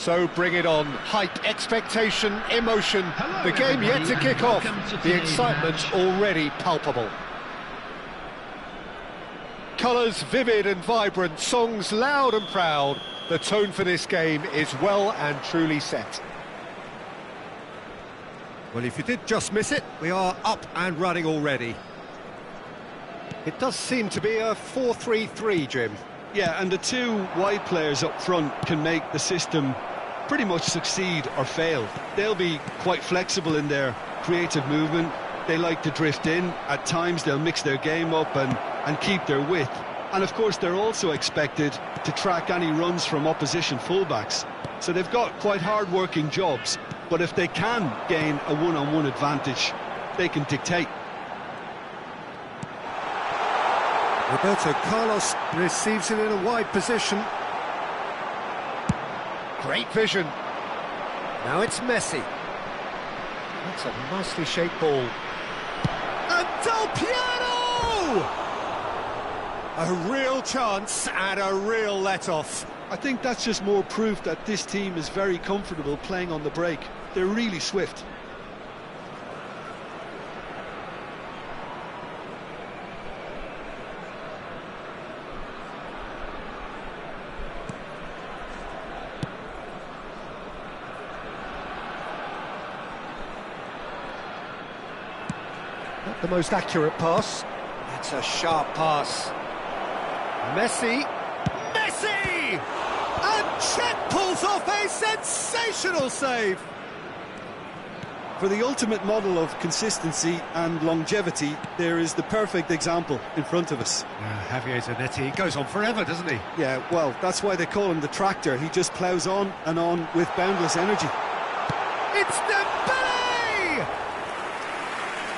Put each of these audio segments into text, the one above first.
So bring it on. Hype, expectation, emotion. The game yet to kick off. The excitement already palpable. Colours vivid and vibrant, songs loud and proud. The tone for this game is well and truly set. Well, if you did just miss it, we are up and running already. It does seem to be a 4-3-3, Jim. Yeah, and the two wide players up front can make the system pretty much succeed or fail. They'll be quite flexible in their creative movement. They like to drift in. At times they'll mix their game up and keep their width. And of course they're also expected to track any runs from opposition fullbacks. So they've got quite hard-working jobs, but if they can gain a one-on-one advantage, they can dictate. Roberto Carlos receives it in a wide position. Great vision. Now it's Messi. That's a nicely shaped ball. And Del Piero! A real chance and a real let-off. I think that's just more proof that this team is very comfortable playing on the break. They're really swift. Not the most accurate pass. That's a sharp pass. Messi. Messi! And Chet pulls off a sensational save. For the ultimate model of consistency and longevity, there is the perfect example in front of us. Javier Zanetti goes on forever, doesn't he? Yeah, well, that's why they call him the tractor. He just ploughs on and on with boundless energy. It's Dembele!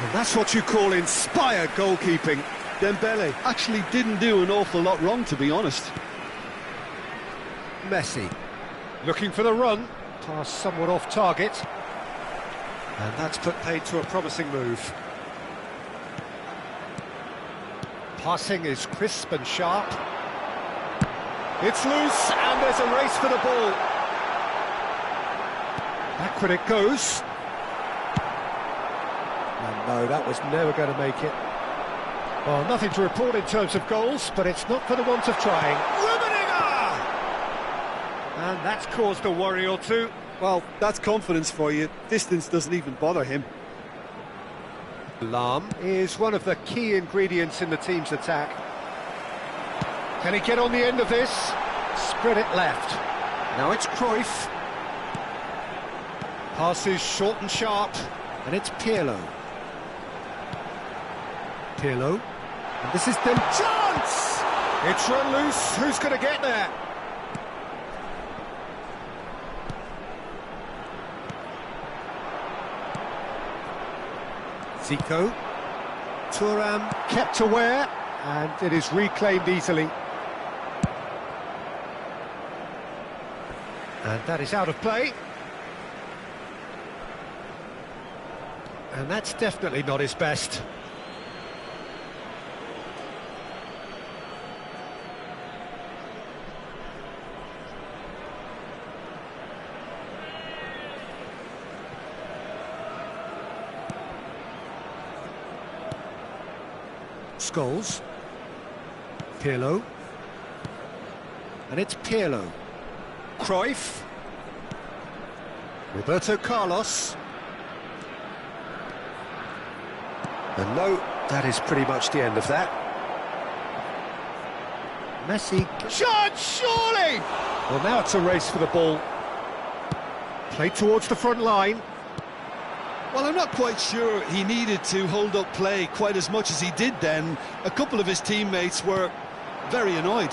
And that's what you call inspired goalkeeping. Dembele actually didn't do an awful lot wrong, to be honest. Messi. Looking for the run. Pass somewhat off target. And that's put paid to a promising move. Passing is crisp and sharp. It's loose, and there's a race for the ball. Backward it goes. And no, that was never going to make it. Well, nothing to report in terms of goals, but it's not for the want of trying. And that's caused a worry or two. Well, that's confidence for you. Distance doesn't even bother him. Lam is one of the key ingredients in the team's attack. Can he get on the end of this? Spread it left. Now it's Cruyff. Passes short and sharp. And it's Pirlo. Pirlo. And this is the chance! It's run loose. Who's going to get there? Zico. Thuram kept aware, and it is reclaimed easily. And that is out of play. And that's definitely not his best. Scholes. Pirlo. And it's Pirlo. Cruyff. Roberto Carlos. And no, that is pretty much the end of that. Messi. Shot, surely! Well, now it's a race for the ball. Played towards the front line. Well, I'm not quite sure he needed to hold up play quite as much as he did then. A couple of his teammates were very annoyed.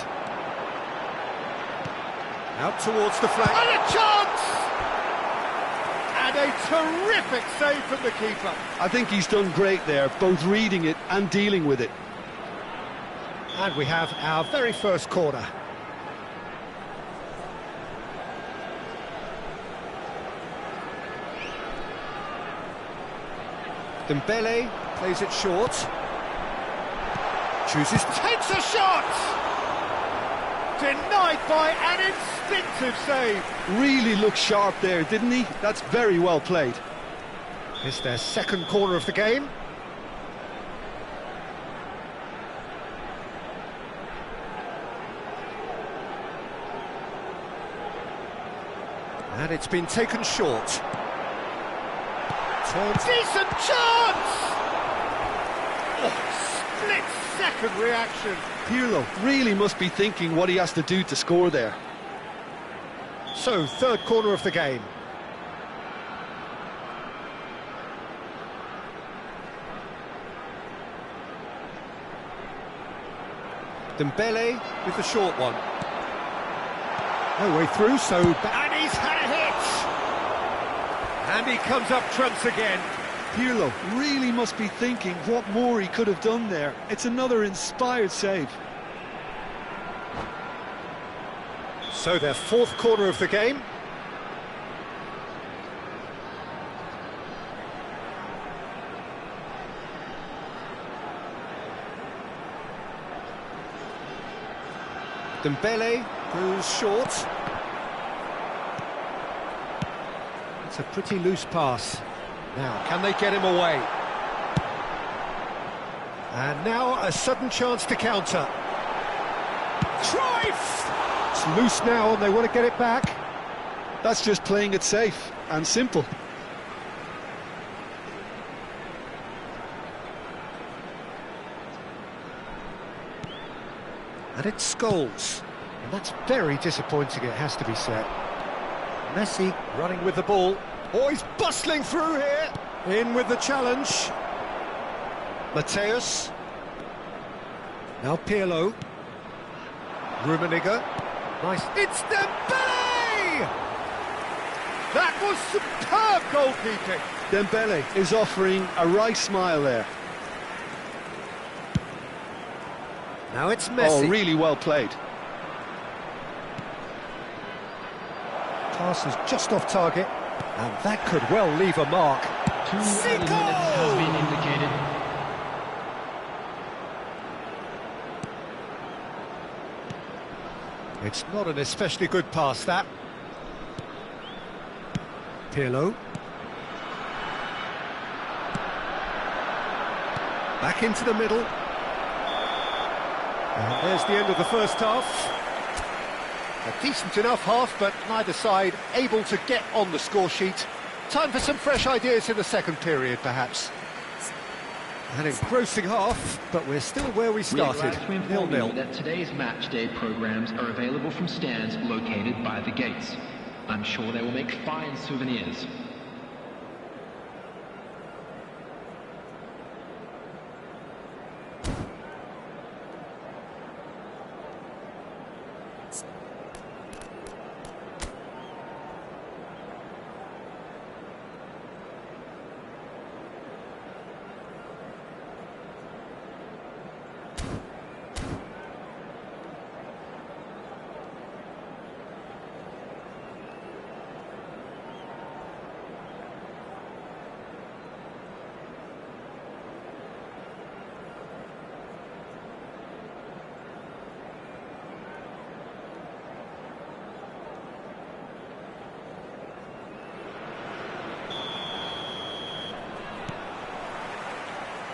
Out towards the flank. And a chance! And a terrific save from the keeper. I think he's done great there, both reading it and dealing with it. And we have our very first corner. Dembele plays it short. Chooses, takes a shot! Denied by an instinctive save. Really looked sharp there, didn't he? That's very well played. It's their second corner of the game. And it's been taken short. Decent chance! Oh, split-second reaction. Pirlo really must be thinking what he has to do to score there. So, third corner of the game. Dembele with the short one. No way through, so... And he's had a hit! And he comes up trumps again. Pirlo really must be thinking what more he could have done there. It's another inspired save. So their fourth corner of the game. Dembele goes short. It's a pretty loose pass. Now, can they get him away? And now a sudden chance to counter. Cruyff! It's loose now and they want to get it back. That's just playing it safe and simple. And it's Scholes. And that's very disappointing, it has to be said. Messi running with the ball. Oh, he's bustling through here. In with the challenge. Mateus. Now Pirlo. Rummenigge. Nice. It's Dembele! That was superb goalkeeping. Dembele is offering a right smile there. Now it's Messi. Oh, really well played. Pass is just off target, and that could well leave a mark. 2 minutes has been indicated. It's not an especially good pass, that. Pirlo. Back into the middle. And there's the end of the first half. A decent enough half, but neither side able to get on the score sheet. Time for some fresh ideas in the second period, perhaps. An engrossing half, but we're still where we started, We're glad to inform you 0-0. that today's match day programmes are available from stands located by the gates. I'm sure they will make fine souvenirs.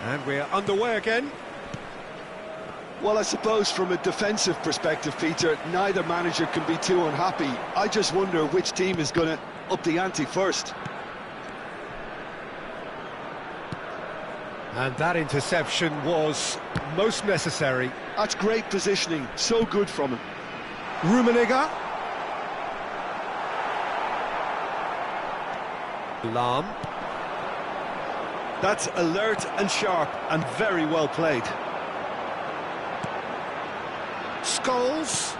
And we're underway again. Well, I suppose from a defensive perspective, Peter, neither manager can be too unhappy. I just wonder which team is going to up the ante first. And that interception was most necessary. That's great positioning, so good from him. Rummenigge. Lahm. That's alert and sharp and very well played. Scholes.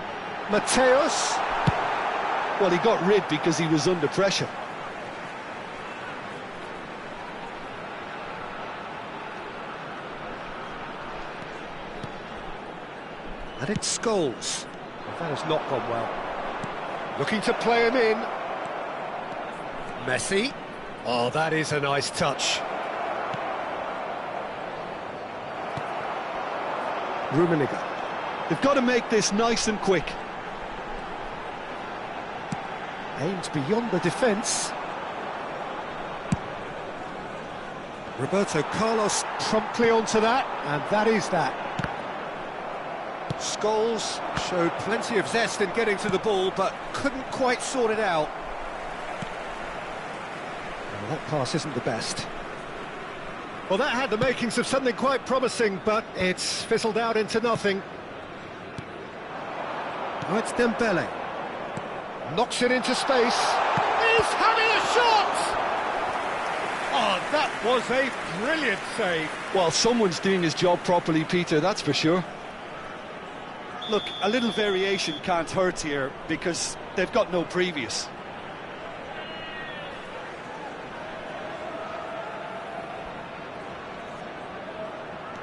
Mateus. Well, he got rid because he was under pressure. And it's Scholes. That has not gone well. Looking to play him in. Messi. Oh, that is a nice touch. Rummenigge. They've got to make this nice and quick. Aimed beyond the defence. Roberto Carlos Promptly onto that, and that is that. Scholes showed plenty of zest in getting to the ball, but couldn't quite sort it out. Well, that pass isn't the best. Well, that had the makings of something quite promising, but it's fizzled out into nothing. Now it's Dembele. Knocks it into space. He's having a shot! Oh, that was a brilliant save. Well, someone's doing his job properly, Peter, that's for sure. Look, a little variation can't hurt here because they've got no previous.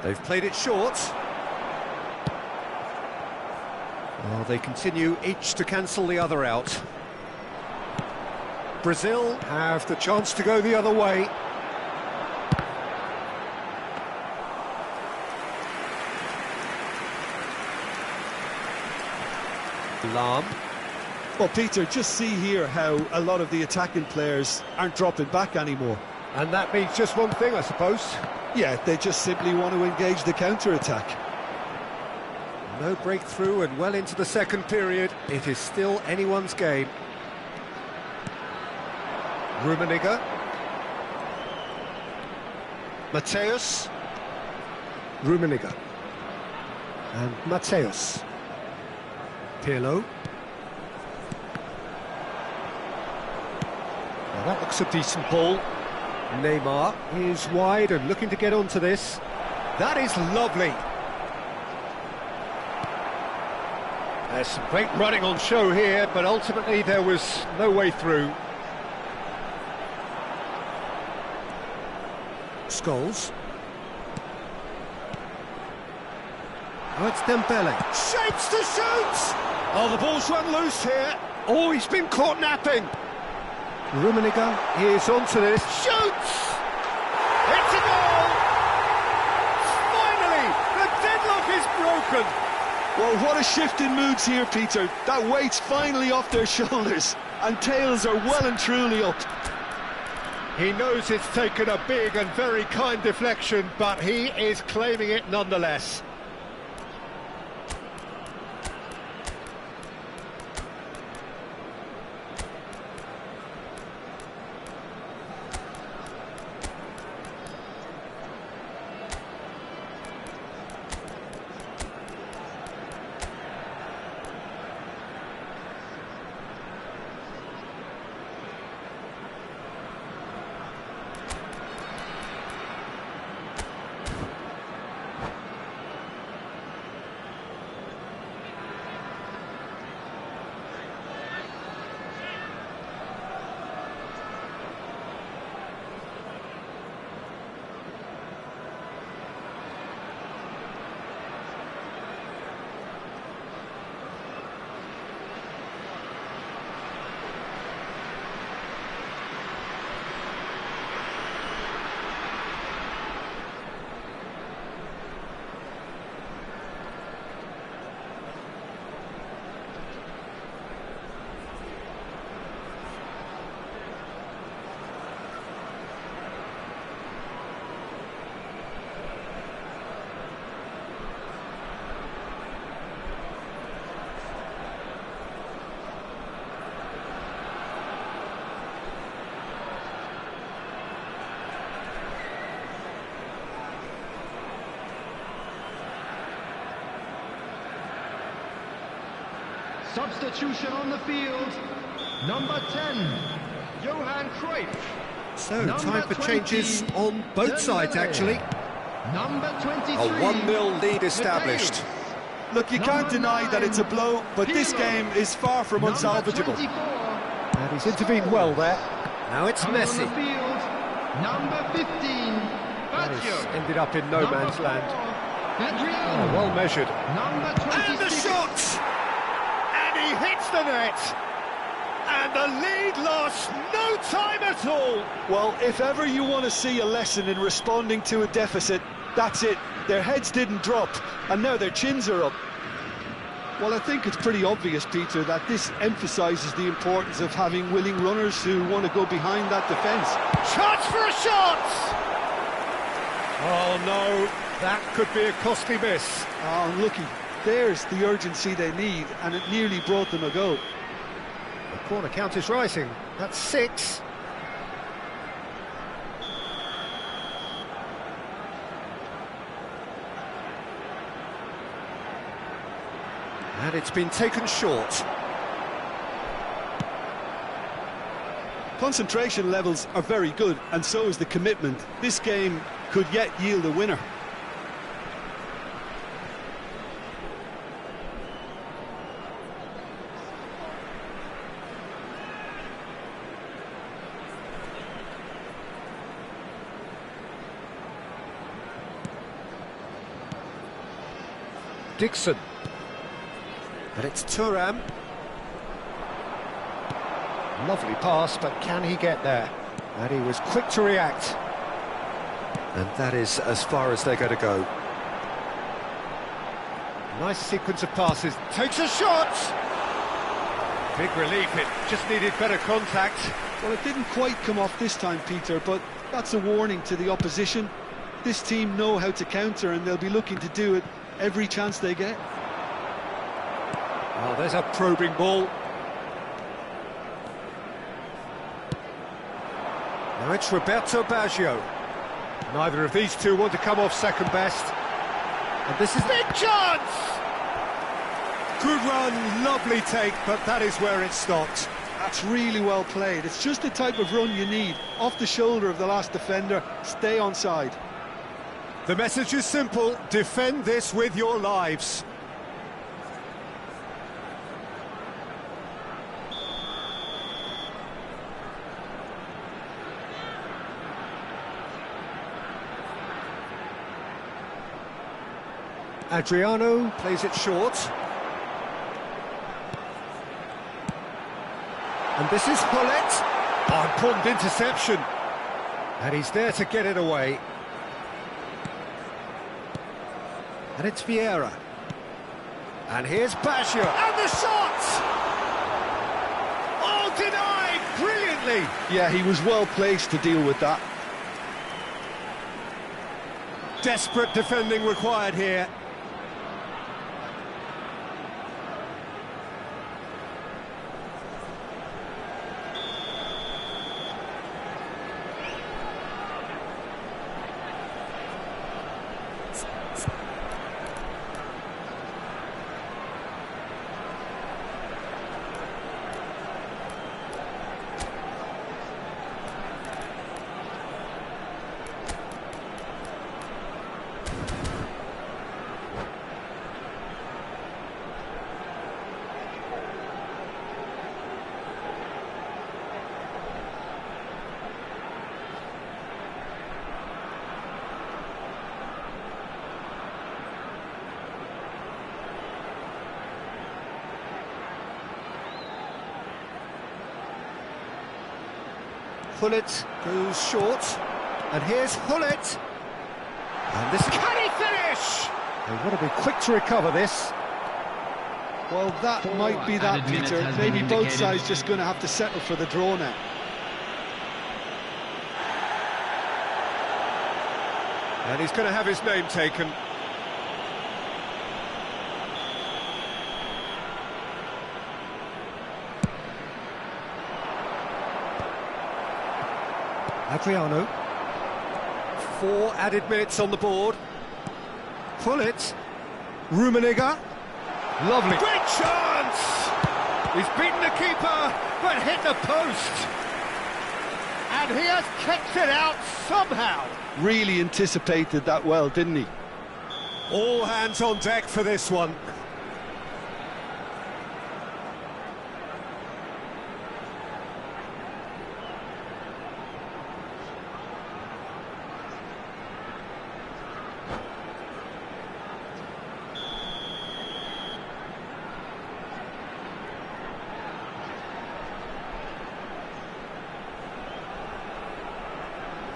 They've played it short. Well, they continue each to cancel the other out. Brazil have the chance to go the other way. Lahm. Well, Peter, just see here how a lot of the attacking players aren't dropping back anymore. And that means just one thing, I suppose. Yeah, they just simply want to engage the counter-attack. No breakthrough and well into the second period. It is still anyone's game. Rummenigge. Mateus. Rummenigge. And Mateus. Pirlo. Well, that looks a decent ball. Neymar is wide and looking to get onto this. That is lovely. There's some great running on show here, but ultimately there was no way through. Scholes. Oh, it's Dembele. Shapes to shoot! Oh, the ball's run loose here. Oh, he's been caught napping. Rummenigge He's onto this. Shoots! It's a goal! Finally, the deadlock is broken. Well, what a shift in moods here, Peter. That weight's finally off their shoulders, and tails are well and truly up. He knows it's taken a big and very kind deflection, but he is claiming it nonetheless. Substitution on the field. Number 10, Johan Cruyff. So, Number time for 20, changes on both sides, actually. Number 23. A 1-0 lead established. Look, you can't deny that it's a blow, but this game is far from unsalvageable. And he's intervened well there. Now it's Coming Messi. on the field, number 15, That has Baggio. ended up in no man's land. Adrian. Oh, well measured. Number 26. And the shot! And he hits the net! And the lead lasts no time at all! Well, if ever you want to see a lesson in responding to a deficit, that's it. Their heads didn't drop, and now their chins are up. Well, I think it's pretty obvious, Peter, that this emphasises the importance of having willing runners who want to go behind that defence. Chance for a shot! Oh no, that could be a costly miss. Oh, unlucky. There's the urgency they need, and it nearly brought them a goal. The corner count is rising. That's 6. And it's been taken short. Concentration levels are very good, and so is the commitment. This game could yet yield a winner. Dixon. And it's Thuram. Lovely pass, but can he get there? And he was quick to react. And that is as far as they're going to go. Nice sequence of passes. Takes a shot! Big relief, it just needed better contact. Well, it didn't quite come off this time, Peter, but that's a warning to the opposition. This team know how to counter, and they'll be looking to do it every chance they get. Oh, there's a probing ball. Now it's Roberto Baggio. Neither of these two want to come off second best. And this is Big chance! good run, lovely take, but that is where it stopped. That's really well played. It's just the type of run you need. Off the shoulder of the last defender, stay onside. The message is simple: defend this with your lives. Adriano plays it short. And this is Hullet. Oh, important interception. And he's there to get it away. And it's Vieira. And here's Baggio. And the shot! Oh, denied brilliantly! Yeah, he was well placed to deal with that. Desperate defending required here. Hullet goes short, and here's Hullet. And this Can he finish? They want to be quick to recover this. Well, that might be that, Added minutes Peter. has been Maybe both indicated. sides just going to have to settle for the draw now. And he's going to have his name taken. Adriano. 4 added minutes on the board. Hullet. Rummenigge. Lovely. Great chance! He's beaten the keeper, but hit the post. And he has kept it out somehow. Really anticipated that well, didn't he? All hands on deck for this one.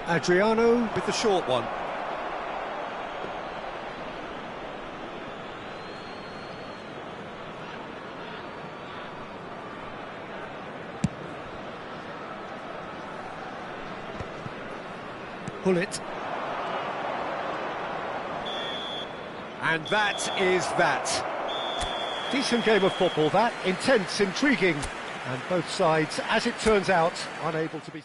Adriano with the short one. pull it. And that is that. Decent game of football, that. Intense, intriguing. And both sides, as it turns out, unable to be...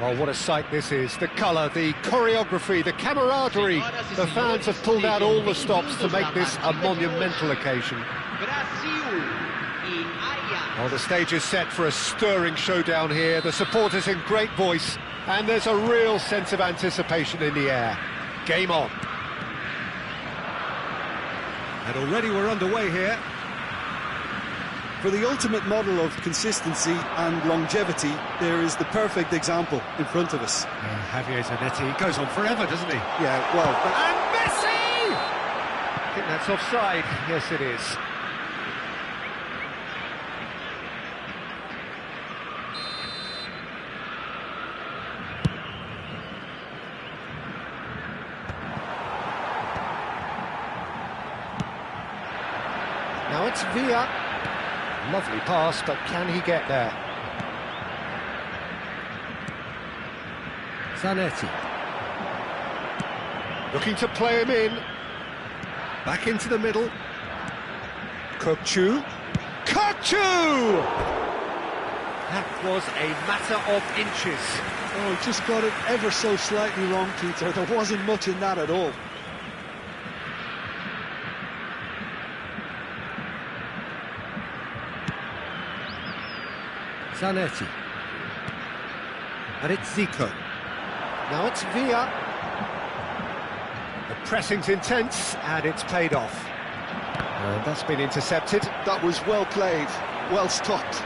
Well, what a sight this is. The colour, the choreography, the camaraderie. The fans have pulled out all the stops to make this a monumental occasion. Well, the stage is set for a stirring showdown here. The supporters in great voice, and there's a real sense of anticipation in the air. Game on. And already we're underway here. For the ultimate model of consistency and longevity, there is the perfect example in front of us. Javier Zanetti goes on forever, doesn't he? Yeah, well, And Messi! I think that's offside. Yes, it is. Now it's Villa. Lovely pass, but can he get there? Zanetti. Looking to play him in. Back into the middle. Kokchu. Kokchu! That was a matter of inches. oh, he just got it ever so slightly wrong, Peter. There wasn't much in that at all. Zanetti. And it's Zico. Now it's Villa. The pressing's intense, and it's paid off. And that's been intercepted. That was well played, well stopped.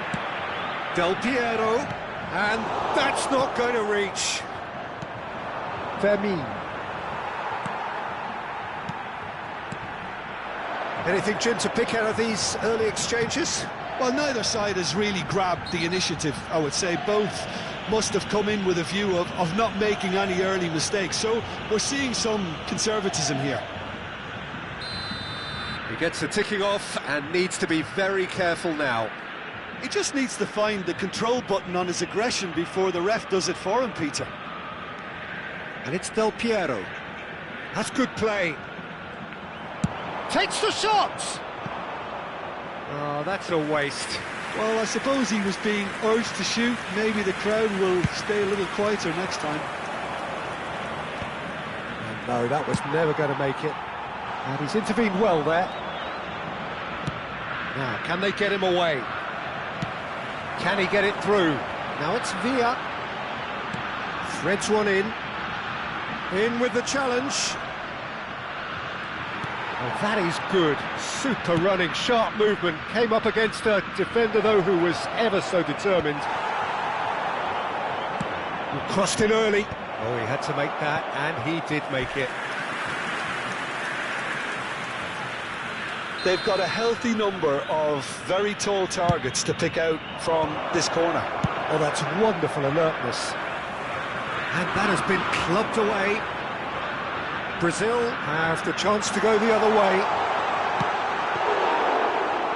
Del Piero. And that's not going to reach. Fermin. Anything, Jim, to pick out of these early exchanges? Well, neither side has really grabbed the initiative, I would say. Both must have come in with a view of not making any early mistakes. So we're seeing some conservatism here. He gets the ticking off and needs to be very careful now. He just needs to find the control button on his aggression before the ref does it for him, Peter. And it's Del Piero. That's good play. Takes the shot! Oh, that's a waste. Well, I suppose he was being urged to shoot. Maybe the crowd will stay a little quieter next time. And no, that was never going to make it. And he's intervened well there. Now, can they get him away? Can he get it through? Now it's Villa. Threads one in. In with the challenge. Oh, that is good. Super running, sharp movement. Came up against a defender, though, who was ever so determined. Crossed in early. Oh, he had to make that, and he did make it. They've got a healthy number of very tall targets to pick out from this corner. Oh, that's wonderful alertness. And that has been clubbed away. Brazil have the chance to go the other way.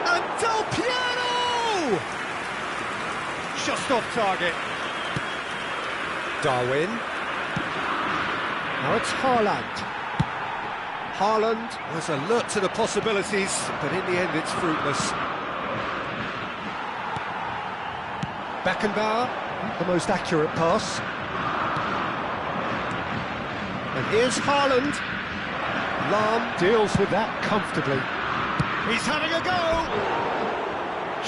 And Del Piero! Just off target. Darwin. Now it's Haaland. Haaland was alert to the possibilities, but in the end it's fruitless. Beckenbauer, the most accurate pass. And here's Haaland. Lahm deals with that comfortably. He's having a go!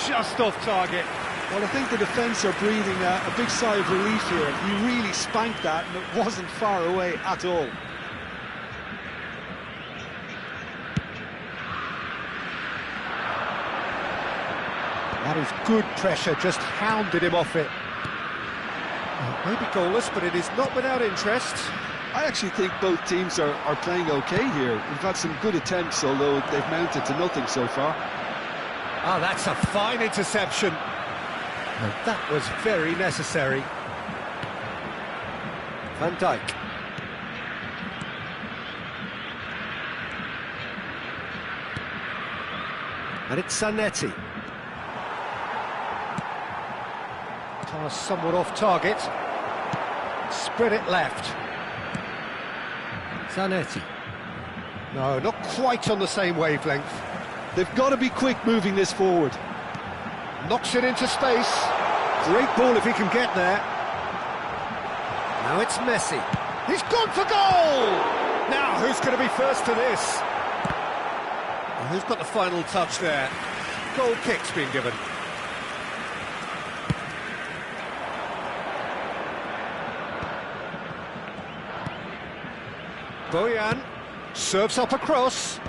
Just off target. Well, I think the defence are breathing a big sigh of relief here. He really spanked that, and it wasn't far away at all. That is good pressure, just hounded him off it. Maybe goalless, but it is not without interest. I actually think both teams are playing okay here. We've had some good attempts, although they've mounted to nothing so far. Oh, that's a fine interception. And that was very necessary. Van Dijk. And it's Zanetti. Pass somewhat off target. Spread it left. Zanetti. No, not quite on the same wavelength. They've got to be quick moving this forward. Knocks it into space. Great ball if he can get there. Now it's Messi. He's gone for goal! Now, who's going to be first to this? And who's got the final touch there? Goal kick's been given. Bojan serves up across.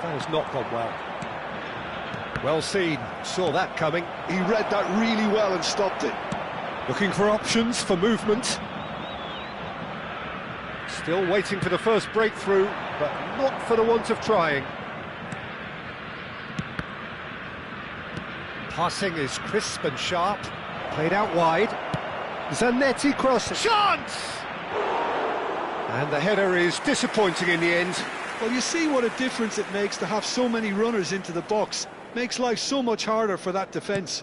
That has not gone well. Well seen, saw that coming. He read that really well and stopped it. Looking for options for movement. Still waiting for the first breakthrough, but not for the want of trying. Passing is crisp and sharp. Played out wide. Zanetti crosses. Chance! And the header is disappointing in the end. Well, you see what a difference it makes to have so many runners into the box. Makes life so much harder for that defence.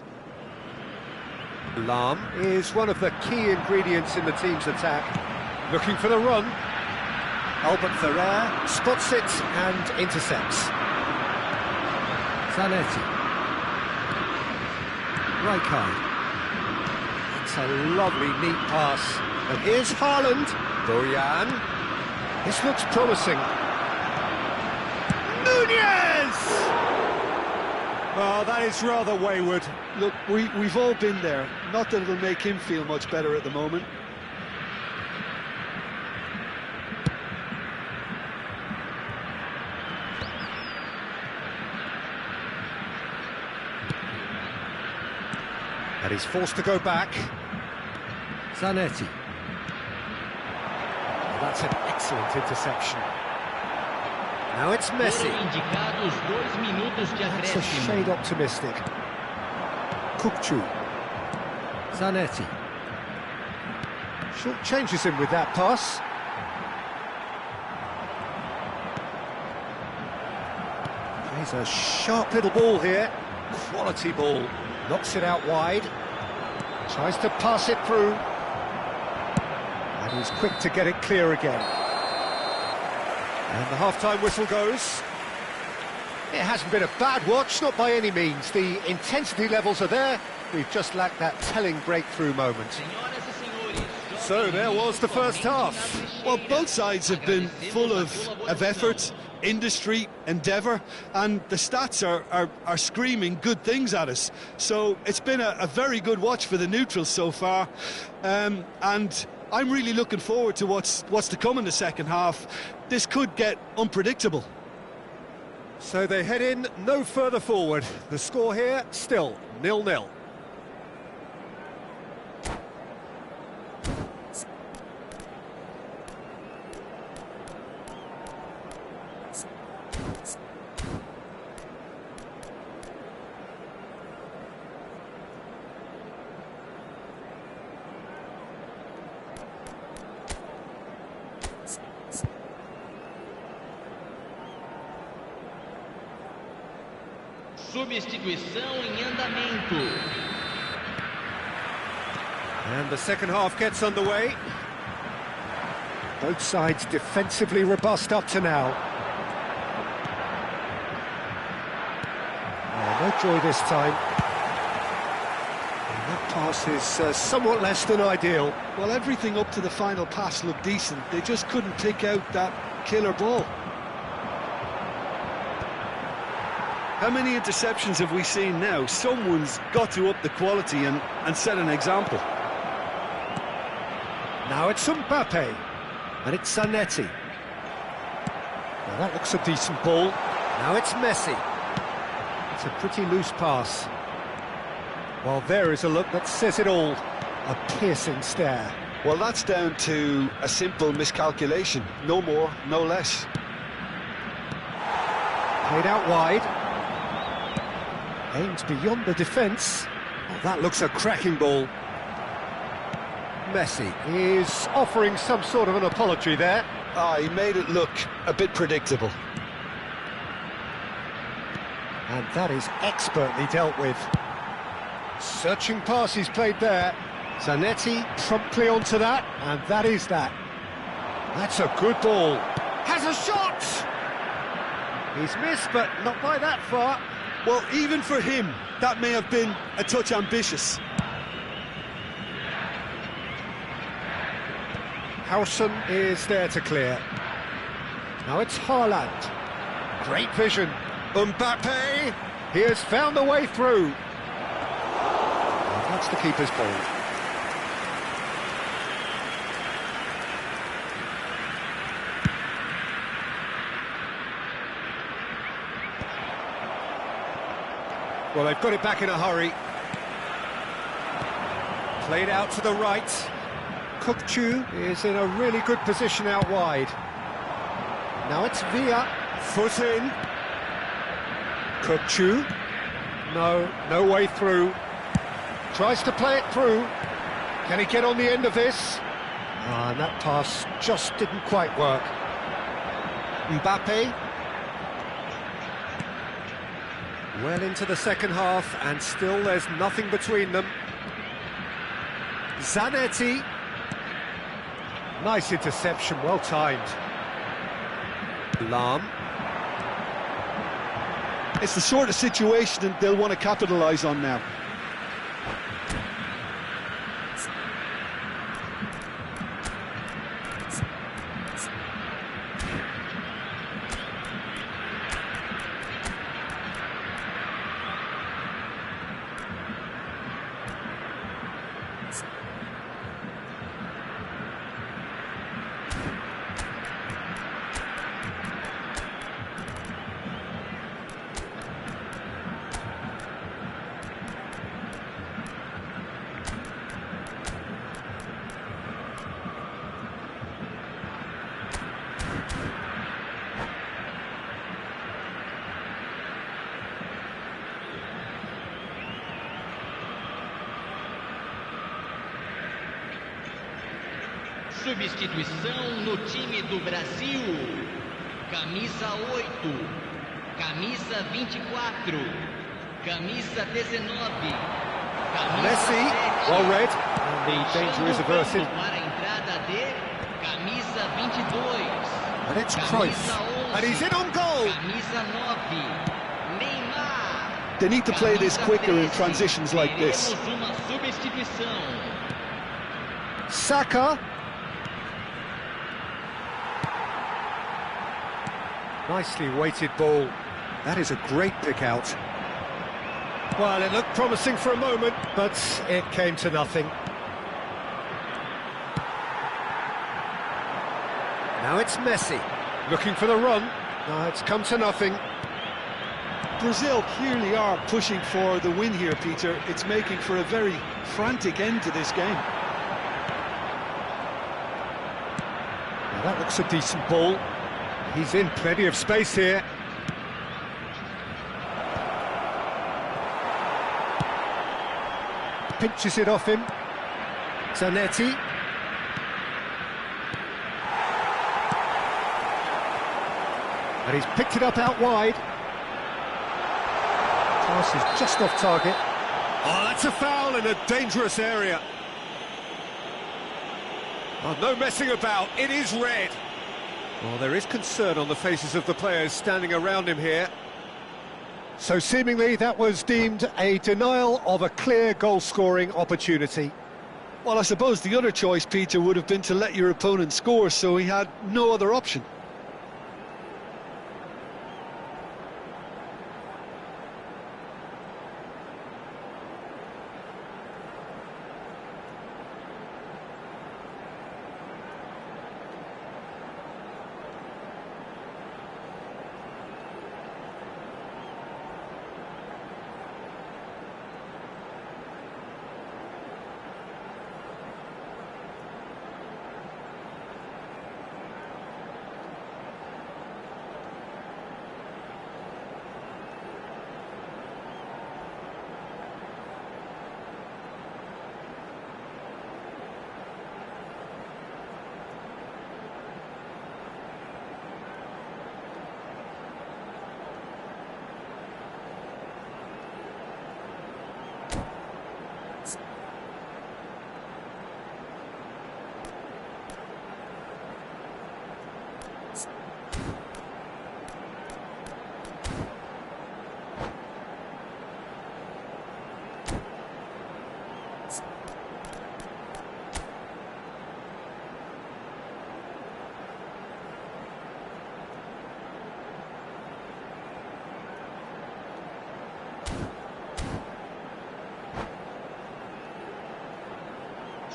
Lahm is one of the key ingredients in the team's attack. Looking for the run. Albert Ferrer spots it and intercepts. Zanetti. Rijkaard. It's a lovely, neat pass. And here's Haaland. Bojan. This looks promising. Nunez! Oh, that is rather wayward. Look, we've all been there. Not that it'll make him feel much better at the moment. And he's forced to go back. Zanetti. Oh, that's an excellent interception. Now it's Messi. That's a shade optimistic. Kukçu. Zanetti. Short changes him with that pass. Plays a sharp little ball here. Quality ball. Knocks it out wide. Tries to pass it through. And he's quick to get it clear again. And the half-time whistle goes. It hasn't been a bad watch, not by any means. The intensity levels are there. We've just lacked that telling breakthrough moment. So there was the first half. Well, both sides have been full of effort, industry, endeavour, and the stats are screaming good things at us. So it's been a very good watch for the neutrals so far, and I'm really looking forward to what's to come in the second half. This could get unpredictable. So they head in no further forward. The score here still 0-0. Substituição em andamento. And the second half gets underway. Both sides defensively robust up to now. Oh, no joy this time. And that pass is somewhat less than ideal. Well, everything up to the final pass looked decent. They just couldn't pick out that killer ball. How many interceptions have we seen now? Someone's got to up the quality and set an example. Now it's Mbappe, and it's Zanetti. Now that looks a decent ball. Now it's Messi. It's a pretty loose pass. Well, there is a look that says it all. A piercing stare. Well, that's down to a simple miscalculation. No more, no less. Played out wide. Aims beyond the defence. Oh, that looks a cracking ball. Messi is offering some sort of an apology there. He made it look a bit predictable. And that is expertly dealt with. Searching pass he's played there. Zanetti promptly onto that, and that is that. That's a good ball. Has a shot! He's missed, but not by that far. Well, even for him, that may have been a touch ambitious. Howson is there to clear. Now it's Haaland. Great vision. Mbappe, he has found a way through. And that's the keeper's ball. Well, they've got it back in a hurry. Played out to the right. Kukçu is in a really good position out wide. Now it's Villa, foot in. Kukçu, no way through. Tries to play it through. Can he get on the end of this? And that pass just didn't quite work. Mbappe. Well into the second half, and still there's nothing between them. Zanetti. Nice interception, well timed. Lahm. It's the sort of situation that they'll want to capitalise on now. Substituição no time do Brasil. Camisa 8, camisa 24, camisa 19, camisa Messi, 7. well read. And the danger is averted. Para a entrada de camisa 22. And it's Cruyff. And he's in on goal. Camisa 9. Neymar. They need to play this quicker in transitions like this. Teremos uma substituição. Saka. Nicely weighted ball. That is a great pick out. Well, it looked promising for a moment, but it came to nothing. Now it's Messi, looking for the run. No, it's come to nothing. Brazil clearly are pushing for the win here, Peter. It's making for a very frantic end to this game. Now that looks a decent ball. He's in plenty of space here. Pinches it off him. Zanetti. And he's picked it up out wide. Pass is just off target. Oh, that's a foul in a dangerous area. Oh, no messing about, it is red. Well, there is concern on the faces of the players standing around him here. So seemingly that was deemed a denial of a clear goal-scoring opportunity. Well, I suppose the other choice, Peter, would have been to let your opponent score, so he had no other option.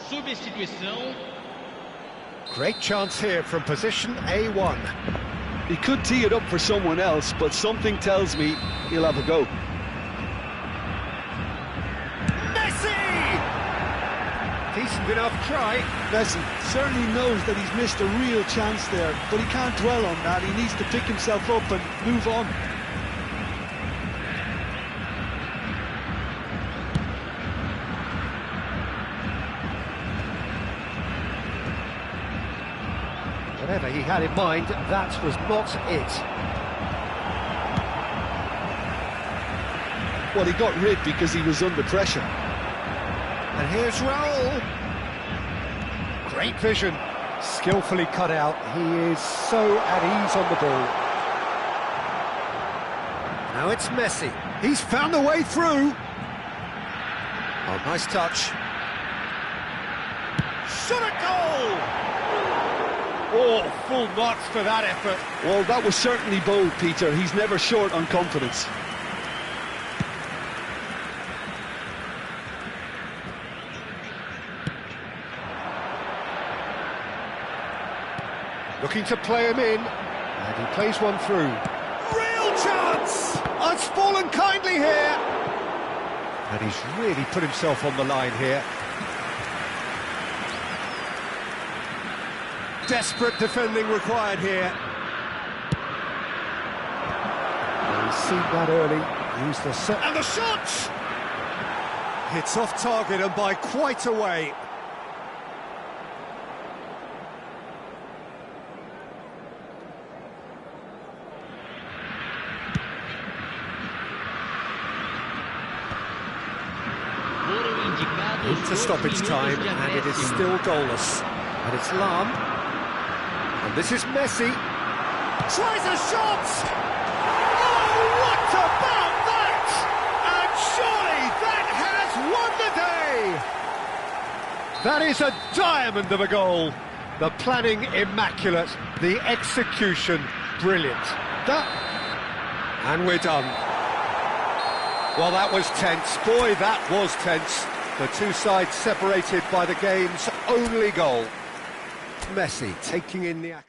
substituição. Great chance here from position A1. He could tee it up for someone else, but something tells me he'll have a go. Messi! Decent enough try. Messi certainly knows that he's missed a real chance there, but he can't dwell on that. He needs to pick himself up and move on. Whatever he had in mind, that was not it. Well, he got rid because he was under pressure. And here's Raul. Great vision. Skillfully cut out. He is so at ease on the ball. Now it's Messi. He's found a way through. Oh, nice touch. Shot a goal! Oh, full marks for that effort. Well, that was certainly bold, Peter. He's never short on confidence. Looking to play him in, and he plays one through. Real chance! Oh, it's fallen kindly here. And he's really put himself on the line here. Desperate defending required here. Well, he's seen that early. Used the set. And the shot! It's off target and by quite a way. Into stoppage time, and it is still goalless. And it's Lam. And this is Messi. Tries a shot! Oh, what about that? And surely that has won the day! That is a diamond of a goal. The planning immaculate, the execution brilliant. And we're done. Well, that was tense. Boy, that was tense. The two sides separated by the game's only goal. Messi taking in the action.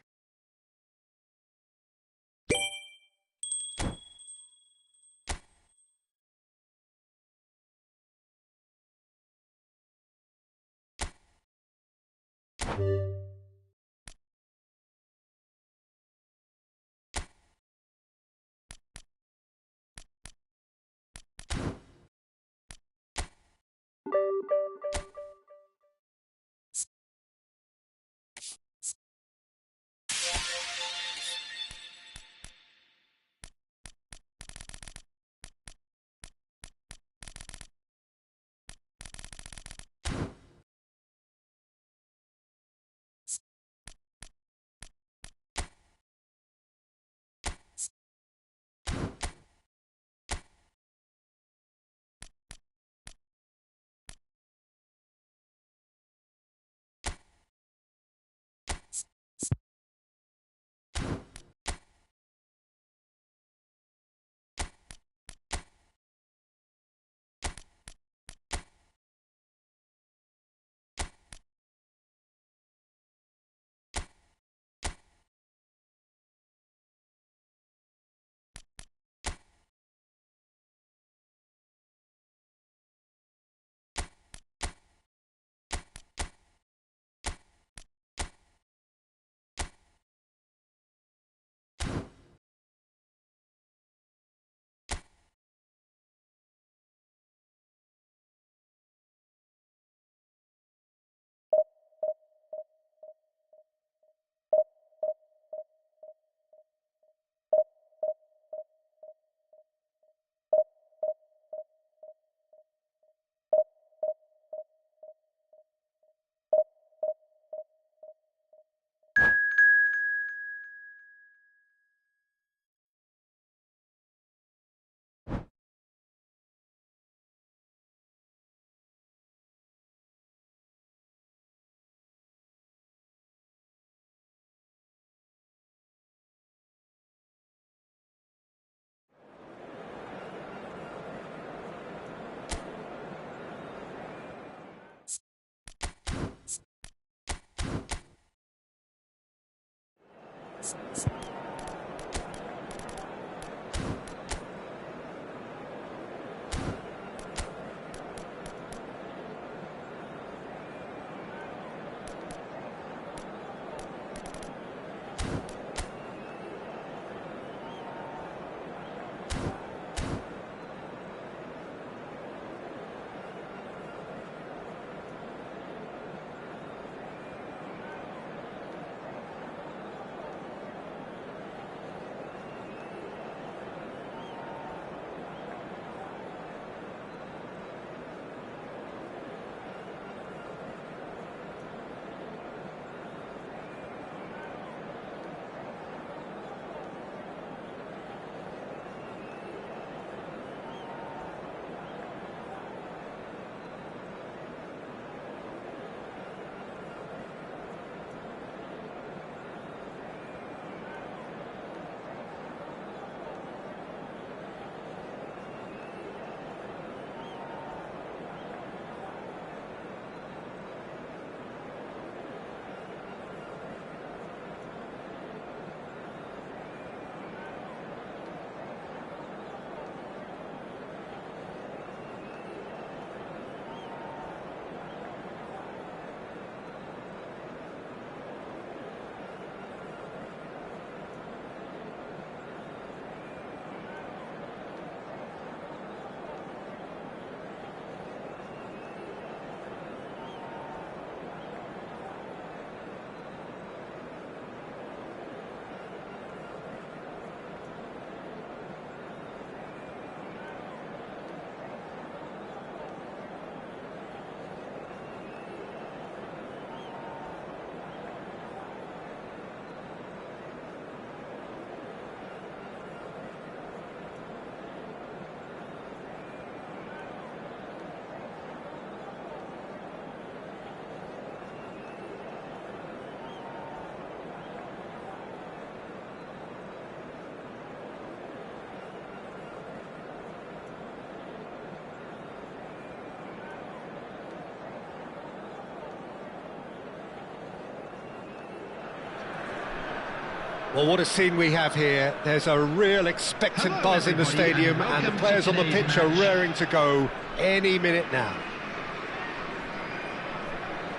Well, what a scene we have here. There's a real expectant buzz in the stadium, and the players on the pitch are raring to go any minute now.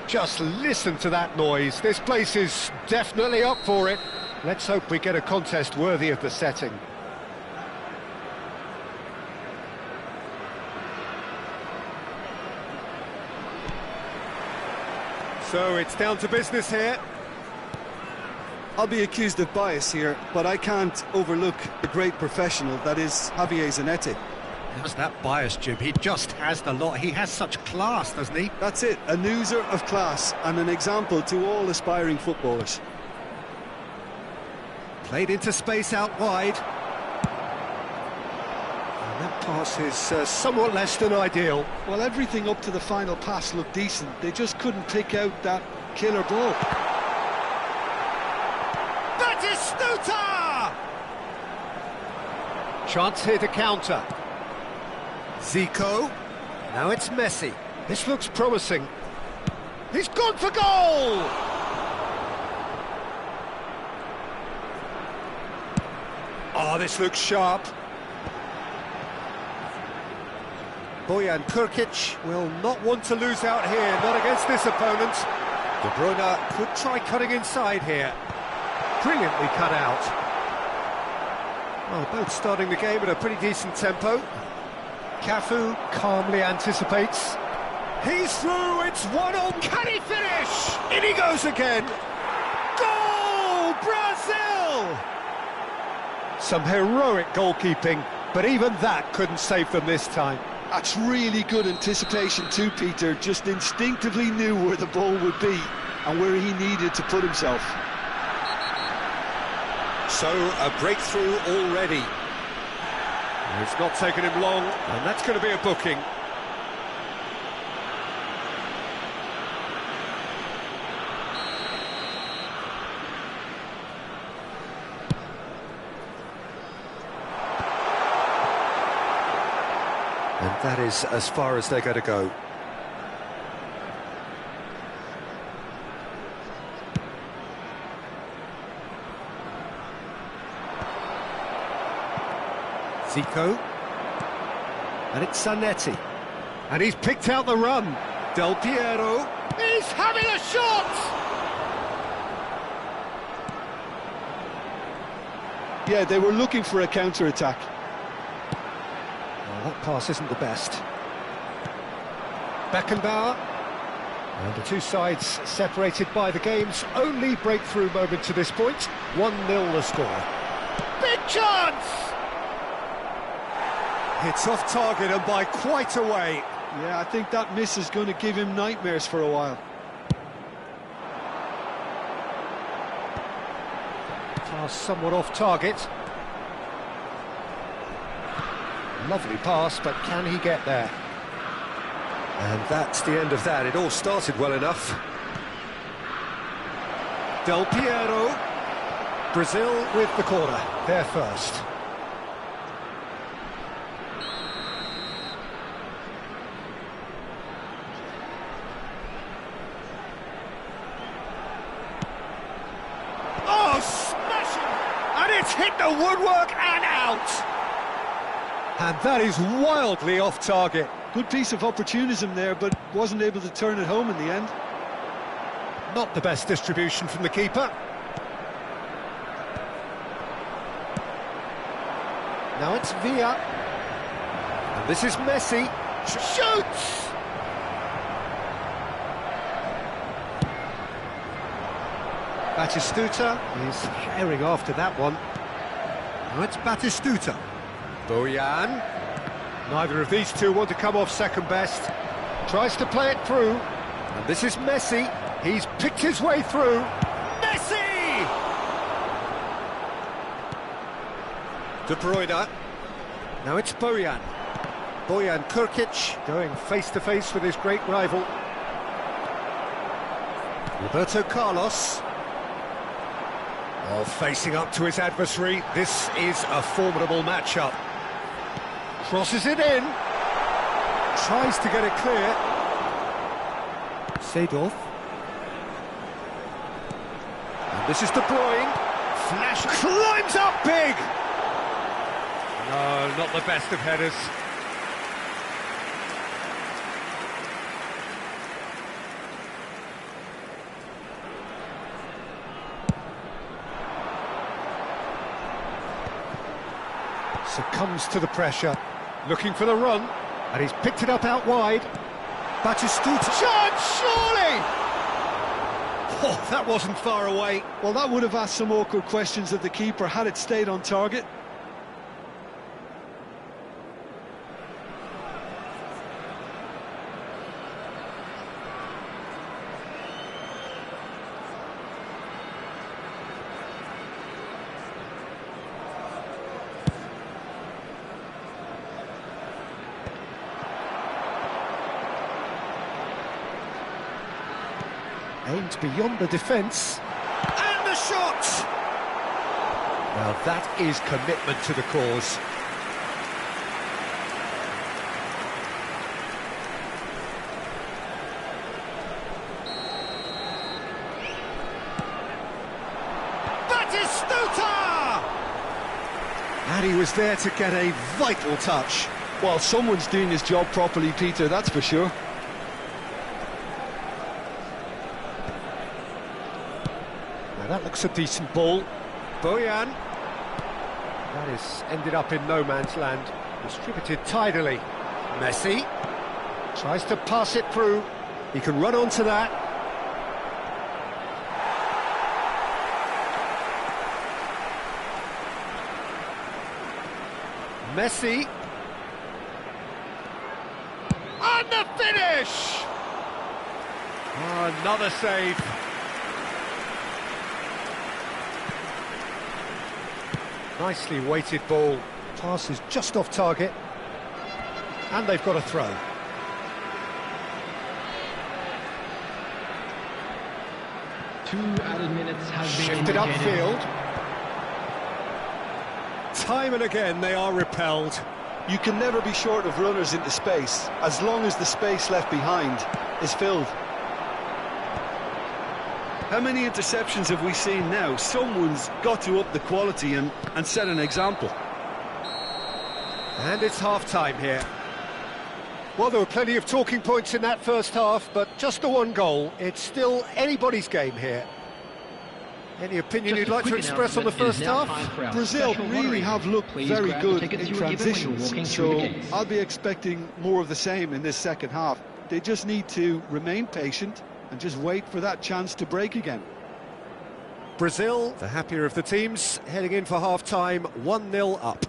Just listen to that noise. This place is definitely up for it. Let's hope we get a contest worthy of the setting. So it's down to business here. I'll be accused of bias here, but I can't overlook the great professional that is Javier Zanetti. How's that bias, Jim? He just has the lot. He has such class, doesn't he? That's it, a oozor of class and an example to all aspiring footballers. Played into space out wide. And that pass is somewhat less than ideal. Well, everything up to the final pass looked decent. They just couldn't pick out that killer ball. Batistuta! Chance here to counter. Zico. Now it's Messi. This looks promising. He's gone for goal! Oh, this looks sharp. Bojan Kurkic will not want to lose out here, not against this opponent. De Bruyne could try cutting inside here. Brilliantly cut out. Well, both starting the game at a pretty decent tempo. Cafu calmly anticipates. He's through, it's 1-1. Can he finish? In he goes again. Goal! Brazil! Some heroic goalkeeping, but even that couldn't save them this time. That's really good anticipation too, Peter. Just instinctively knew where the ball would be and where he needed to put himself. So, a breakthrough already. It's not taken him long, and that's going to be a booking. And that is as far as they're going to go. Zico. And it's Zanetti. And he's picked out the run. Del Piero. He's having a shot! Yeah, they were looking for a counter-attack. Well, that pass isn't the best. Beckenbauer. And the two sides separated by the game's only breakthrough moment to this point. 1-0 the score. Big chance! It's off target and by quite a way. Yeah, I think that miss is going to give him nightmares for a while. Pass somewhat off target. Lovely pass, but can he get there? And that's the end of that. It all started well enough. Del Piero. Brazil with the corner. They're first. Oh, smashing! And it's hit the woodwork and out! And that is wildly off target. Good piece of opportunism there, but wasn't able to turn it home in the end. Not the best distribution from the keeper. Now it's Villa. And this is Messi. Shoots! Batistuta is herring after that one. Now it's Batistuta. Bojan. Neither of these two want to come off second best. Tries to play it through. And this is Messi. He's picked his way through. Messi! De Bruyne. Now it's Bojan. Bojan Kurkic going face-to-face with his great rival. Roberto Carlos. Oh, facing up to his adversary. This is a formidable matchup. Crosses it in. Tries to get it clear. Seedorf. And this is De Bruyne. Flash climbs up big! No, not the best of headers. Succumbs to the pressure, looking for the run, and he's picked it up out wide. Batistuta. Chance, surely! Oh, that wasn't far away. Well, that would have asked some awkward questions of the keeper had it stayed on target. Aimed beyond the defence. And the shot! Now that is commitment to the cause. Batistuta! And he was there to get a vital touch. Well, someone's doing his job properly, Peter, that's for sure. That looks a decent ball. Bojan. That is ended up in no man's land. Distributed tidily. Messi. Tries to pass it through. He can run onto that. Messi. And the finish! Oh, another save. Nicely weighted ball. Pass is just off target. And they've got a throw. Two added minutes have been Shifted indicated. upfield. Time and again they are repelled. You can never be short of runners into space, as long as the space left behind is filled. How many interceptions have we seen now? Someone's got to up the quality and set an example. And it's half-time here. Well, there were plenty of talking points in that first half, but just the one goal. It's still anybody's game here. Any opinion you'd like to express on the first half? Brazil really have looked very good in transitions, so I'll be expecting more of the same in this second half. They just need to remain patient and just wait for that chance to break again. Brazil, the happier of the teams, heading in for half-time, 1-0 up.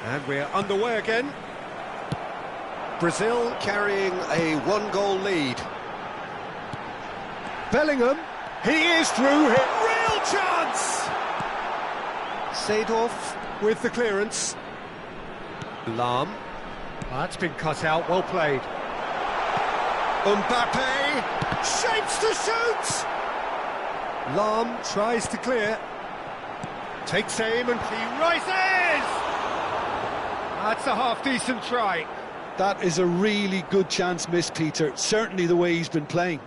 And we're underway again. Brazil carrying a one-goal lead. Bellingham, he is through here. Real chance! Seedorf with the clearance. Lahm. That's been cut out, well played. Mbappe, shapes to shoot! Lahm tries to clear. Takes aim and he rises! That's a half-decent try. That is a really good chance missed, Peter. Certainly the way he's been playing.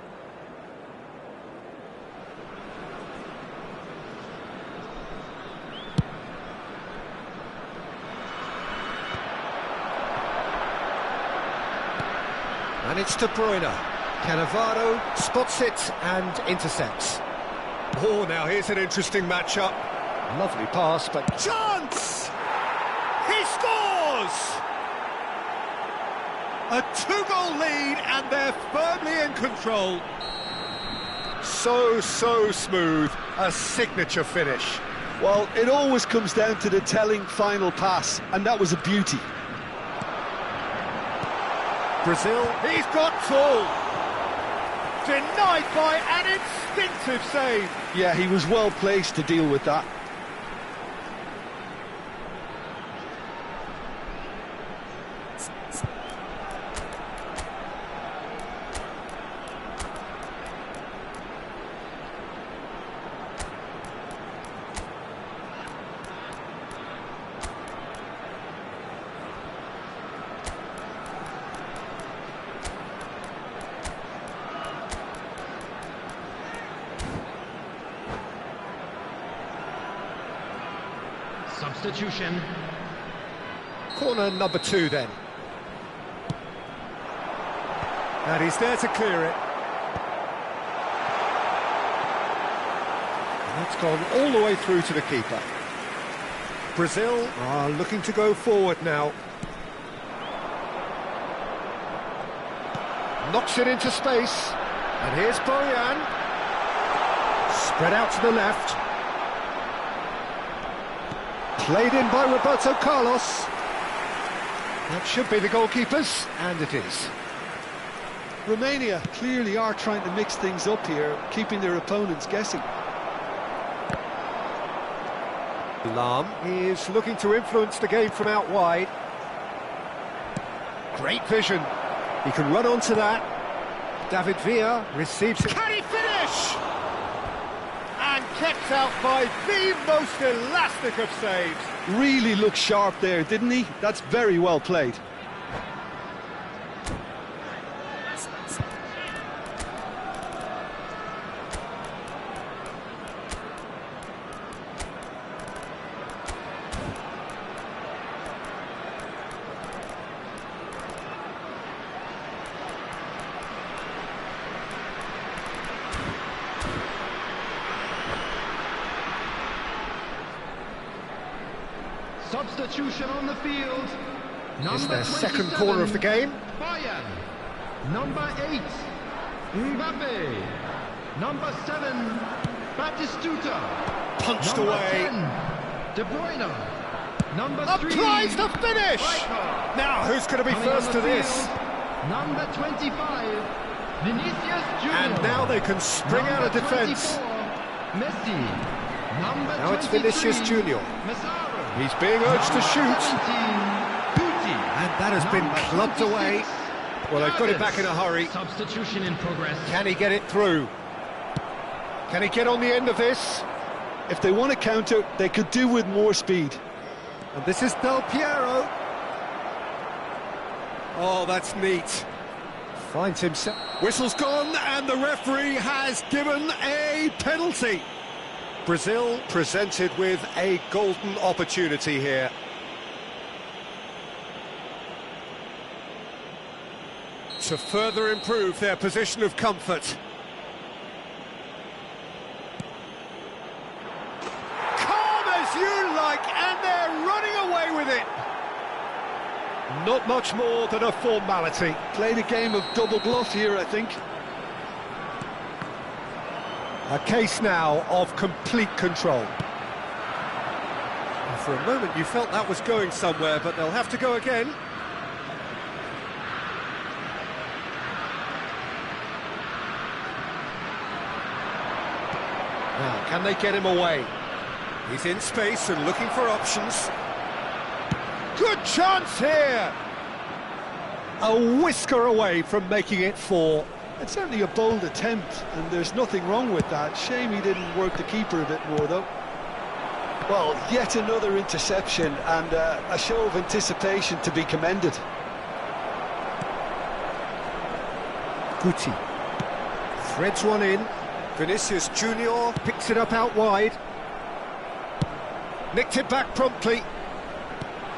And it's De Bruyne. Cannavaro spots it and intercepts. Oh, now here's an interesting matchup. Lovely pass, but... Chance! He scores! A two-goal lead and they're firmly in control. So smooth. A signature finish. Well, it always comes down to the telling final pass, and that was a beauty. Brazil, He's got full. Denied by an instinctive save. Yeah, he was well placed to deal with that. Substitution. corner number 2 then. And he's there to clear it. And that's gone all the way through to the keeper. Brazil are looking to go forward now. Knocks it into space. And here's Boyan. Spread out to the left. Played in by Roberto Carlos. That should be the goalkeepers, and it is. Romania clearly are trying to mix things up here, keeping their opponents guessing. Lahm is looking to influence the game from out wide. Great vision. He can run onto that. David Villa receives it. Can he finish? And kept out by the most elastic of saves. Really looked sharp there, didn't he? That's very well played. Substitution on the field. It's their second corner of the game. Bayern. Number 8, Mbappe. Number 7, Batistuta. Punched Number away. 10, De Bruyne. Number 3. Applies the finish! Striker. Now, who's going to be Coming first on to the this? field, Number 25, Vinicius Junior. And now they can spring out of defence. Messi. Number Now it's 23, Vinicius Junior. Nazarius. He's being urged to shoot. 17, Guti. And that has been Number clubbed 26, away. Well, they've got it back in a hurry. Substitution in progress. Can he get it through? Can he get on the end of this? If they want to counter, they could do with more speed. And this is Del Piero. Oh, that's neat. Finds himself. Whistle's gone, and the referee has given a penalty. Brazil presented with a golden opportunity here. To further improve their position of comfort. Calm as you like, and they're running away with it. Not much more than a formality. Played a game of double bluff here, I think. A case now of complete control. And for a moment you felt that was going somewhere, but they'll have to go again. Now, can they get him away? He's in space and looking for options. Good chance here! A whisker away from making it 4. It's certainly a bold attempt, and there's nothing wrong with that. Shame he didn't work the keeper a bit more, though. Well, yet another interception, and a show of anticipation to be commended. Guti threads one in. Vinicius Junior picks it up out wide. Nicked it back promptly.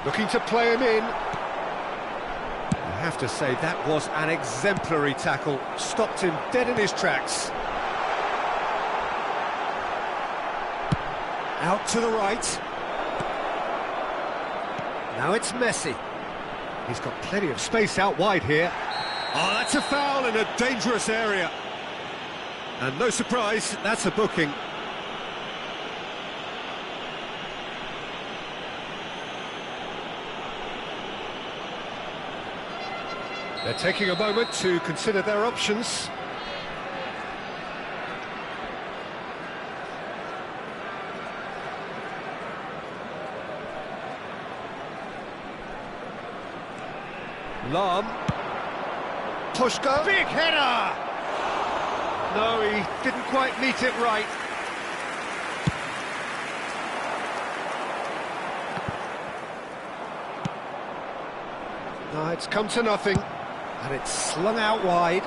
Looking to play him in. I have to say, that was an exemplary tackle. Stopped him dead in his tracks. Out to the right. Now it's Messi. He's got plenty of space out wide here. Oh, that's a foul in a dangerous area. And no surprise, that's a booking. They're taking a moment to consider their options. Lam. Pushka. Big header! No, he didn't quite meet it right. No, it's come to nothing. And it's slung out wide.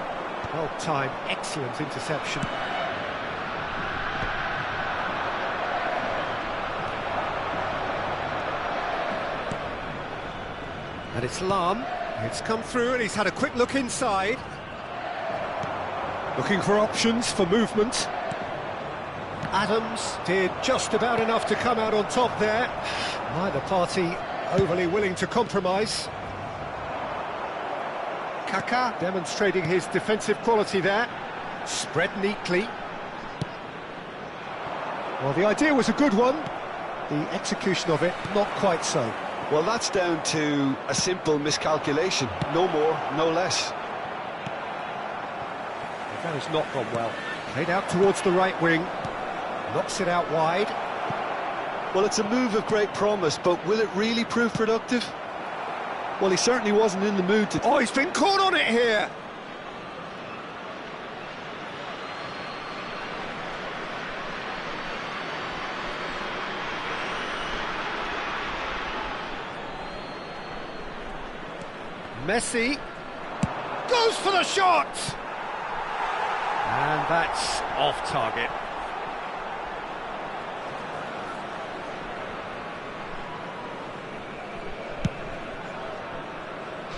Well timed, excellent interception. And it's Lam. It's come through and he's had a quick look inside. Looking for options for movement. Adams did just about enough to come out on top there. Neither party overly willing to compromise. Kaká demonstrating his defensive quality there. Spread neatly. Well, the idea was a good one. The execution of it, not quite so. Well, that's down to a simple miscalculation. No more, no less. That has not gone well. Played out towards the right wing. Knocks it out wide. Well, it's a move of great promise, but will it really prove productive? Well, he certainly wasn't in the mood to... Oh, he's been caught on it here! Messi goes for the shot! And that's off target.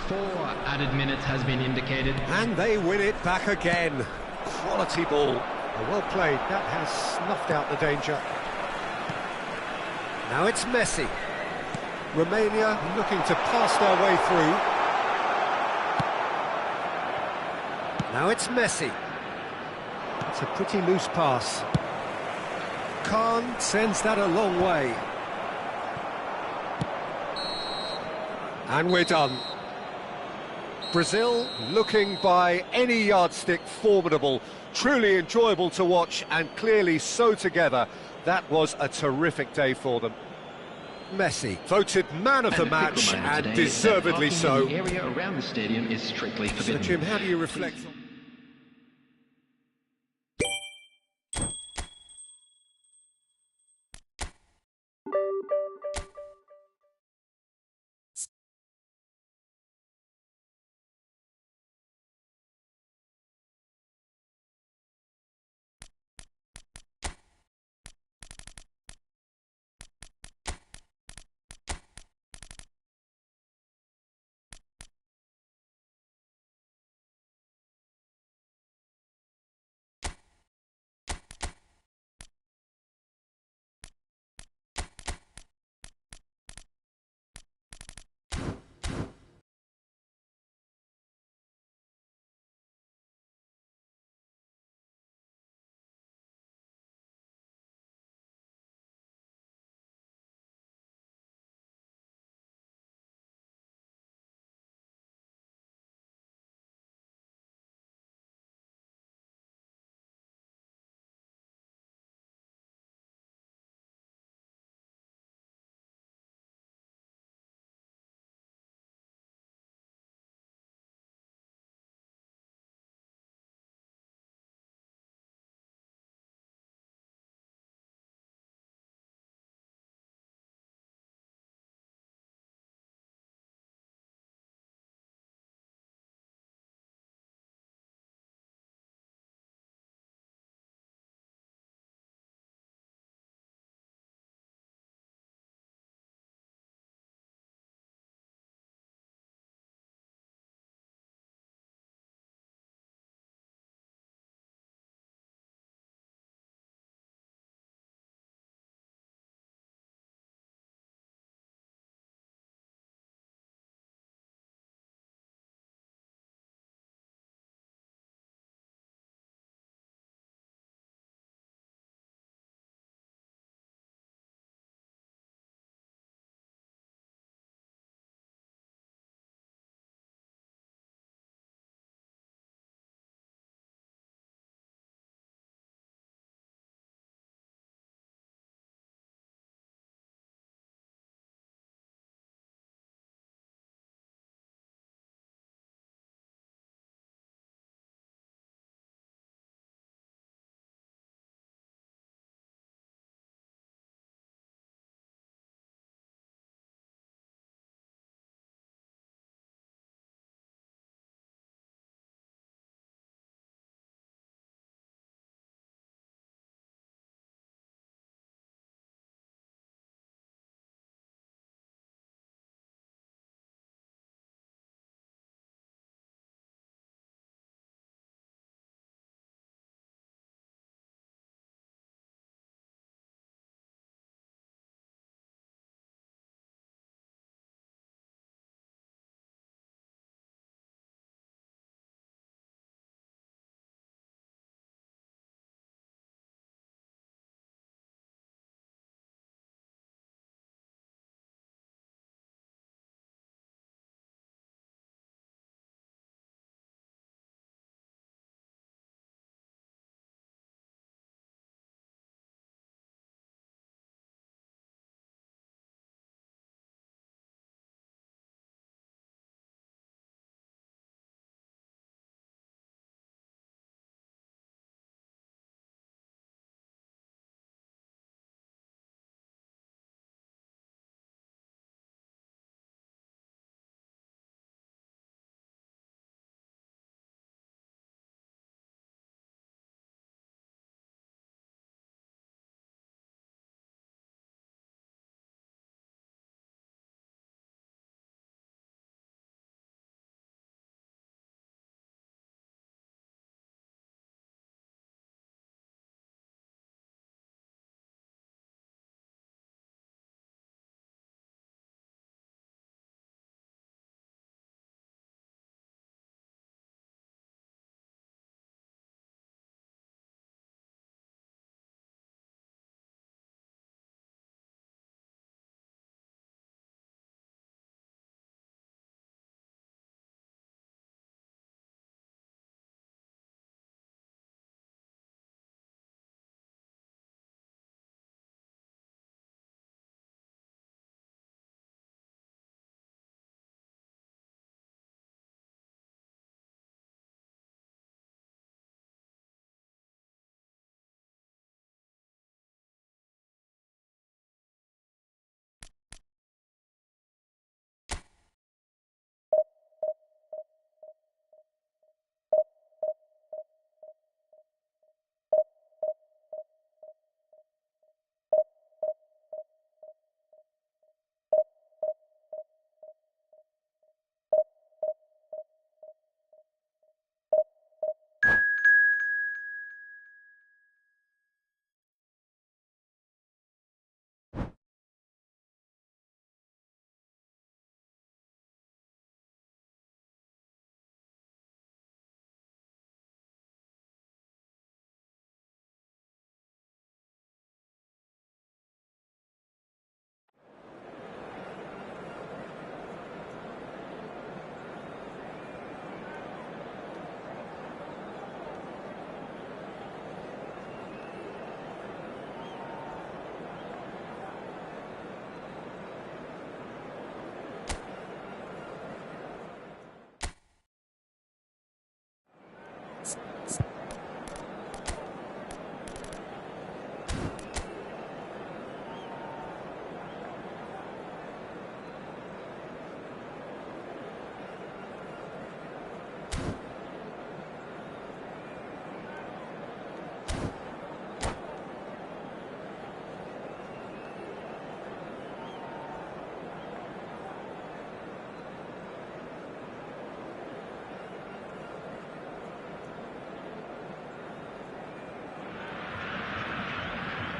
Four added minutes has been indicated. And they win it back again. Quality ball. Well played. That has snuffed out the danger. Now it's Messi. Romania looking to pass their way through. Now it's Messi. It's a pretty loose pass. Khan sends that a long way. And we're done. Brazil looking by any yardstick formidable, truly enjoyable to watch and clearly so together. That was a terrific day for them. Messi voted man of the match and deservedly so. The area around the stadium is strictly forbidden. So Jim, how do you reflect on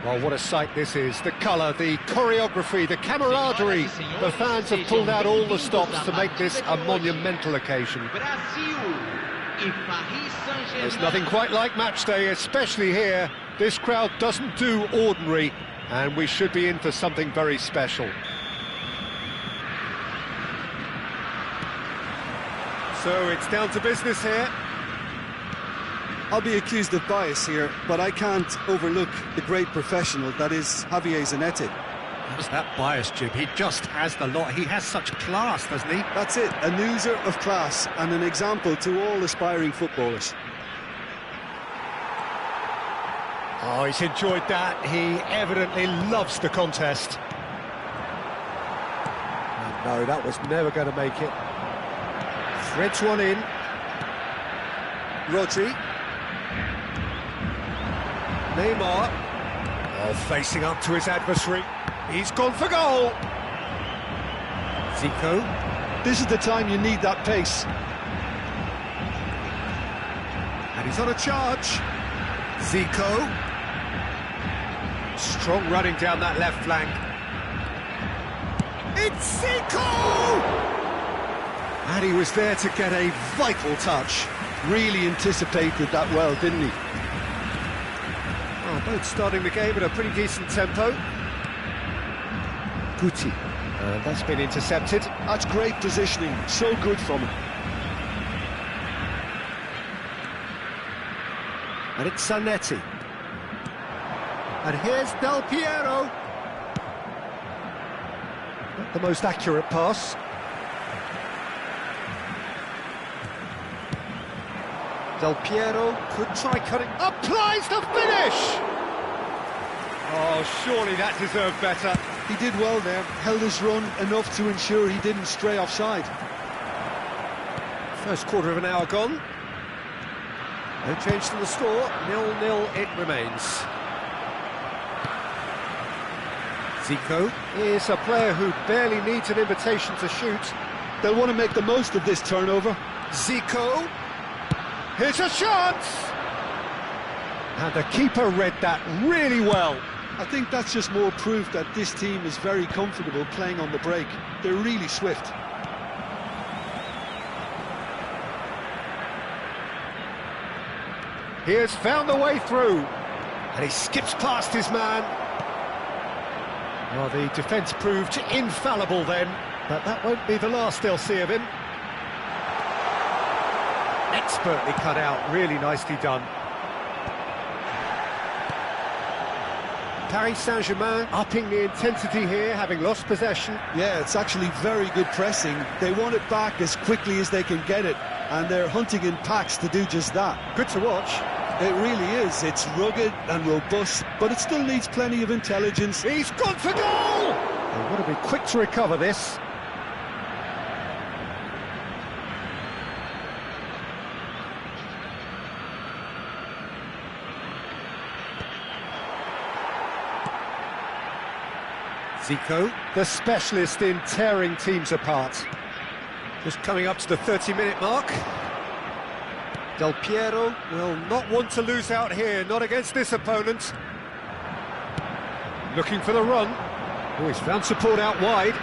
Well, what a sight this is. The colour, the choreography, the camaraderie. The fans have pulled out all the stops to make this a monumental occasion. There's nothing quite like match day, especially here. This crowd doesn't do ordinary, and we should be in for something very special. So it's down to business here. I'll be accused of bias here, but I can't overlook the great professional that is Javier Zanetti. How's that bias, Jim? He just has the lot. He has such class, doesn't he? That's it, an oozer of class and an example to all aspiring footballers. Oh, he's enjoyed that. He evidently loves the contest. No, that was never going to make it. Threads one in. Rodri. Neymar. Oh, facing up to his adversary. He's gone for goal. Zico. This is the time you need that pace. And he's on a charge. Zico. Strong running down that left flank. It's Zico! And he was there to get a vital touch. Really anticipated that well, didn't he? Oh, both starting the game at a pretty decent tempo. Guti. And that's been intercepted. That's great positioning, so good from him. And it's Zanetti. And here's Del Piero. Not the most accurate pass. Del Piero could try cutting. Applies the finish! Oh, surely that deserved better. He did well there, held his run enough to ensure he didn't stray offside. First quarter of an hour gone. No change to the score, 0-0 it remains. Zico is a player who barely needs an invitation to shoot. They'll want to make the most of this turnover. Zico. Here's a chance! And the keeper read that really well. I think that's just more proof that this team is very comfortable playing on the break. They're really swift. He has found the way through. And he skips past his man. Well, the defence proved infallible then, but that won't be the last they'll see of him. Expertly cut out, really nicely done. Paris Saint-Germain upping the intensity here, having lost possession. Yeah, it's actually very good pressing. They want it back as quickly as they can get it, and they're hunting in packs to do just that. Good to watch. It really is. It's rugged and robust, but it still needs plenty of intelligence. He's gone for goal! They want to be quick to recover this. Zico, the specialist in tearing teams apart. Just coming up to the 30-minute mark. Del Piero will not want to lose out here, not against this opponent. Looking for the run. Oh, he's found support out wide.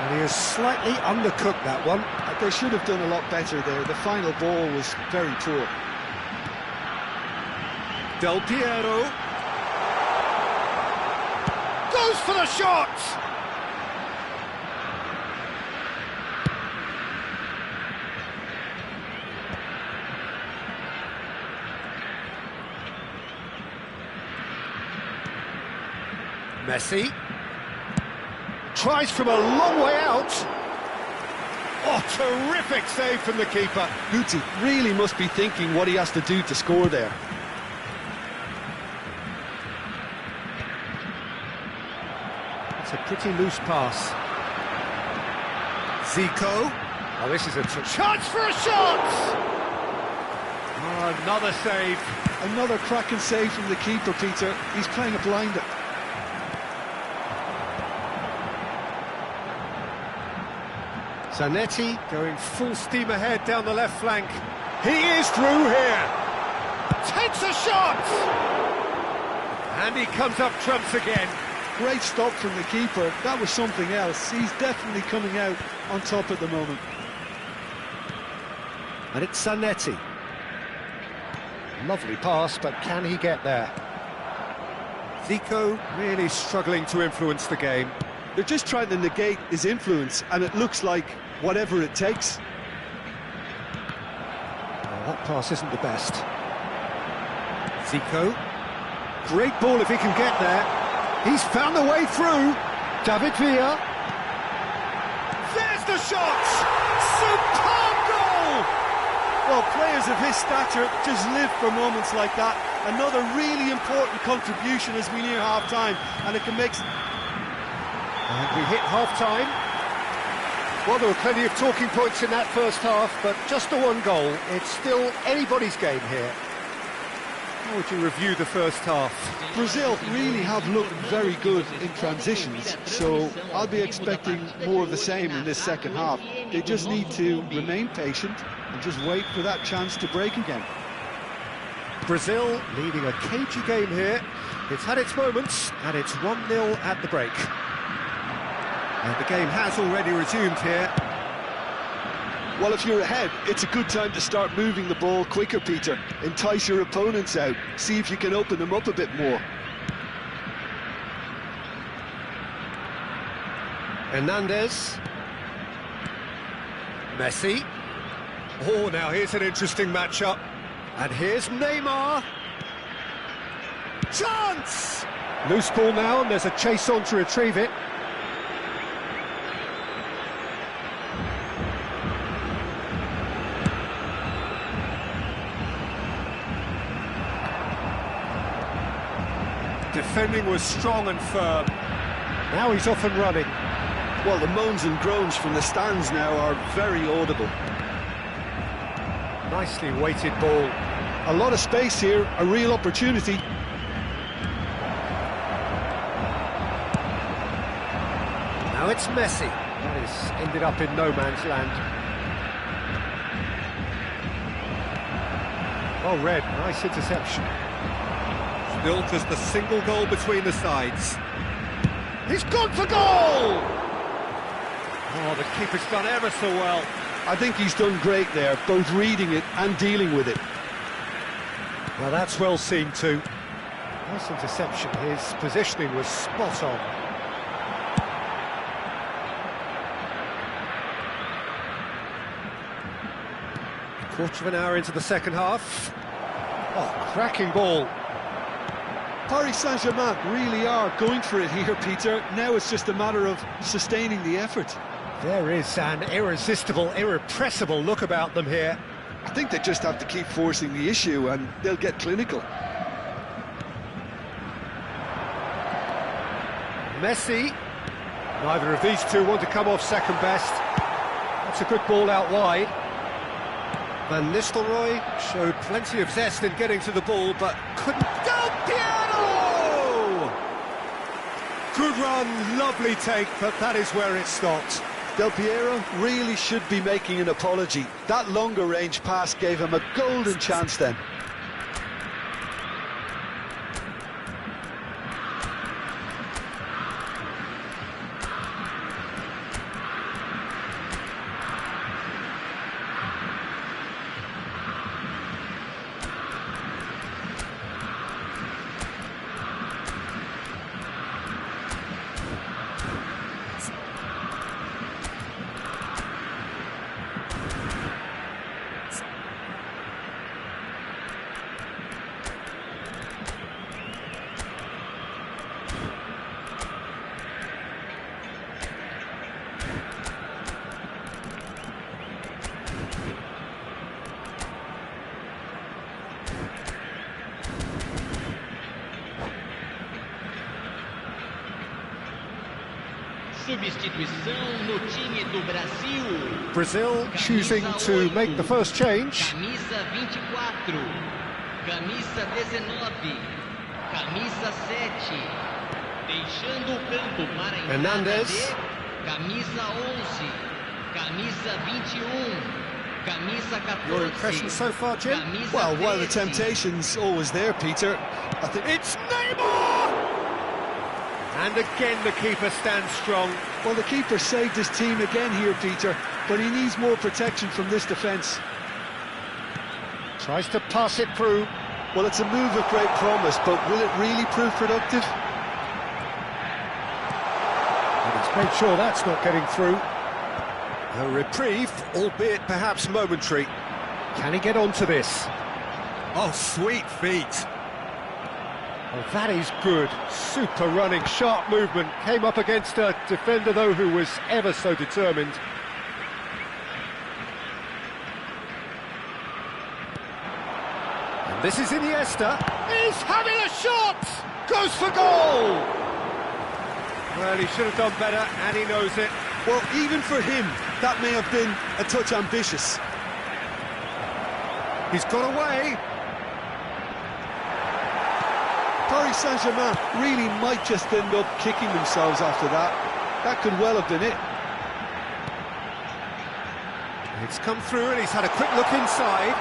And he has slightly undercooked that one. They should have done a lot better there. The final ball was very poor. Del Piero goes for the shot! Messi tries from a long way out. Oh, terrific save from the keeper. Guti really must be thinking what he has to do to score there. It's a pretty loose pass. Zico. Oh, this is a chance for a shot! Oh, another save. Another cracking save from the keeper, Peter. He's playing a blinder. Zanetti going full steam ahead down the left flank. He is through here. takes a shot! And he comes up trumps again. Great stop from the keeper. That was something else. He's definitely coming out on top at the moment. And it's Zanetti. Lovely pass, but can he get there? Zico really struggling to influence the game. They're just trying to negate his influence, and it looks like whatever it takes. Well, that pass isn't the best. Zico. Great ball if he can get there. He's found the way through. David Villa. There's the shot! Superb goal! Well, players of his stature just live for moments like that. Another really important contribution as we near half-time, and it can make... And we hit half-time. Well, there were plenty of talking points in that first half, but just the one goal. It's still anybody's game here. How would you review the first half? Brazil really have looked very good in transitions, so I'll be expecting more of the same in this second half. They just need to remain patient and just wait for that chance to break again. Brazil leading a cagey game here. It's had its moments, and it's 1-0 at the break. And the game has already resumed here. Well, if you're ahead, it's a good time to start moving the ball quicker, Peter. Entice your opponents out. See if you can open them up a bit more. Hernandez. Messi. Oh, now here's an interesting matchup. And here's Neymar. Chance! Loose ball now, and there's a chase on to retrieve it. Defending was strong and firm. Now he's off and running. Well, the moans and groans from the stands now are very audible. Nicely weighted ball. A lot of space here, a real opportunity. Now it's Messi. That is ended up in no man's land. Well read, nice interception. Still just a single goal between the sides. He's gone for goal! Oh, the keeper's done ever so well. I think he's done great there, both reading it and dealing with it. Well, that's well seen too. Nice interception. His positioning was spot on. Quarter of an hour into the second half. Oh, cracking ball. Paris Saint-Germain really are going for it here, Peter. Now it's just a matter of sustaining the effort. There is an irresistible, irrepressible look about them here. I think they just have to keep forcing the issue and they'll get clinical. Messi. Neither of these two want to come off second best. That's a good ball out wide. Van Nistelrooy showed plenty of zest in getting to the ball, but couldn't... Del Piero! Good run, lovely take, but that is where it stopped. Del Piero really should be making an apology. That longer range pass gave him a golden chance then. Substituição no time do Brasil. Brazil choosing to make the first change. Camisa 24, camisa 19, camisa 7. Deixando o campo para a entrada Hernandez. de camisa 11, camisa 21, Camisa 14. Your impression so far, Jim? Camisa Well, while the 13. temptation's always there, Peter, I think It's Neymar! And again the keeper stands strong. Well, the keeper saved his team again here, Peter, but he needs more protection from this defence. Tries to pass it through. well, it's a move of great promise, but will it really prove productive? And he's made sure that's not getting through. A reprieve, albeit perhaps momentary. Can he get onto this? Oh, sweet feet. Oh, that is good. Super running, sharp movement. Came up against a defender, though, who was ever so determined. And this is Iniesta. He's having a shot! Goes for goal! Well, he should have done better, and he knows it. Well, even for him, that may have been a touch ambitious. He's got away. Paris Saint-Germain really might just end up kicking themselves after that. That could well have been it. It's come through, and he's had a quick look inside.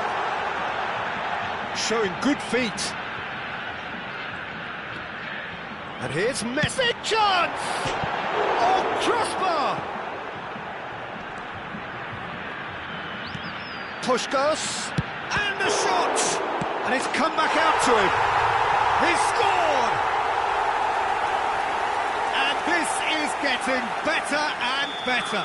Showing good feet. And here's Messi. Big chance! Oh, crossbar! Pushkas, and the shot! And it's come back out to him. He's scored! And this is getting better and better.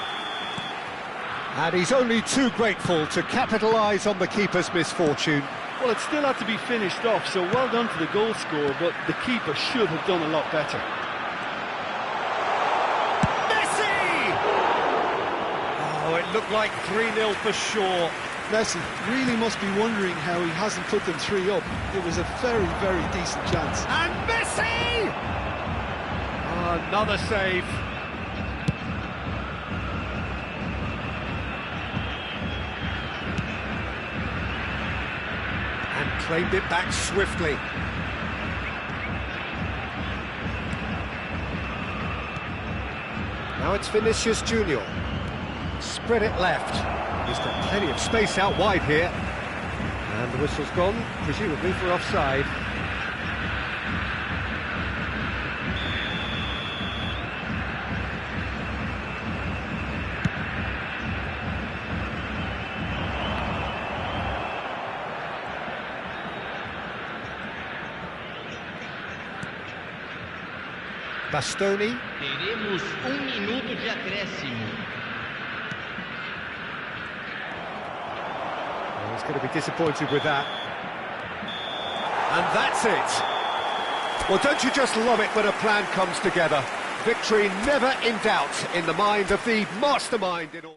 And he's only too grateful to capitalise on the keeper's misfortune. Well, it still had to be finished off, so well done to the goal scorer, but the keeper should have done a lot better. Messi! Oh, it looked like 3-0 for sure. Messi really must be wondering how he hasn't put them 3 up. It was a very, very decent chance. And Messi! Oh, another save. And claimed it back swiftly. Now it's Vinicius Junior. Spread it left. He's got plenty of space out wide here. And the whistle's gone, presumably for offside. Bastoni. Teremos minuto de acréscimo. Oh, he's going to be disappointed with that. And that's it. Well, don't you just love it when a plan comes together? Victory never in doubt in the mind of the mastermind in all.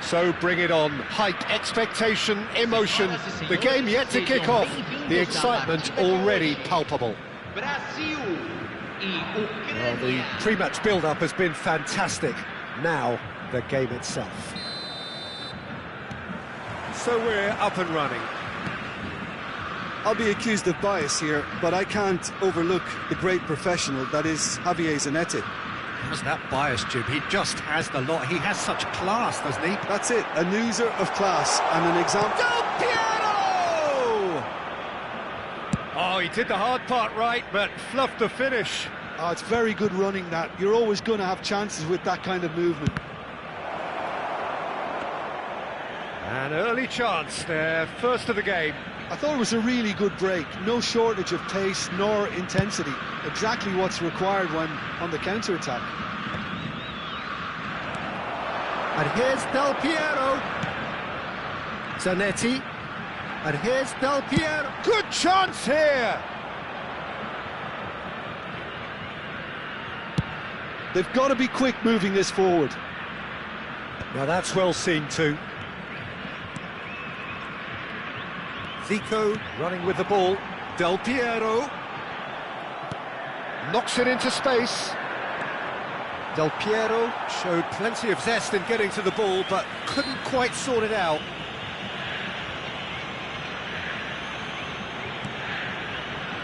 So bring it on. Hype, expectation, emotion. The game yet to kick off. The excitement already palpable. Well, the pre-match build-up has been fantastic. Now, the game itself. So we're up and running. I'll be accused of bias here, but I can't overlook the great professional that is Javier Zanetti. How's that bias, Jim? He just has the lot. He has such class, doesn't he? That's it, a user of class and an example. Del Piero! Oh, he did the hard part right, but fluffed the finish. Oh, it's very good running that. You're always going to have chances with that kind of movement. An early chance there, first of the game. I thought it was a really good break. No shortage of pace nor intensity. Exactly what's required when on the counter-attack. And here's Del Piero. Zanetti. And here's Del Piero. Good chance here. They've got to be quick moving this forward. Now that's well seen too. Zico running with the ball. Del Piero knocks it into space. Del Piero showed plenty of zest in getting to the ball, but couldn't quite sort it out.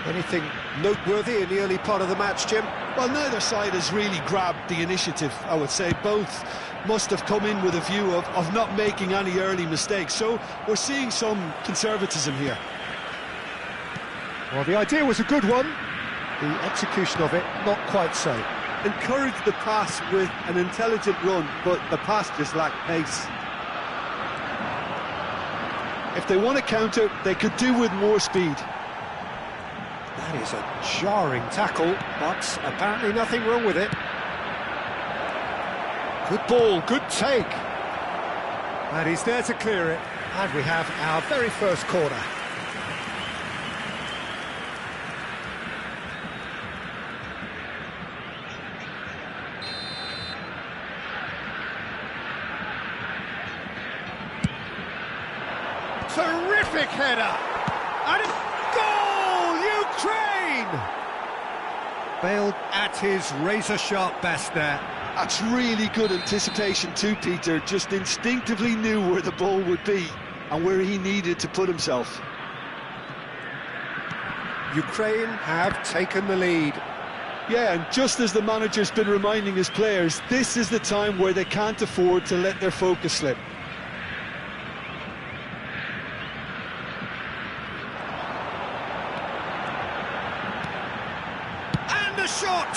Anything noteworthy in the early part of the match, Jim? Well, neither side has really grabbed the initiative, I would say. Both must have come in with a view of not making any early mistakes. So we're seeing some conservatism here. Well, the idea was a good one. The execution of it, not quite so. Encouraged the pass with an intelligent run, but the pass just lacked pace. If they want to counter, they could do with more speed. That is a jarring tackle, but apparently nothing wrong with it. Good ball, good take. And he's there to clear it. And we have our very first corner. Terrific header! And it's goal! Ukraine! Bale at his razor-sharp best there. That's really good anticipation too, Peter. Just instinctively knew where the ball would be and where he needed to put himself. Ukraine have taken the lead. Yeah, and just as the manager's been reminding his players, this is the time where they can't afford to let their focus slip. And the shot!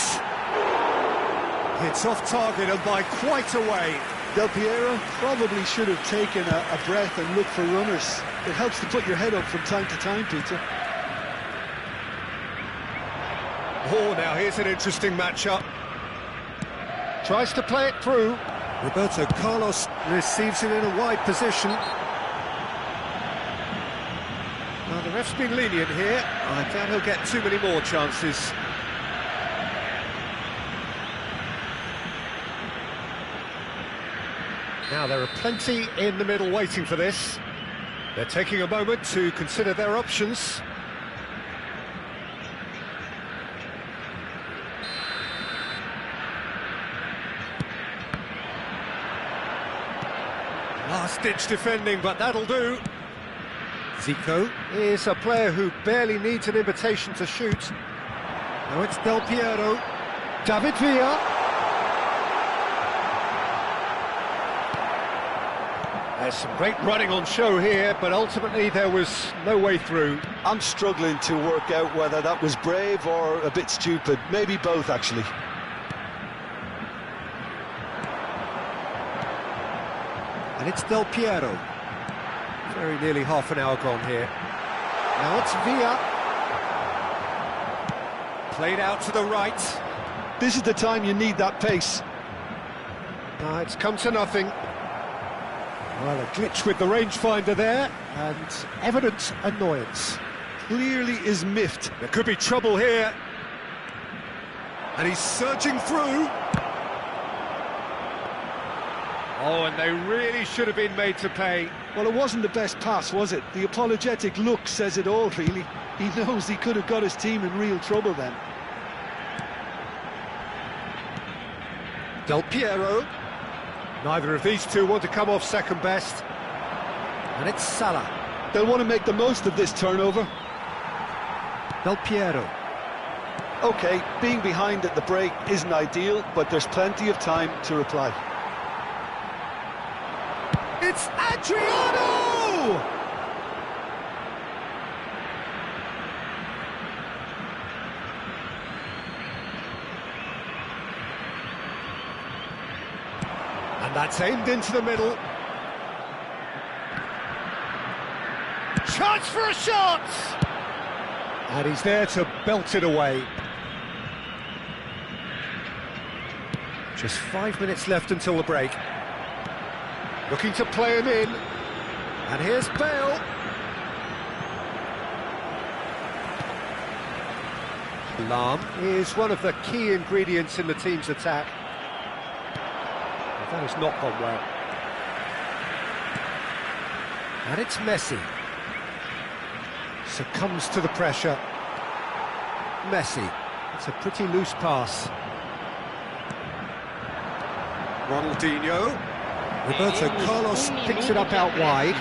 It's off target and by quite a way. Del Piero probably should have taken a breath and looked for runners. It helps to put your head up from time to time, Peter. Oh, now here's an interesting matchup. Tries to play it through. Roberto Carlos receives it in a wide position. Now the ref's been lenient here. I doubt he'll get too many more chances. Now there are plenty in the middle waiting for this. They're taking a moment to consider their options. Last-ditch defending, but that'll do. Zico is a player who barely needs an invitation to shoot. Now it's Del Piero. David Villa. There's some great running on show here, but ultimately there was no way through. I'm struggling to work out whether that was brave or a bit stupid. Maybe both, actually. And it's Del Piero. Very nearly half an hour gone here. Now it's Villa. Played out to the right. This is the time you need that pace. It's come to nothing. Well, a glitch with the rangefinder there, and evident annoyance. Clearly is miffed. There could be trouble here. And he's surging through. Oh, and they really should have been made to pay. Well, it wasn't the best pass, was it? The apologetic look says it all, really. He knows he could have got his team in real trouble then. Del Piero. Neither of these two want to come off second best. And it's Salah. They'll want to make the most of this turnover. Del Piero. OK, being behind at the break isn't ideal, but there's plenty of time to reply. It's Adriano! And that's aimed into the middle. Chance for a shot! And he's there to belt it away. Just 5 minutes left until the break. Looking to play him in. And here's Bale. Alarm is one of the key ingredients in the team's attack. That has not gone well. And it's Messi. Succumbs to the pressure. Messi. It's a pretty loose pass. Ronaldinho. Roberto Carlos picks it up out wide.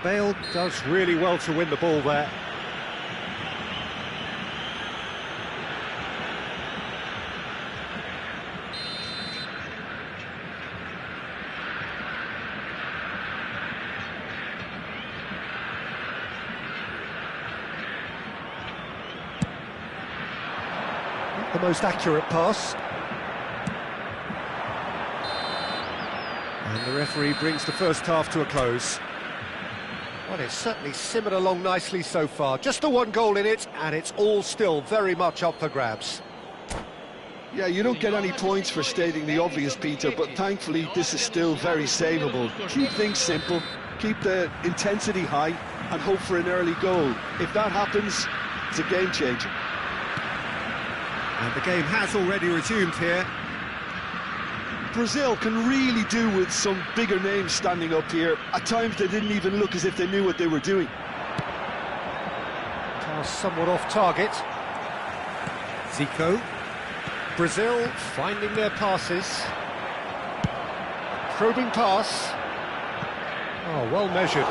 Bale does really well to win the ball there. The most accurate pass. And the referee brings the first half to a close. Well, it's certainly simmered along nicely so far. Just the one goal in it, and it's all still very much up for grabs. Yeah, you don't get any points for stating the obvious, Peter, but thankfully this is still very savable. Keep things simple, keep the intensity high, and hope for an early goal. If that happens, it's a game changer. And the game has already resumed here. Brazil can really do with some bigger names standing up here. At times they didn't even look as if they knew what they were doing. Pass somewhat off target. Zico. Brazil finding their passes. Probing pass. Oh, well measured.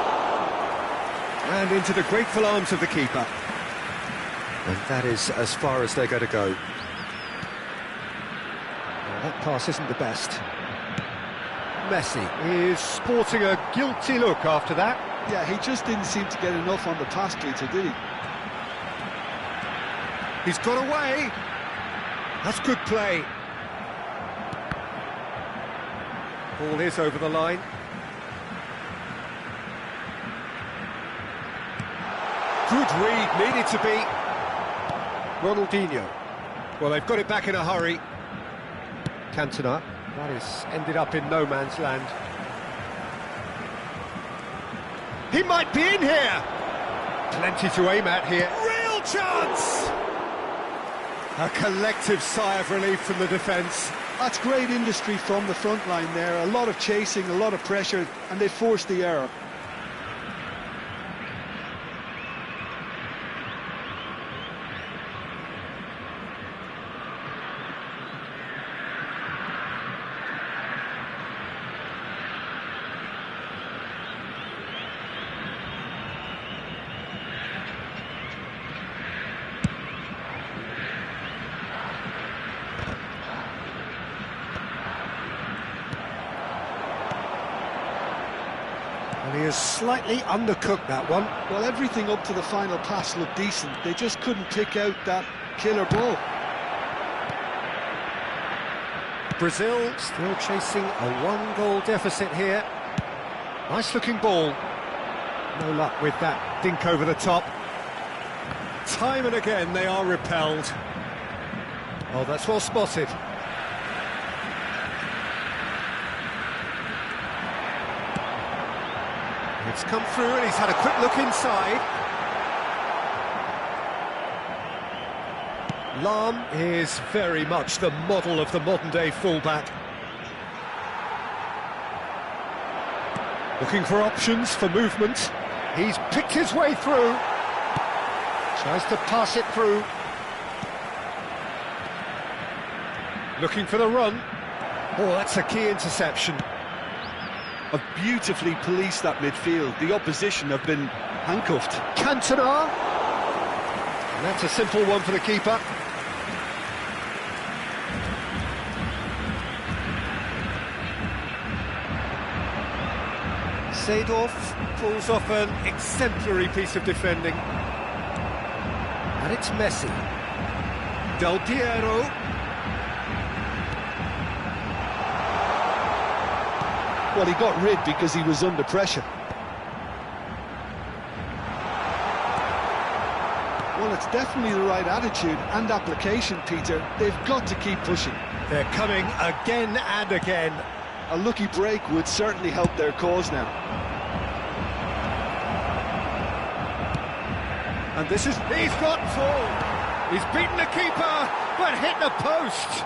And into the grateful arms of the keeper. And that is as far as they're going to go. That pass isn't the best. Messi is sporting a guilty look after that. Yeah, he just didn't seem to get enough on the pass, Peter, did he? He's got away. That's good play. Ball is over the line. Good read, needed to be. Ronaldinho. Well, they've got it back in a hurry. Cantona. That is ended up in no man's land. He might be in here. Plenty to aim at here. Real chance! A collective sigh of relief from the defence. That's great industry from the front line there. A lot of chasing, a lot of pressure, and they forced the error. has slightly undercooked that one. Well, everything up to the final pass looked decent. They just couldn't pick out that killer ball. Brazil still chasing a one-goal deficit here. Nice-looking ball. No luck with that dink over the top. Time and again they are repelled. Oh, that's well spotted. It's come through and he's had a quick look inside. Lahm is very much the model of the modern-day fullback. Looking for options for movement. He's picked his way through. Tries to pass it through. Looking for the run. Oh, that's a key interception. Have beautifully policed that midfield. The opposition have been handcuffed. Cantona. And that's a simple one for the keeper. Seedorf pulls off an exemplary piece of defending. And it's Messi. Del Piero. Well, he got rid because he was under pressure. Well, it's definitely the right attitude and application, Peter. They've got to keep pushing. They're coming again and again. A lucky break would certainly help their cause now. And this is... He's got full. He's beaten the keeper, but hit the post.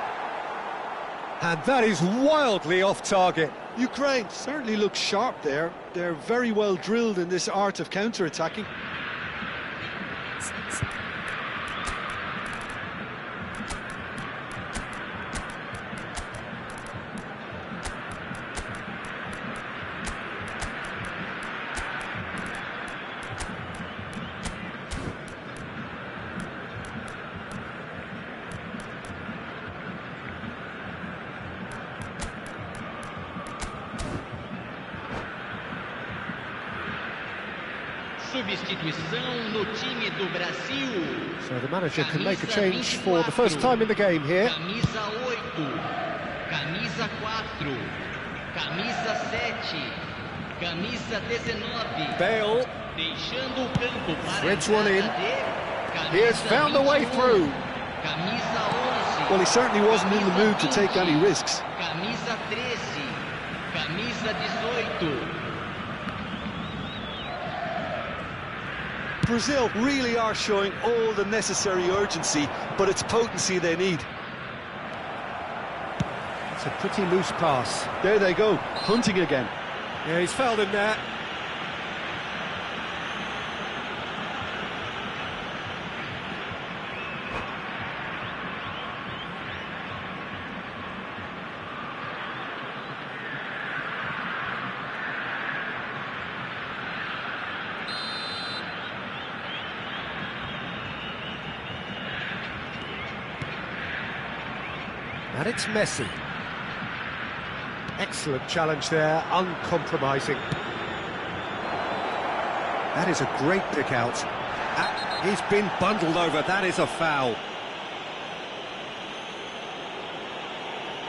And that is wildly off target. Ukraine certainly looks sharp there. They're very well drilled in this art of counter-attacking. Substituição no time do Brasil. So the manager can make a change for the first time in the game here. Camisa 8, camisa 4, camisa 7, camisa 19. Bale. Deixando o campo para Threads one in. camisa He has found a way 21, through. Camisa 11. Well, he certainly wasn't in the mood to take any risks. Camisa 13, camisa 18. Brazil really are showing all the necessary urgency, but it's potency they need. It's a pretty loose pass. There they go, hunting again. Yeah, he's fouled him there. And it's Messi. Excellent challenge there, uncompromising. That is a great pick out. He's been bundled over. That is a foul.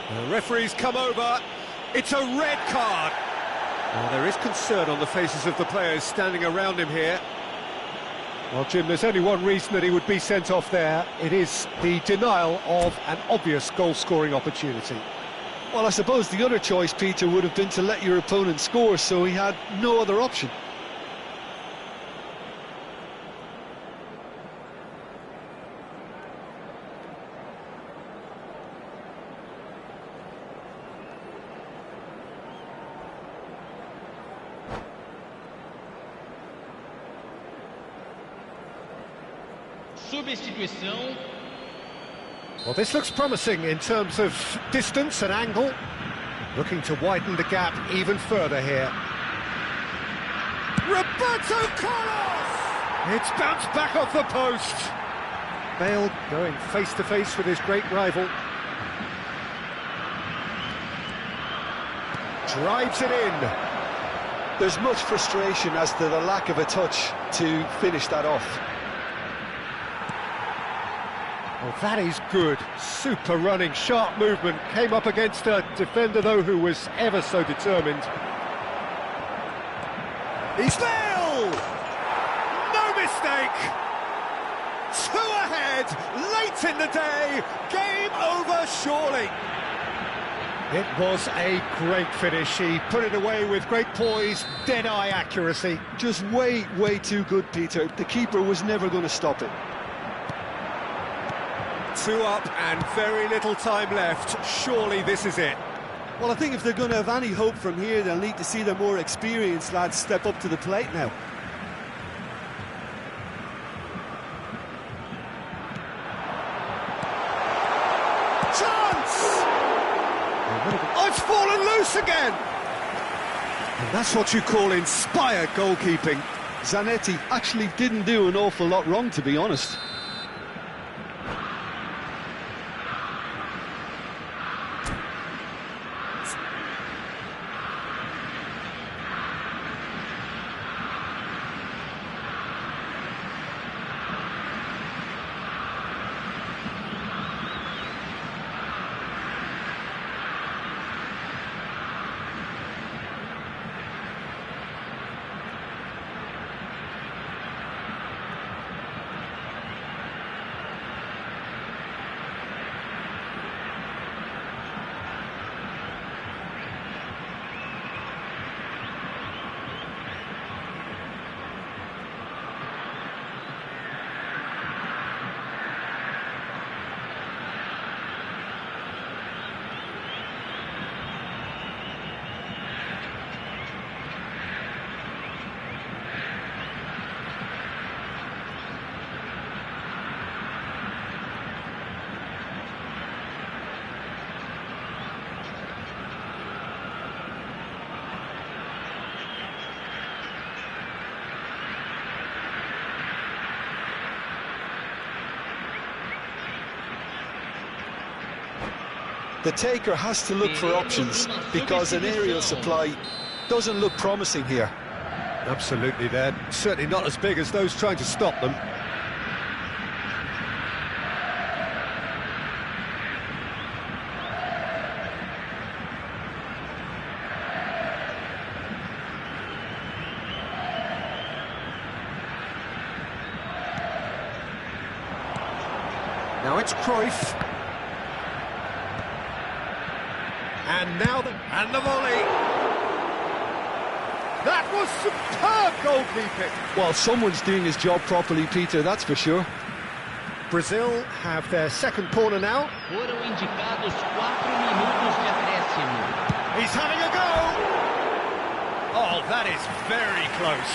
The referee's come over. It's a red card. Well, there is concern on the faces of the players standing around him here. Well, Jim, there's only one reason that he would be sent off there. It is the denial of an obvious goal-scoring opportunity. Well, I suppose the other choice, Peter, would have been to let your opponent score, so he had no other option. Substituição. Well, this looks promising in terms of distance and angle. Looking to widen the gap even further here. Roberto Carlos! It's bounced back off the post. Bale going face-to-face with his great rival. Drives it in. There's much frustration as to the lack of a touch to finish that off. Well, that is good. Super running, sharp movement. Came up against a defender, though, who was ever so determined. He's still! No mistake! 2 ahead, late in the day, game over surely. It was a great finish. He put it away with great poise, dead-eye accuracy. Just way too good, Peter. The keeper was never going to stop it. 2 up and very little time left. Surely this is it. Well, I think if they're going to have any hope from here, they'll need to see the more experienced lads step up to the plate now. Chance! Oh, it's fallen loose again! And that's what you call inspired goalkeeping. Zanetti actually didn't do an awful lot wrong, to be honest. The taker has to look for options because an aerial supply doesn't look promising here. Absolutely, they're certainly not as big as those trying to stop them. Now it's Cruyff. And now the volley. That was superb goalkeeping. Well, someone's doing his job properly, Peter, that's for sure. Brazil have their second corner now. Foram indicados 4 minutos de acréscimo. He's having a go. Oh, that is very close.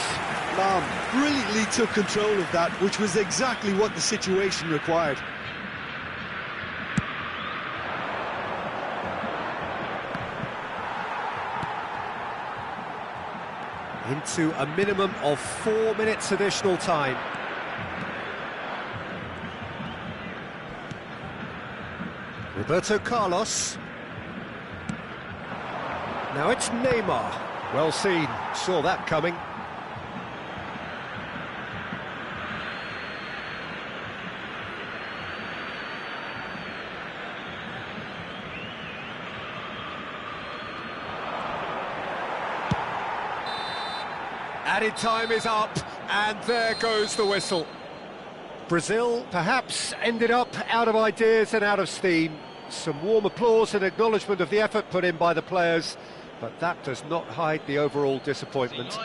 Lam brilliantly took control of that, which was exactly what the situation required. Into a minimum of 4 minutes additional time. Roberto Carlos. Now it's Neymar. Well seen, saw that coming. Added time is up, and there goes the whistle. Brazil perhaps ended up out of ideas and out of steam. Some warm applause and acknowledgement of the effort put in by the players, but that does not hide the overall disappointment.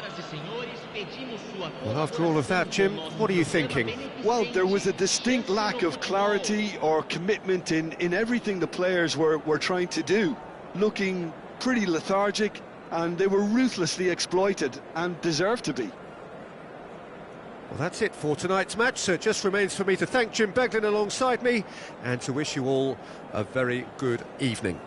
Well, after all of that, Jim, what are you thinking? Well, there was a distinct lack of clarity or commitment in everything the players were trying to do. Looking pretty lethargic, and they were ruthlessly exploited and deserved to be. Well, that's it for tonight's match, so it just remains for me to thank Jim Beglin alongside me and to wish you all a very good evening.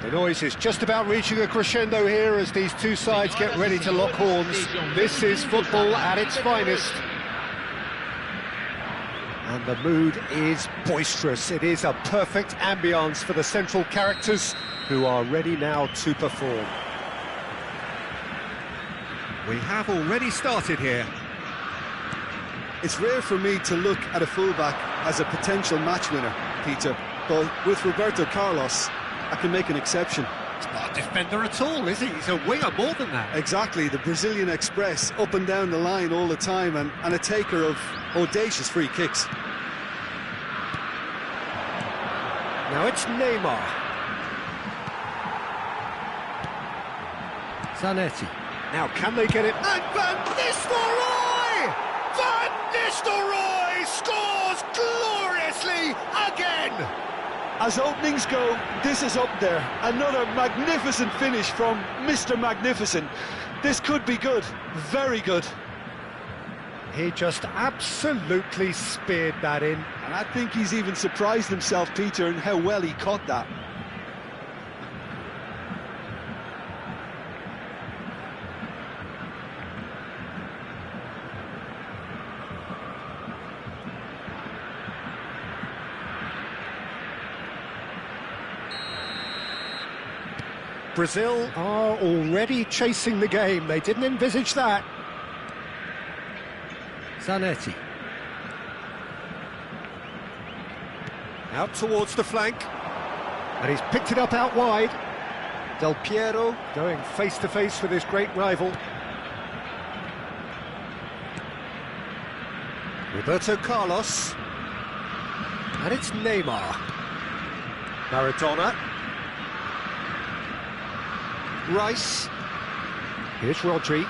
The noise is just about reaching a crescendo here as these two sides get ready to lock horns. This is football at its finest. And the mood is boisterous. It is a perfect ambience for the central characters who are ready now to perform. We have already started here. It's rare for me to look at a fullback as a potential match winner, Peter, but with Roberto Carlos, I can make an exception. He's not a defender at all, is he? He's a winger more than that. Exactly, the Brazilian Express, up and down the line all the time, and a taker of audacious free kicks. Now it's Neymar. Zanetti. Now can they get it? And Van Nistelrooy! Van Nistelrooy scores gloriously again! As openings go, this is up there. Another magnificent finish from Mr. Magnificent. This could be good, very good. He just absolutely speared that in. And I think he's even surprised himself, Peter, in how well he caught that. Brazil are already chasing the game. They didn't envisage that. Zanetti. Out towards the flank. And he's picked it up out wide. Del Piero going face-to-face with his great rival. Roberto Carlos. And it's Neymar. Maradona. Rice. Here's Rodri.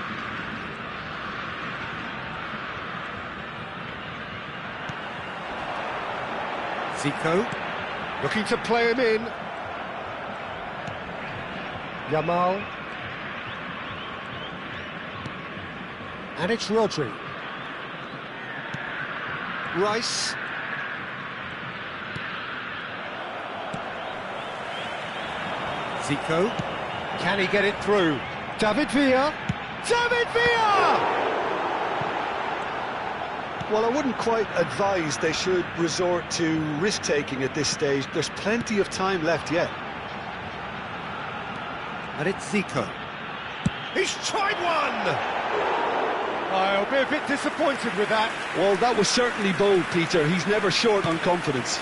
Zico. Looking to play him in. Yamal. And it's Rodri. Rice. Zico. Can he get it through? David Villa! David Villa! Well, I wouldn't quite advise they should resort to risk-taking at this stage. There's plenty of time left yet. And it's Zico. He's tried one! I'll be a bit disappointed with that. Well, that was certainly bold, Peter. He's never short on confidence.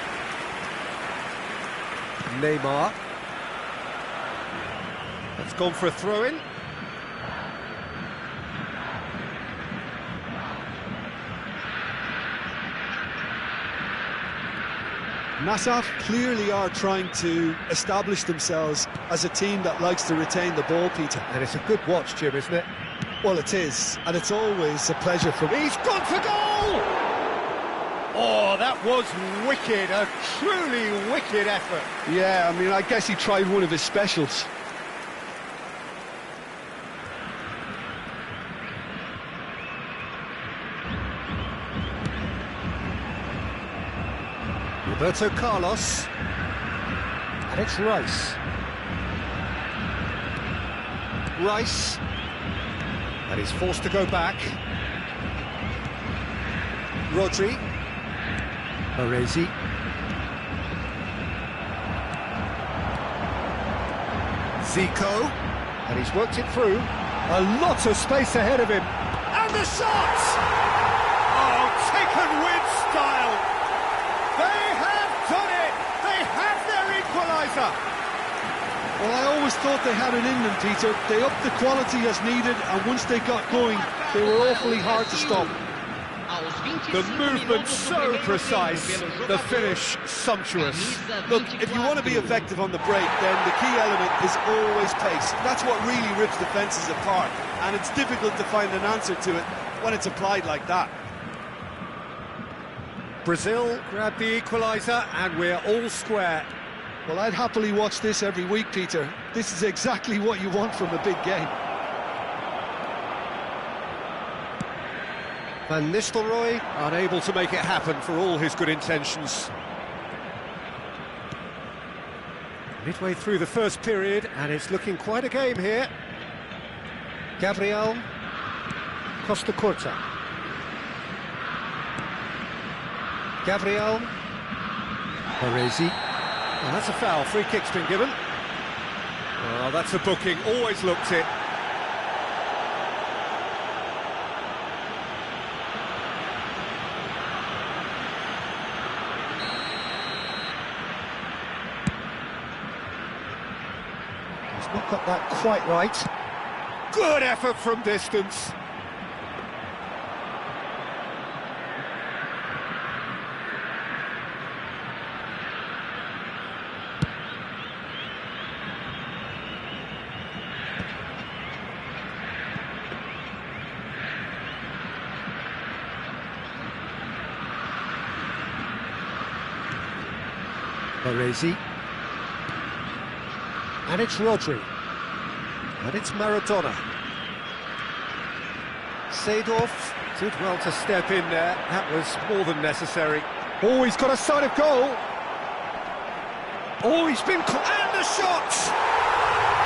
Neymar. That's gone for a throw-in. Nassaf clearly are trying to establish themselves as a team that likes to retain the ball, Peter. And it's a good watch, Jim, isn't it? Well, it is, and it's always a pleasure for me. He's gone for goal! Oh, that was wicked, a truly wicked effort. Yeah, I mean, I guess he tried one of his specials. Roberto Carlos. And it's Rice. Rice. And he's forced to go back. Rodri. Baresi. Zico. And he's worked it through. A lot of space ahead of him. And the shot! Oh, taken with style. They have done it! They have their equaliser! Well, I always thought they had it in them, Peter. They upped the quality as needed, and once they got going, they were awfully hard to stop. The movement so precise, the finish sumptuous. Look, if you want to be effective on the break, then the key element is always pace. That's what really rips defences apart, and it's difficult to find an answer to it when it's applied like that. Brazil grabbed the equaliser, and we're all square. Well, I'd happily watch this every week, Peter. This is exactly what you want from a big game. Van Nistelrooy unable to make it happen for all his good intentions. Midway through the first period, and it's looking quite a game here. Gabriel Costa Curta. Gabriel Baresi. Oh, that's a foul. Free kick's been given. Oh, that's a booking. Always looked it. He's not got that quite right. Good effort from distance. Baresi. And it's Rodri. And it's Maradona. Seedorf did well to step in there. That was more than necessary. Oh, he's got a sight of goal. Oh, he's been caught. And the shot!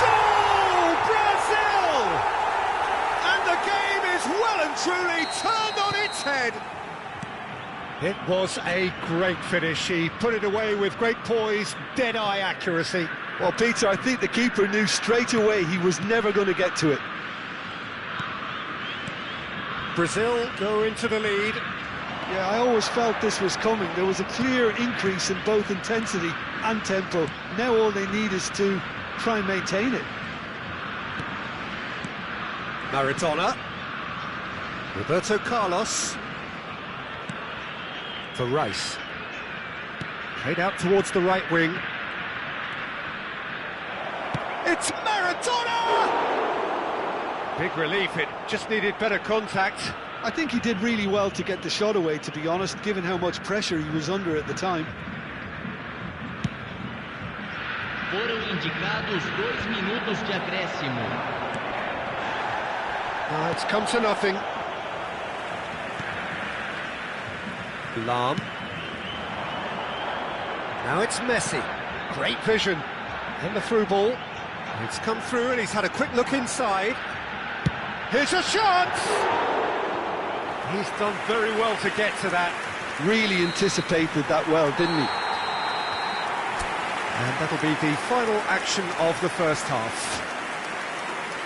Goal! Brazil! And the game is well and truly turned on its head. It was a great finish. He put it away with great poise, dead-eye accuracy. Well, Peter, I think the keeper knew straight away he was never going to get to it. Brazil go into the lead. Yeah, I always felt this was coming. There was a clear increase in both intensity and tempo. Now all they need is to try and maintain it. Maradona. Roberto Carlos. For Rice. Played out towards the right wing. It's Maradona! Big relief, it just needed better contact. I think he did really well to get the shot away, to be honest, given how much pressure he was under at the time. Foram indicados 2 minutos de acréscimo. It's come to nothing. Lahm. Now it's Messi. Great vision. And the through ball. It's come through and he's had a quick look inside. Here's a shot! He's done very well to get to that. Really anticipated that well, didn't he? And that'll be the final action of the first half.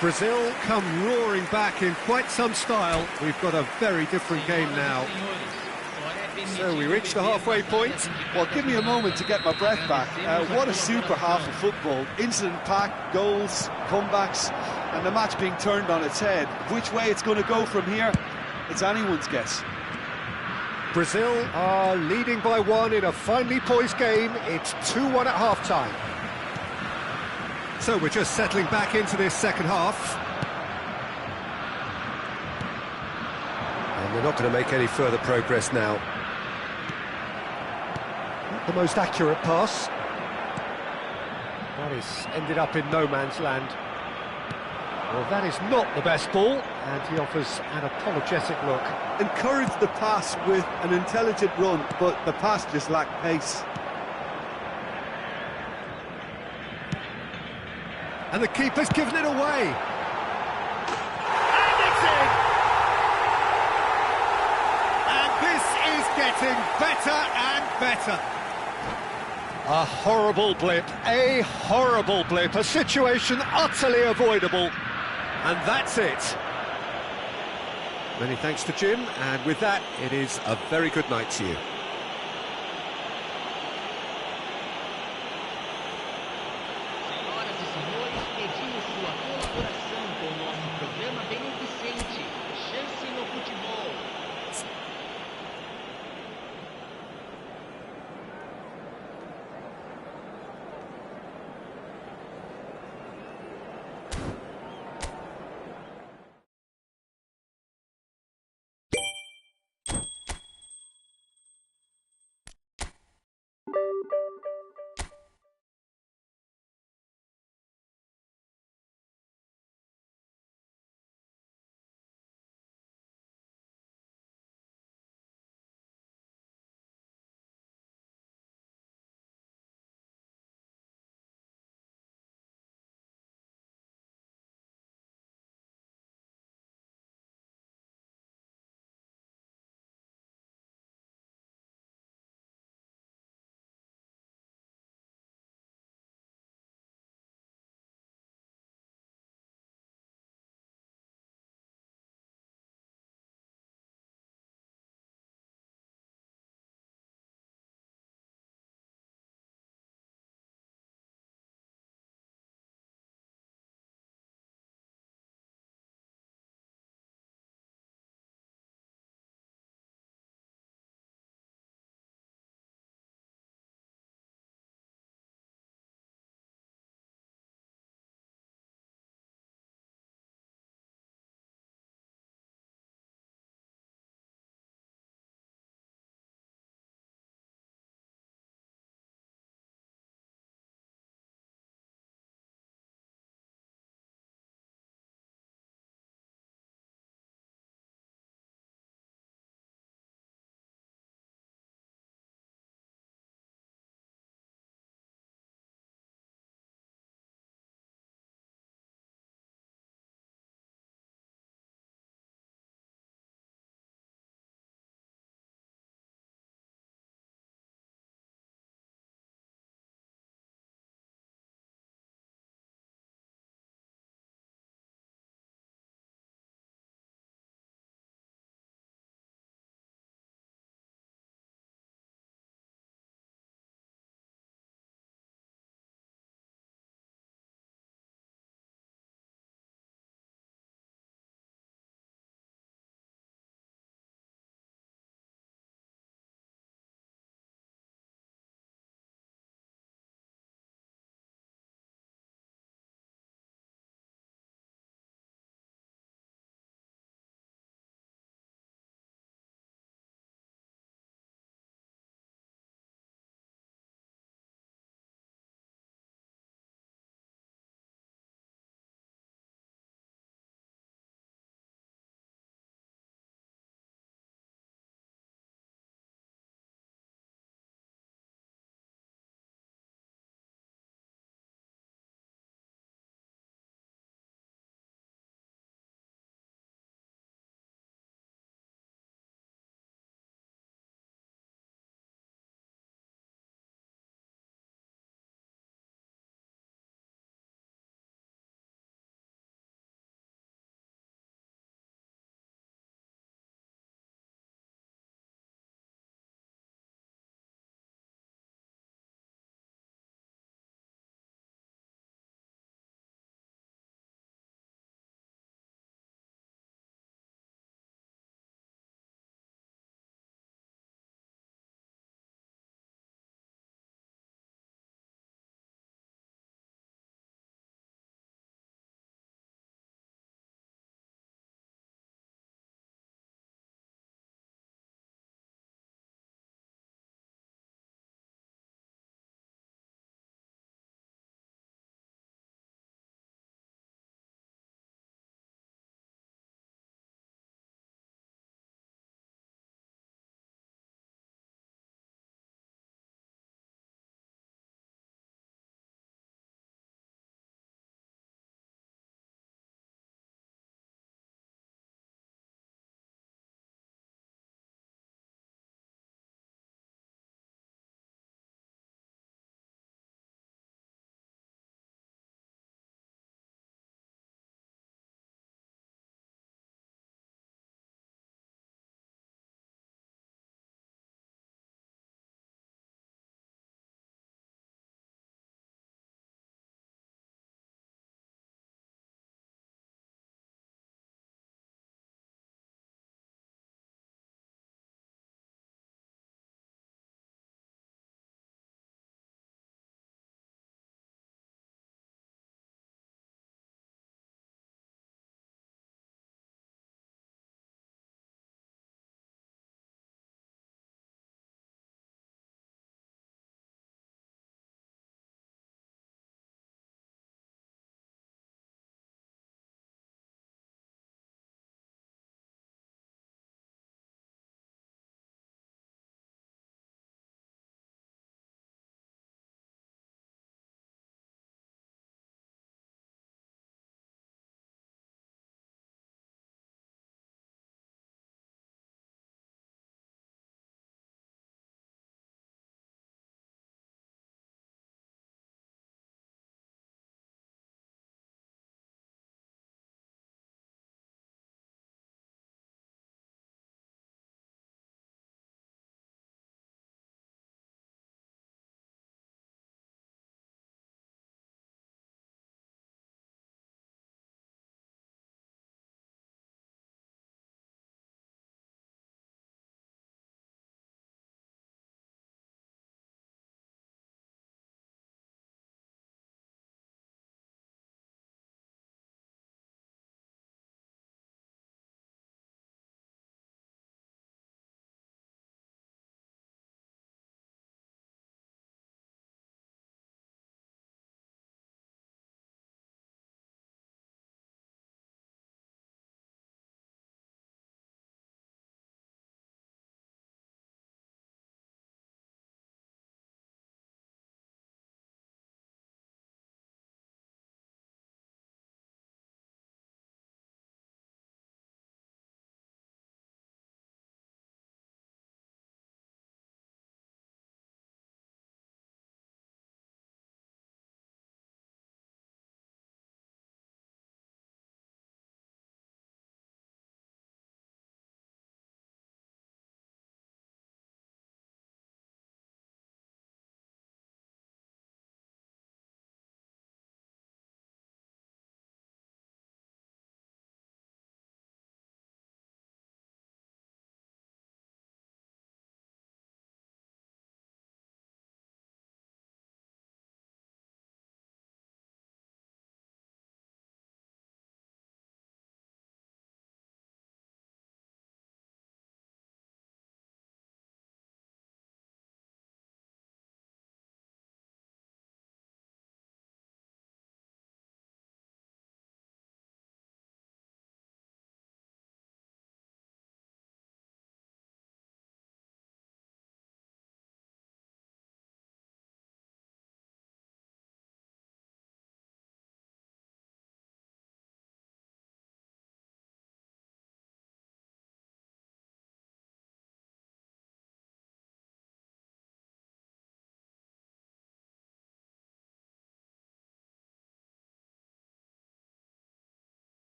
Brazil come roaring back in quite some style. We've got a very different game now. So we reach the halfway point. Well, give me a moment to get my breath back. What a super half of football. Incident-packed, goals, comebacks, and the match being turned on its head. Which way it's going to go from here, it's anyone's guess. Brazil are leading by 1 in a finely poised game. It's 2-1 at half-time. So we're just settling back into this second half. And they're not going to make any further progress now. Not the most accurate pass. That is ended up in no man's land. Well, that is not the best ball, and he offers an apologetic look. Encouraged the pass with an intelligent run, but the pass just lacked pace. And the keeper's given it away. And it's in! And this is getting better and better. A horrible blip, a situation utterly avoidable. And that's it. Many thanks to Jim, and with that, it is a very good night to you.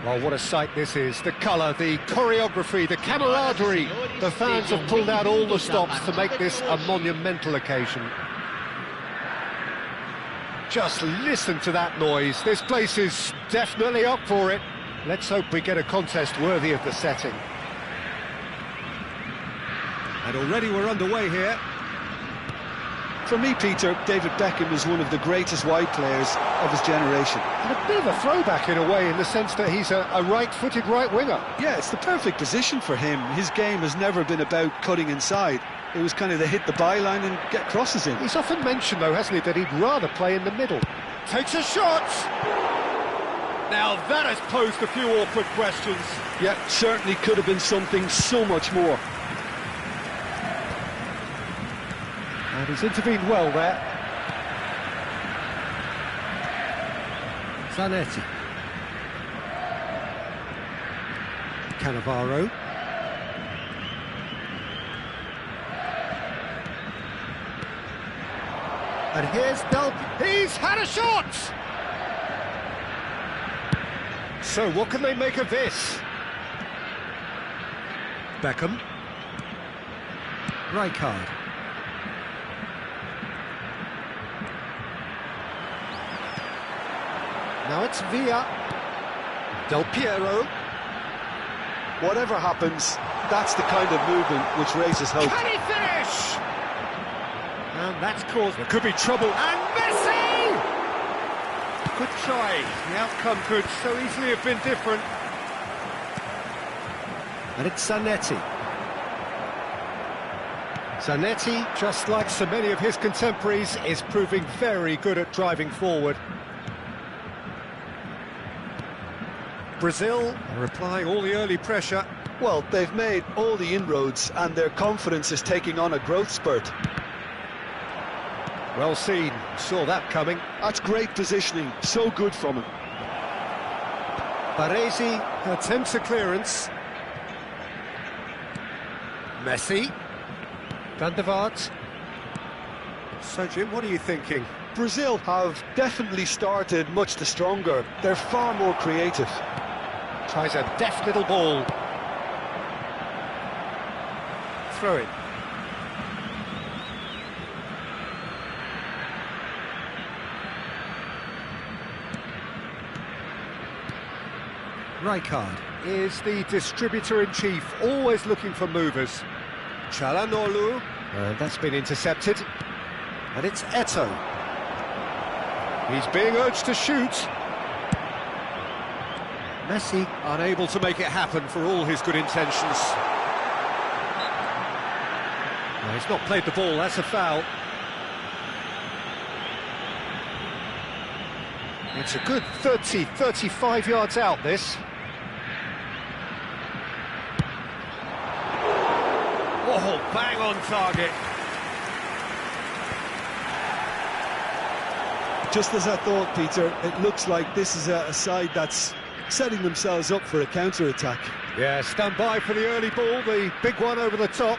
Well, what a sight this is. The colour, the choreography, the camaraderie. The fans have pulled out all the stops to make this a monumental occasion. Just listen to that noise. This place is definitely up for it. Let's hope we get a contest worthy of the setting. And already we're underway here. For me, Peter, David Beckham is one of the greatest wide players of his generation. And a bit of a throwback in a way, in the sense that he's a right-footed right winger. Yeah, it's the perfect position for him. His game has never been about cutting inside. It was kind of the hit the byline and get crosses in. He's often mentioned, though, hasn't he, that he'd rather play in the middle. Takes a shot! Now that has posed a few awkward questions. Yeah, certainly could have been something so much more. And he's intervened well there. Zanetti. Cannavaro. And here's he's had a shot! So what can they make of this? Beckham. Rijkaard. Now it's Villa. Del Piero. Whatever happens, that's the kind of movement which raises hope. Can he finish? And that's caused... There could be trouble. And Messi! Good try. The outcome could so easily have been different. And it's Zanetti. Zanetti, just like so many of his contemporaries, is proving very good at driving forward. Brazil are applying all the early pressure. Well, they've made all the inroads and their confidence is taking on a growth spurt. Well seen, saw that coming. That's great positioning, so good from him. Baresi attempts a clearance. Messi. Van der Vaart. So, Jim, what are you thinking? Brazil have definitely started much the stronger. They're far more creative. Tries a deft little ball. Throw it. Rijkaard. Is the distributor-in-chief, always looking for movers. Çalhanoğlu. And that's been intercepted. And it's Eto'o. He's being urged to shoot. Messi unable to make it happen for all his good intentions. No, he's not played the ball, that's a foul. It's a good 35 yards out, this. Oh, bang on target. Just as I thought, Peter, it looks like this is a side that's setting themselves up for a counter-attack. Yeah, stand by for the early ball, the big one over the top.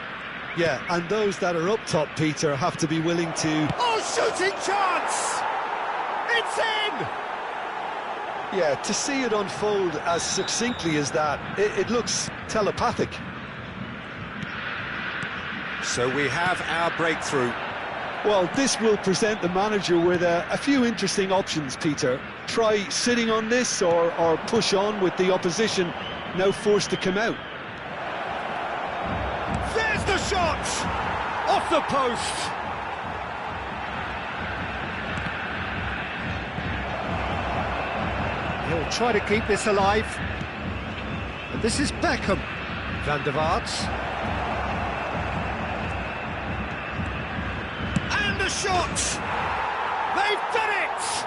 Yeah, and those that are up top, Peter, have to be willing to... Oh, shooting chance! It's in! Yeah, to see it unfold as succinctly as that, it looks telepathic. So we have our breakthrough. Well, this will present the manager with a few interesting options, Peter. Try sitting on this or push on with the opposition now forced to come out. There's the shot! Off the post! He'll try to keep this alive. And this is Beckham. Van der Vaart. And the shot! They've done it!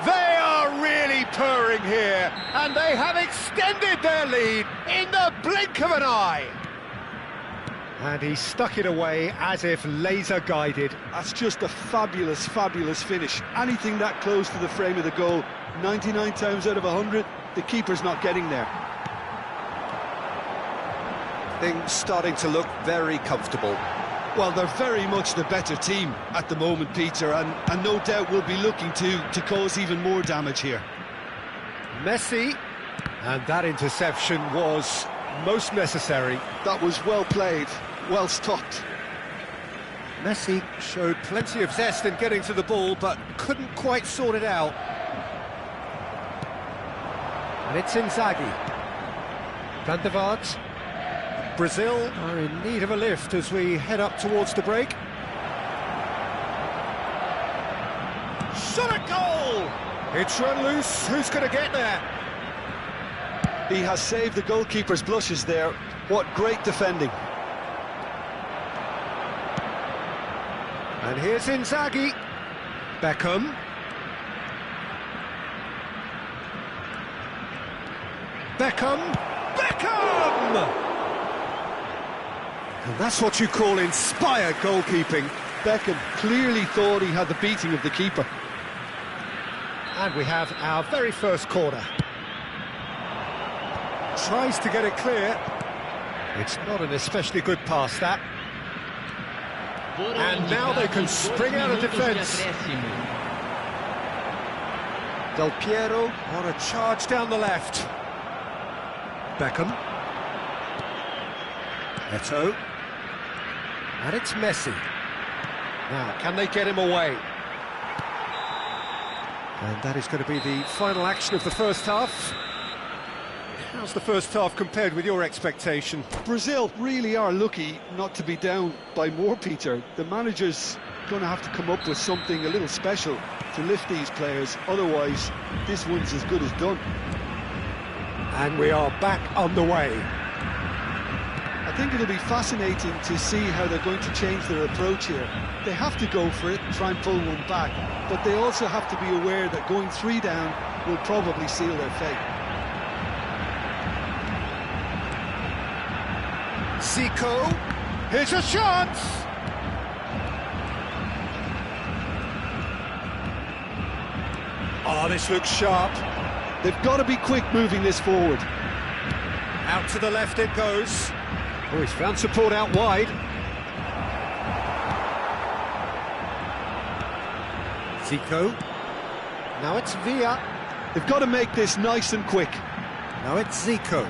They are really purring here, and they have extended their lead in the blink of an eye. And he stuck it away as if laser-guided. That's just a fabulous, fabulous finish. Anything that close to the frame of the goal, 99 times out of 100, the keeper's not getting there. Things starting to look very comfortable. Well, they're very much the better team at the moment, Peter, and no doubt will be looking to cause even more damage here. Messi, And that interception was most necessary. That was well played, well stopped. Messi showed plenty of zest in getting to the ball, but couldn't quite sort it out. And it's Inzaghi. Van der Vaart. Brazil are in need of a lift as we head up towards the break. Shot at goal! It's run loose. Who's going to get there? He has saved the goalkeeper's blushes there. What great defending. And here's Inzaghi. Beckham. Beckham! And that's what you call inspired goalkeeping. Beckham clearly thought he had the beating of the keeper. And we have our very first corner. Tries to get it clear. It's not an especially good pass, that. And now they can spring out of defence. Del Piero on a charge down the left. Beckham. Eto'o. And it's Messi. Now, can they get him away? And that is going to be the final action of the first half. How's the first half compared with your expectation? Brazil really are lucky not to be down by more, Peter. The manager's going to have to come up with something a little special to lift these players, otherwise this one's as good as done. And we are back on the way. I think it'll be fascinating to see how they're going to change their approach here. They have to go for it, try and pull one back, but they also have to be aware that going 3 down will probably seal their fate. Zico, here's a chance! Oh, this looks sharp. They've got to be quick moving this forward. Out to the left it goes. Oh, he's found support out wide. Zico. Now it's Villa. They've got to make this nice and quick. Now it's Zico.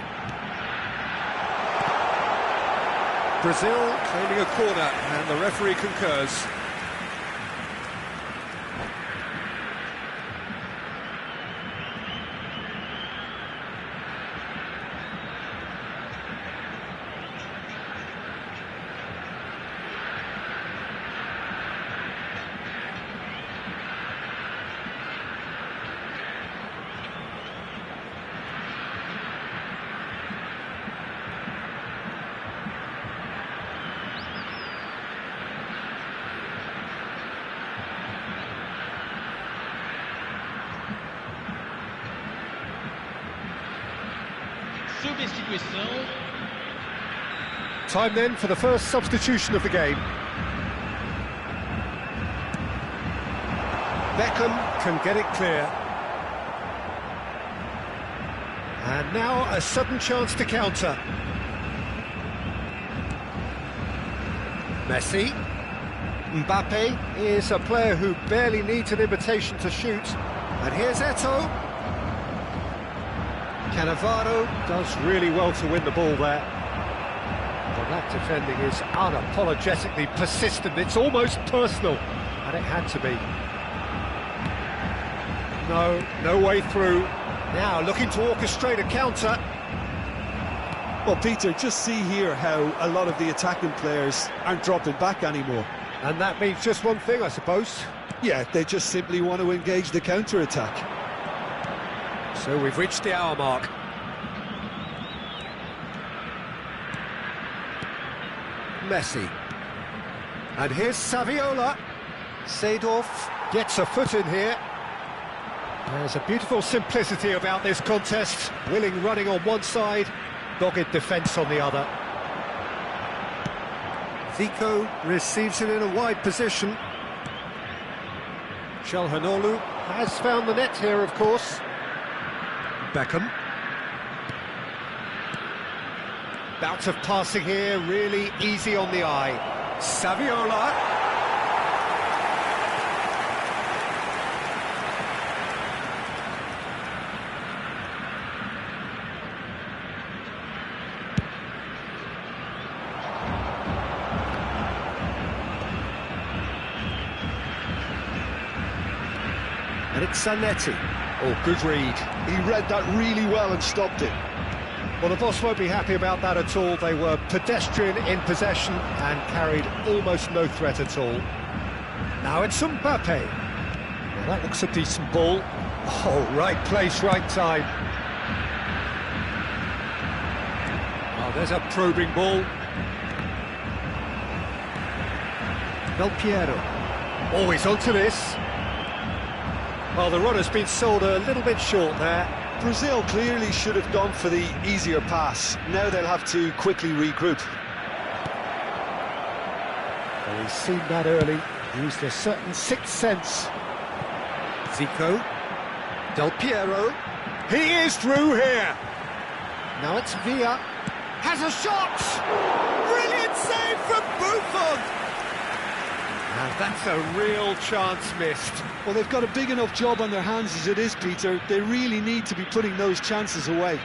Brazil claiming a corner, and the referee concurs. Substituição. Time then for the first substitution of the game. Beckham can get it clear. And now a sudden chance to counter. Messi. Mbappe is a player who barely needs an invitation to shoot. And here's Eto'o. Cannavaro does really well to win the ball there. But that defending is unapologetically persistent. It's almost personal, and it had to be. No way through. Now looking to orchestrate a counter. Well, Peter, just see here how a lot of the attacking players aren't dropping back anymore. And that means just one thing, I suppose. Yeah, they just simply want to engage the counter-attack. So we've reached the hour mark. Messi. And here's Saviola. Seedorf gets a foot in here. There's a beautiful simplicity about this contest. Willing running on one side, dogged defence on the other. Zico receives it in a wide position. Çalhanoğlu has found the net here, of course. Beckham. Bout of passing here, really easy on the eye. Saviola. And it's Zanetti. Oh, good read. He read that really well and stopped it. Well, the boss won't be happy about that at all. They were pedestrian in possession and carried almost no threat at all. Now it's Mbappe. Well, that looks a decent ball. Oh, right place, right time. Oh, there's a probing ball. Del Piero. Oh, he's onto this. Well, the runner's been sold a little bit short there. Brazil clearly should have gone for the easier pass. Now they'll have to quickly regroup. Well, he's seen that early. Used a certain sixth sense. Zico. Del Piero. He is through here. Now it's Villa. Has a shot! Brilliant save from Buffon! And that's a real chance missed. Well, they've got a big enough job on their hands as it is, Peter. They really need to be putting those chances away.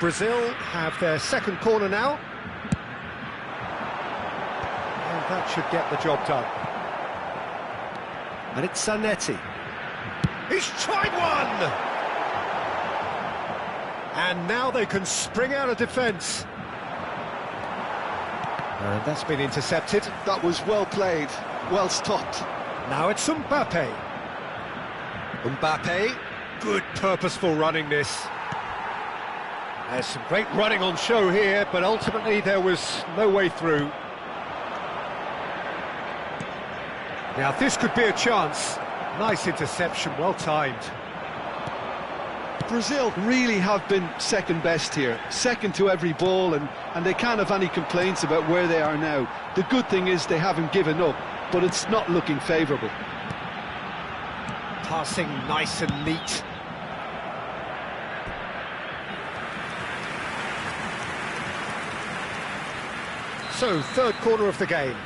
Brazil have their second corner now. And that should get the job done. And it's Zanetti. He's tried one! And now they can spring out of defence. And that's been intercepted. That was well played, well stopped. Now it's Mbappe. Mbappe, good purposeful running this. There's some great running on show here, but ultimately there was no way through. Now this could be a chance. Nice interception, well timed. Brazil really have been second best here, second to every ball, and they can't have any complaints about where they are now. The good thing is they haven't given up, but it's not looking favourable. Passing nice and neat. So, third corner of the game.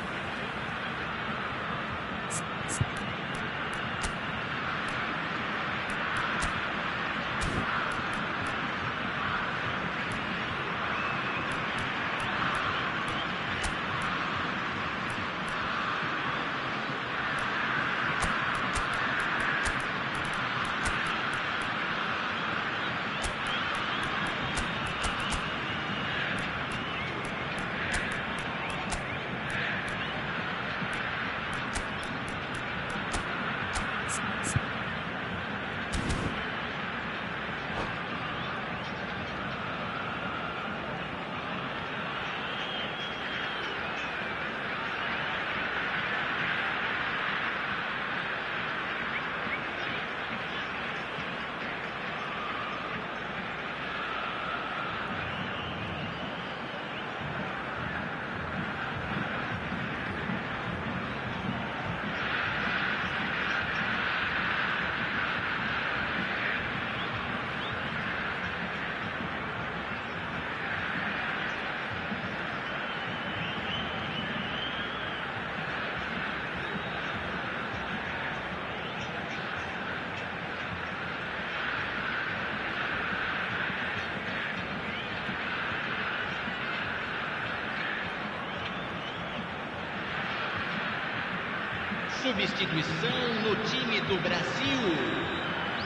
Substituição no time do Brasil.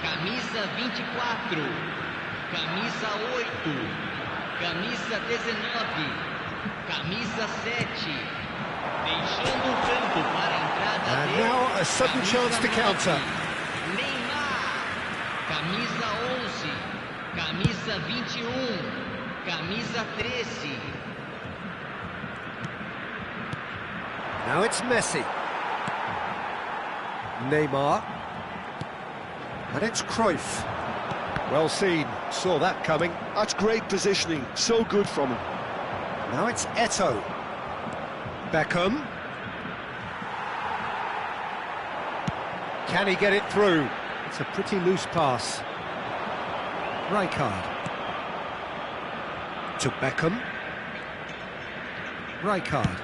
Camisa 24, camisa 8, camisa 19, camisa 7. Deixando o campo para a entrada And dele, now a sudden chance to counter. Neymar, camisa 11, camisa 21, camisa 13. Now it's Messi. Neymar. And it's Cruyff. Well seen, saw that coming. That's great positioning, so good from him. Now it's Eto'o. Beckham. Can he get it through? It's a pretty loose pass. Rijkaard. To Beckham. Rijkaard.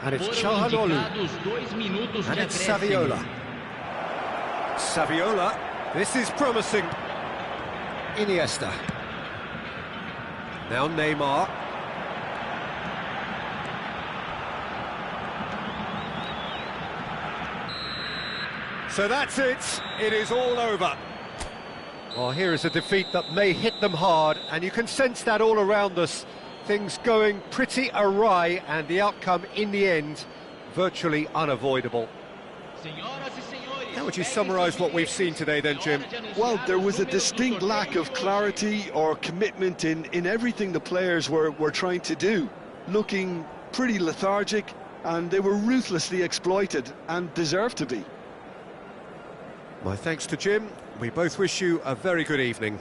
And it's Foram Çalhanoğlu. indicados 2 minutos And de it's acréscimo. Saviola. Saviola. This is promising. Iniesta. Now Neymar. So that's it. It is all over. Well, here is a defeat that may hit them hard, and you can sense that all around us. Things going pretty awry, and the outcome in the end virtually unavoidable. How would you summarise what we've seen today then, Jim? Well, there was a distinct lack of clarity or commitment in everything the players were trying to do. Looking pretty lethargic, and they were ruthlessly exploited and deserved to be. My thanks to Jim. We both wish you a very good evening.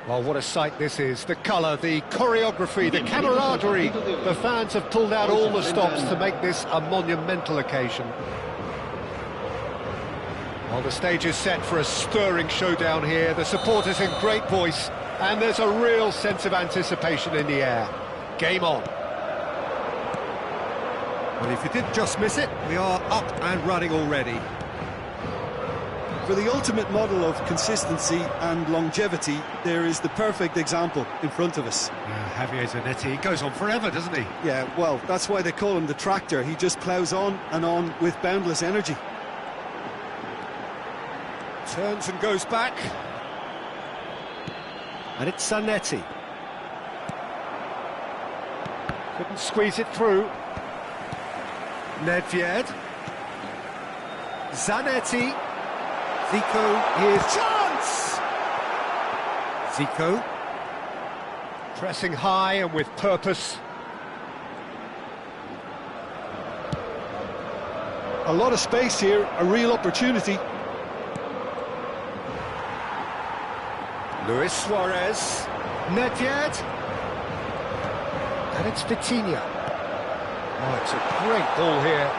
Well, what a sight this is. The colour, the choreography, the camaraderie. The fans have pulled out all the stops to make this a monumental occasion. Well, the stage is set for a stirring showdown here. The supporters in great voice, and there's a real sense of anticipation in the air. Game on. Well, if you did just miss it, we are up and running already. For the ultimate model of consistency and longevity, there is the perfect example in front of us. Yeah, Javier Zanetti, he goes on forever, doesn't he? Yeah, well, that's why they call him the tractor. He just ploughs on and on with boundless energy. Turns and goes back. And it's Zanetti. Couldn't squeeze it through. Nedved. Zanetti. Zico, here's chance! Zico. Pressing high and with purpose. A lot of space here, a real opportunity. Luis Suarez. Nedved. And it's Vitinha. Oh, it's a great ball here.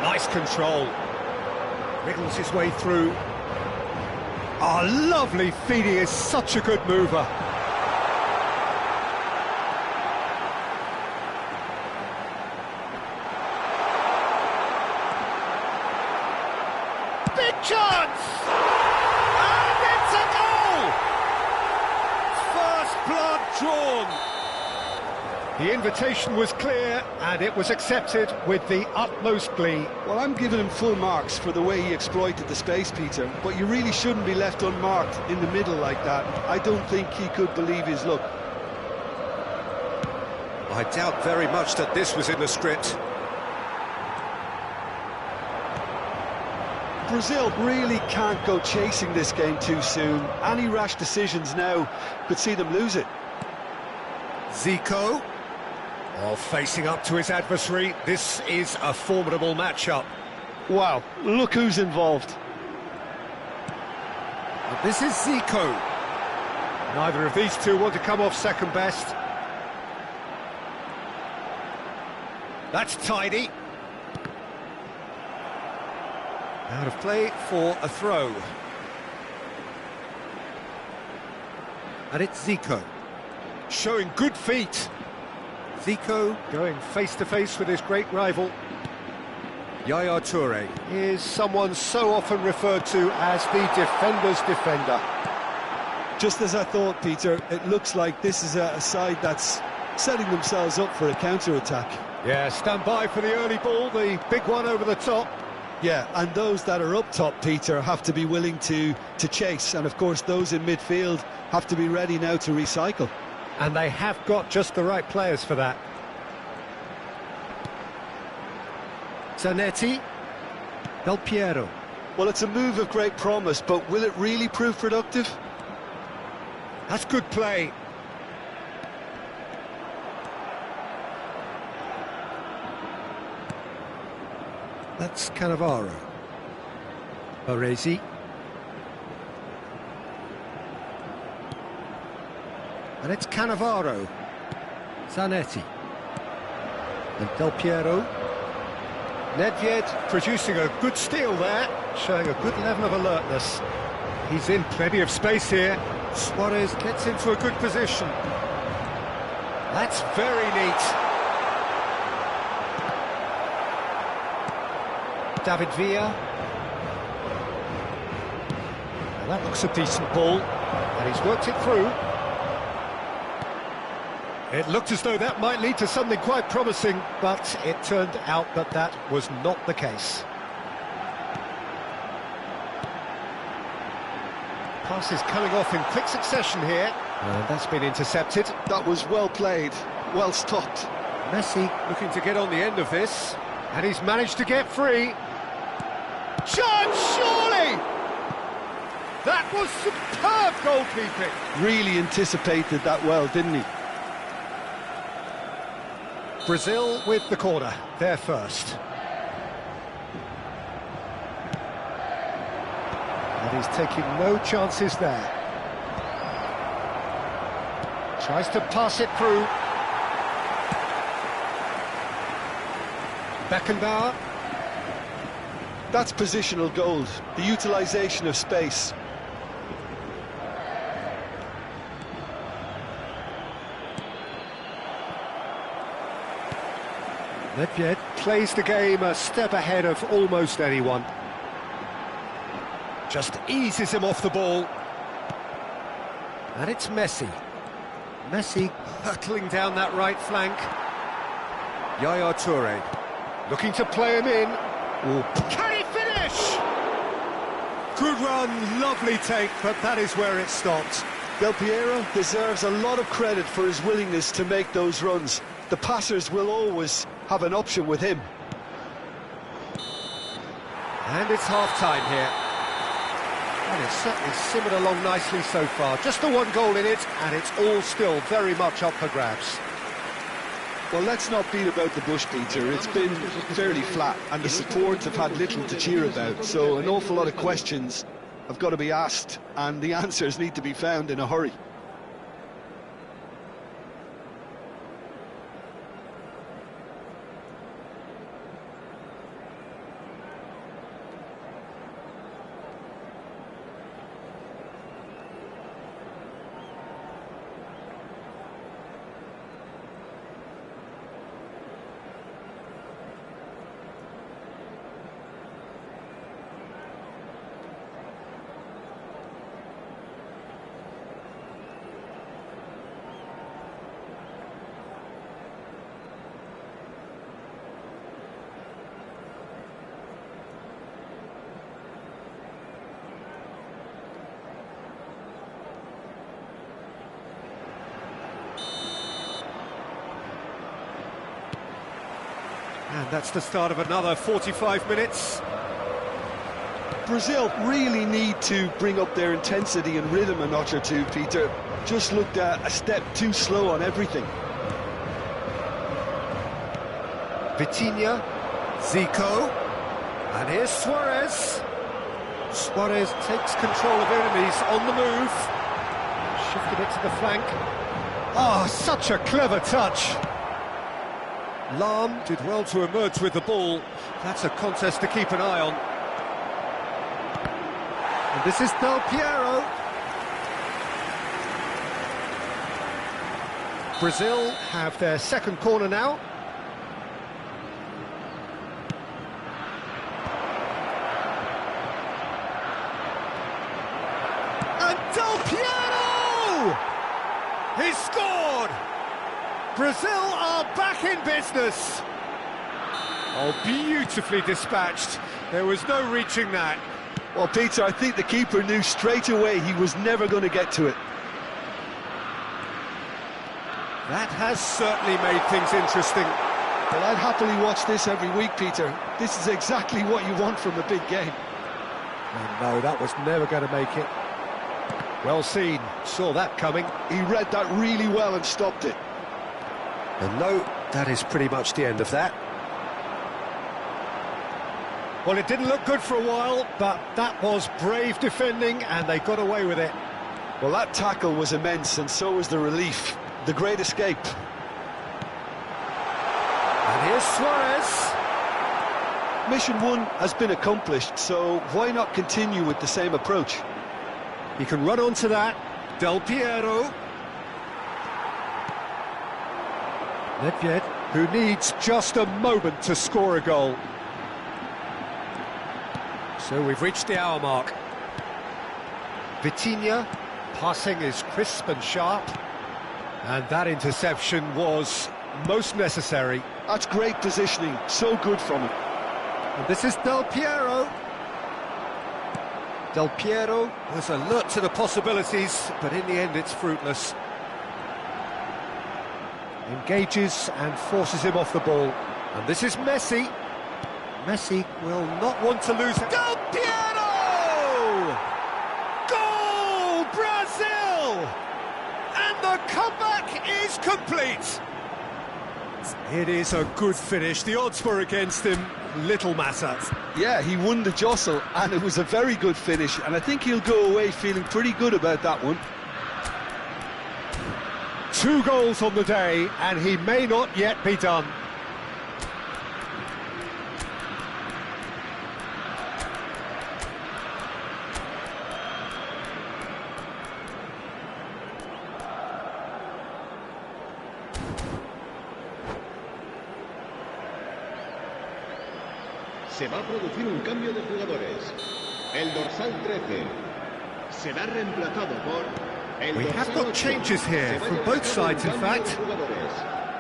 Nice control. Wriggles his way through. Oh, lovely feed. He is such a good mover. Big chance! And it's a goal! First blood drawn. The invitation was clear, and it was accepted with the utmost glee. Well, I'm giving him full marks for the way he exploited the space, Peter, but you really shouldn't be left unmarked in the middle like that. I don't think he could believe his luck. I doubt very much that this was in the script. Brazil really can't go chasing this game too soon. Any rash decisions now could see them lose it. Zico. Oh, facing up to his adversary. This is a formidable matchup. Wow, look who's involved. But this is Zico. Neither of these two want to come off second best. That's tidy. Out of play for a throw. And it's Zico. Showing good feet. Zico Going face-to-face with his great rival. Yaya Toure. Is someone so often referred to as the defender's defender. Just as I thought, Peter, it looks like this is a side that's setting themselves up for a counter-attack. Yeah, stand by for the early ball, the big one over the top. Yeah, and those that are up top, Peter, have to be willing to chase. And, of course, those in midfield have to be ready now to recycle. And they have got just the right players for that. Zanetti. Del Piero. Well, it's a move of great promise, but will it really prove productive? That's good play. That's Cannavaro. Baresi. And it's Cannavaro. Zanetti. And Del Piero. Nedved producing a good steal there, showing a good level of alertness. He's in plenty of space here. Suarez gets into a good position. That's very neat. David Villa. And that looks a decent ball, and he's worked it through. It looked as though that might lead to something quite promising, but it turned out that that was not the case. Passes coming off in quick succession here, and that's been intercepted. That was well played, well stopped. Messi looking to get on the end of this. And he's managed to get free. Chance, surely! That was superb goalkeeping. Really anticipated that well, didn't he? Brazil with the corner, they're first. And he's taking no chances there. Tries to pass it through. Beckenbauer. That's positional gold, the utilisation of space. Nedved plays the game a step ahead of almost anyone. Just eases him off the ball. And it's Messi. Messi hurtling down that right flank. Yaya Toure. Looking to play him in. Ooh. Can he finish? Good run, lovely take, but that is where it stopped. Del Piero deserves a lot of credit for his willingness to make those runs. The passers will always have an option with him. And it's half-time here. And it's certainly simmered along nicely so far. Just the one goal in it, and it's all still very much up for grabs. Well, let's not beat about the bush, Peter. It's been fairly flat, and the supports have had little to cheer about, so an awful lot of questions have got to be asked, and the answers need to be found in a hurry. And that's the start of another 45 minutes. Brazil really need to bring up their intensity and rhythm a notch or two, Peter. Just looked a step too slow on everything. Vitinha, Zico, and here's Suarez. Suarez takes control of enemies on the move. Shifted it to the flank. Oh, such a clever touch. Lam did well to emerge with the ball. That's a contest to keep an eye on. And this is Del Piero. Brazil have their second corner now. And Del Piero! He scored! Brazil are back in business. Oh, beautifully dispatched. There was no reaching that. Well, Peter, I think the keeper knew straight away he was never going to get to it. That has certainly made things interesting. Well, I'd happily watch this every week, Peter. This is exactly what you want from a big game. And no, that was never going to make it. Well seen, saw that coming. He read that really well and stopped it. And no, that is pretty much the end of that. Well, it didn't look good for a while, but that was brave defending, and they got away with it. Well, that tackle was immense, and so was the relief. The great escape. And here's Suarez. Mission 1 has been accomplished, so why not continue with the same approach? He can run onto that. Del Piero. Nedved, who needs just a moment to score a goal. So we've reached the hour mark. Vitinha, passing is crisp and sharp. And that interception was most necessary. That's great positioning, so good from him. And this is Del Piero. Del Piero was alert to the possibilities, but in the end it's fruitless. Engages and forces him off the ball. And this is Messi. Messi will not want to lose it. Del Piero! Goal, Brazil! And the comeback is complete. It is a good finish. The odds were against him. Little matter. Yeah, he won the jostle, and it was a very good finish, and I think he'll go away feeling pretty good about that one. 2 goals on the day, and he may not yet be done. Se va a producir un cambio de jugadores. El dorsal 13 será reemplazado por... We have got changes here from both sides, in fact.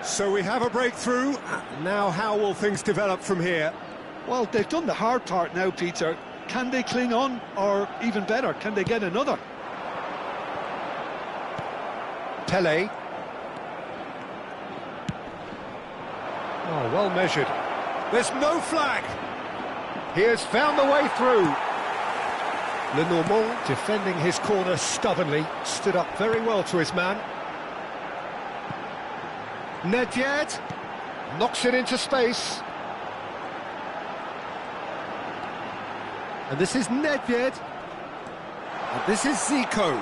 So we have a breakthrough. Now how will things develop from here? Well, they've done the hard part now, Peter. Can they cling on, or even better, can they get another? Pele. Oh, well measured. There's no flag. He has found the way through. Lenormand, defending his corner stubbornly, stood up very well to his man. Nedved, Knocks it into space. And this is Nedved. And this is Zico.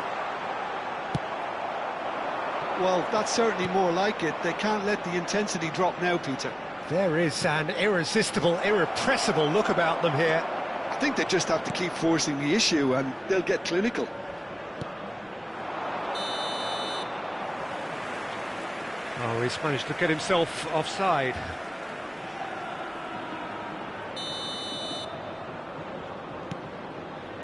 Well, that's certainly more like it. They can't let the intensity drop now, Peter. There is an irresistible, irrepressible look about them here. I think they just have to keep forcing the issue and they'll get clinical. Oh, he's managed to get himself offside.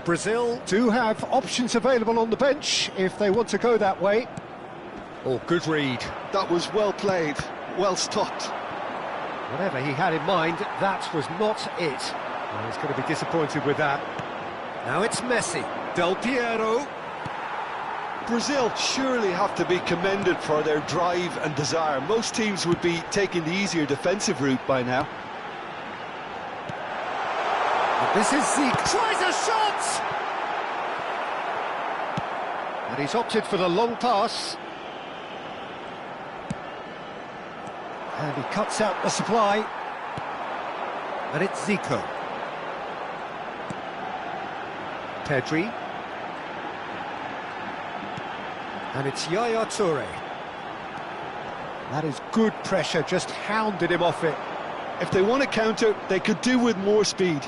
Brazil do have options available on the bench if they want to go that way. Oh, good read. That was well played, well stopped. Whatever he had in mind, that was not it. Well, he's going to be disappointed with that. Now it's Messi. Del Piero. Brazil surely have to be commended for their drive and desire. Most teams would be taking the easier defensive route by now. This is Zico. Tries a shot! And he's opted for the long pass. And he cuts out the supply. And it's Zico. Pedri. And it's Yaya Toure. That is good pressure, just hounded him off it. If they want to counter, they could do with more speed.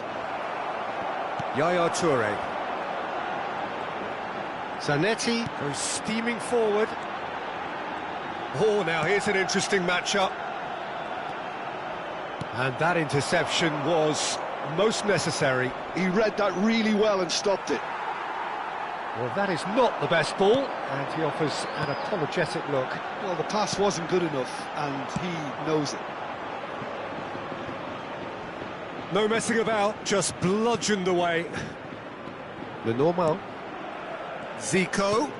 Yaya Toure. Zanetti Goes steaming forward. Oh, now here's an interesting matchup. And that interception was most necessary. He read that really well and stopped it. Well, that is not the best ball, and he offers an apologetic look. Well, the pass wasn't good enough, and he knows it. No messing about, just bludgeoned away. Lenormand. Zico.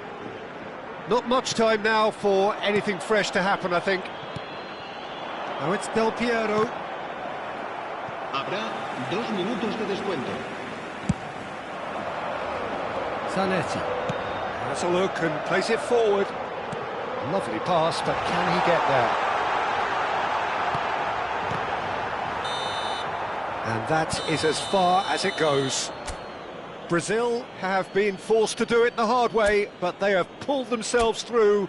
Not much time now for anything fresh to happen, I think. Now it's Del Piero. Habrá 2 minutos de descuento. Zanetti. Has a look and plays it forward. Lovely pass, but can he get there? And that is as far as it goes. Brazil have been forced to do it the hard way, but they have pulled themselves through.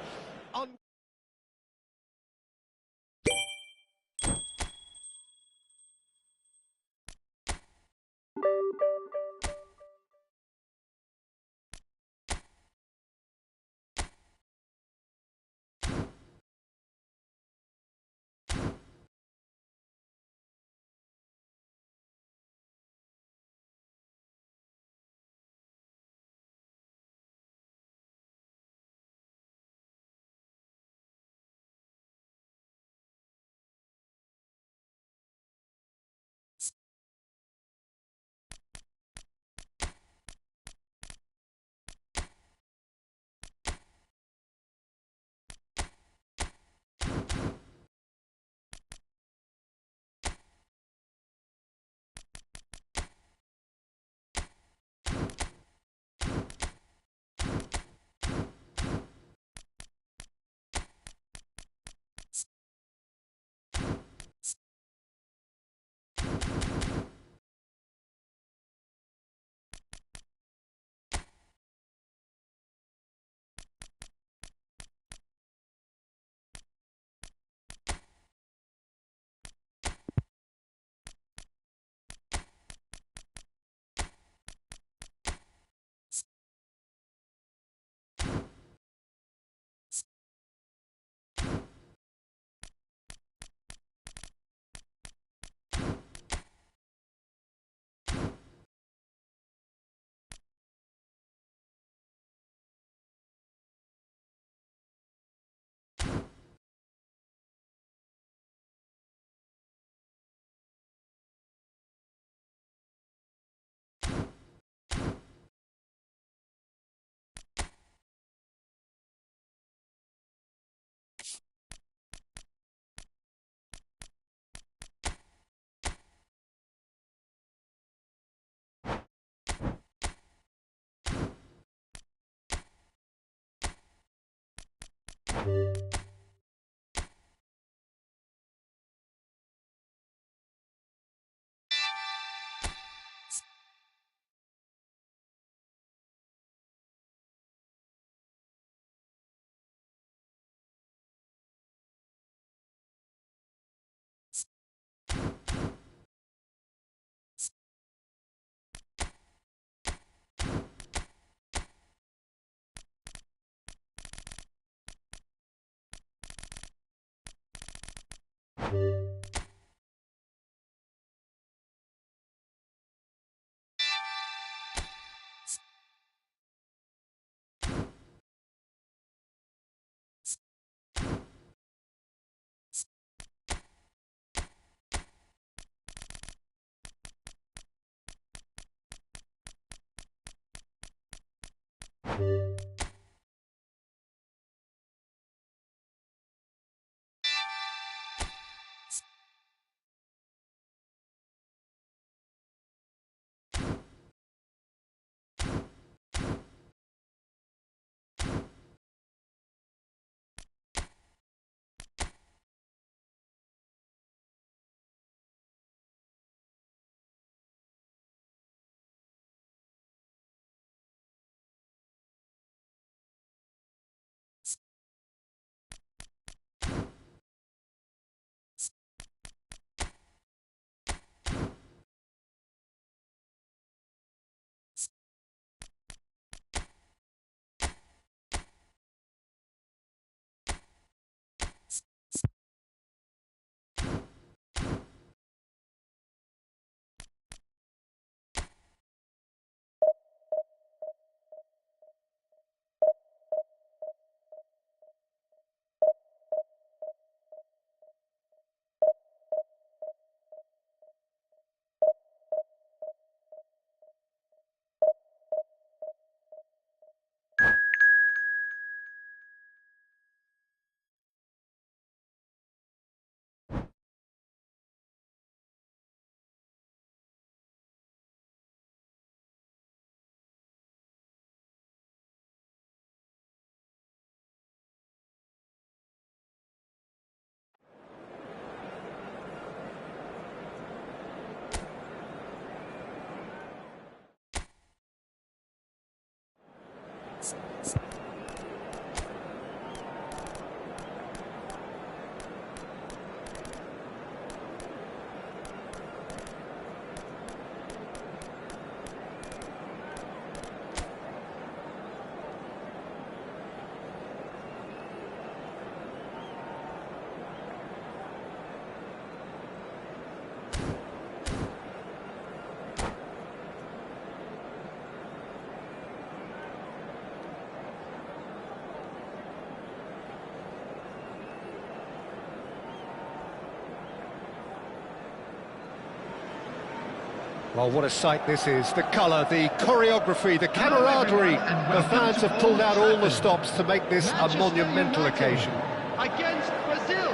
Well, what a sight this is. The colour, the choreography, the camaraderie. The fans have pulled out all the stops to make this a monumental occasion. Against Brazil.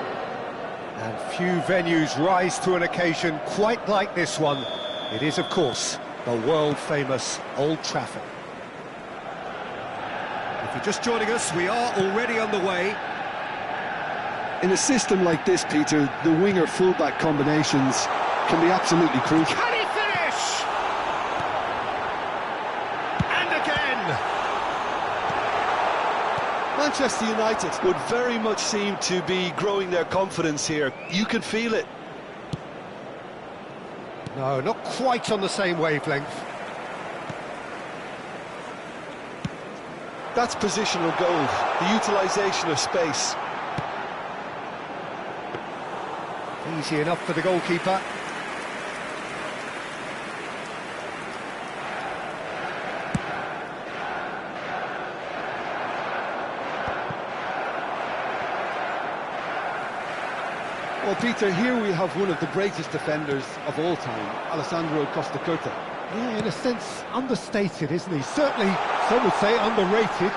And few venues rise to an occasion quite like this one. It is, of course, the world-famous Old Trafford. If you're just joining us, we are already on the way. In a system like this, Peter, the winger-fullback combinations can be absolutely crucial. Can he finish? And again! Manchester United would very much seem to be growing their confidence here. You can feel it. No, not quite on the same wavelength. That's positional goal, the utilisation of space. Easy enough for the goalkeeper. Well, Peter, here we have one of the greatest defenders of all time, Alessandro Costa Curta. Yeah, in a sense, understated, isn't he? Certainly, some would say underrated.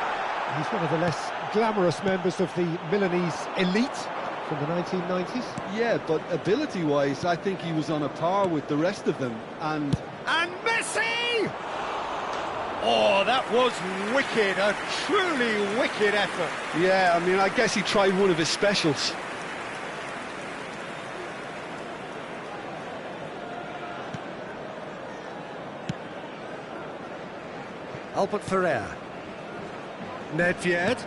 He's one of the less glamorous members of the Milanese elite from the 1990s. Yeah, but ability-wise, I think he was on a par with the rest of them, and Messi! Oh, that was wicked, a truly wicked effort. Yeah, I mean, I guess he tried one of his specials. Albert Ferrer. Nedved.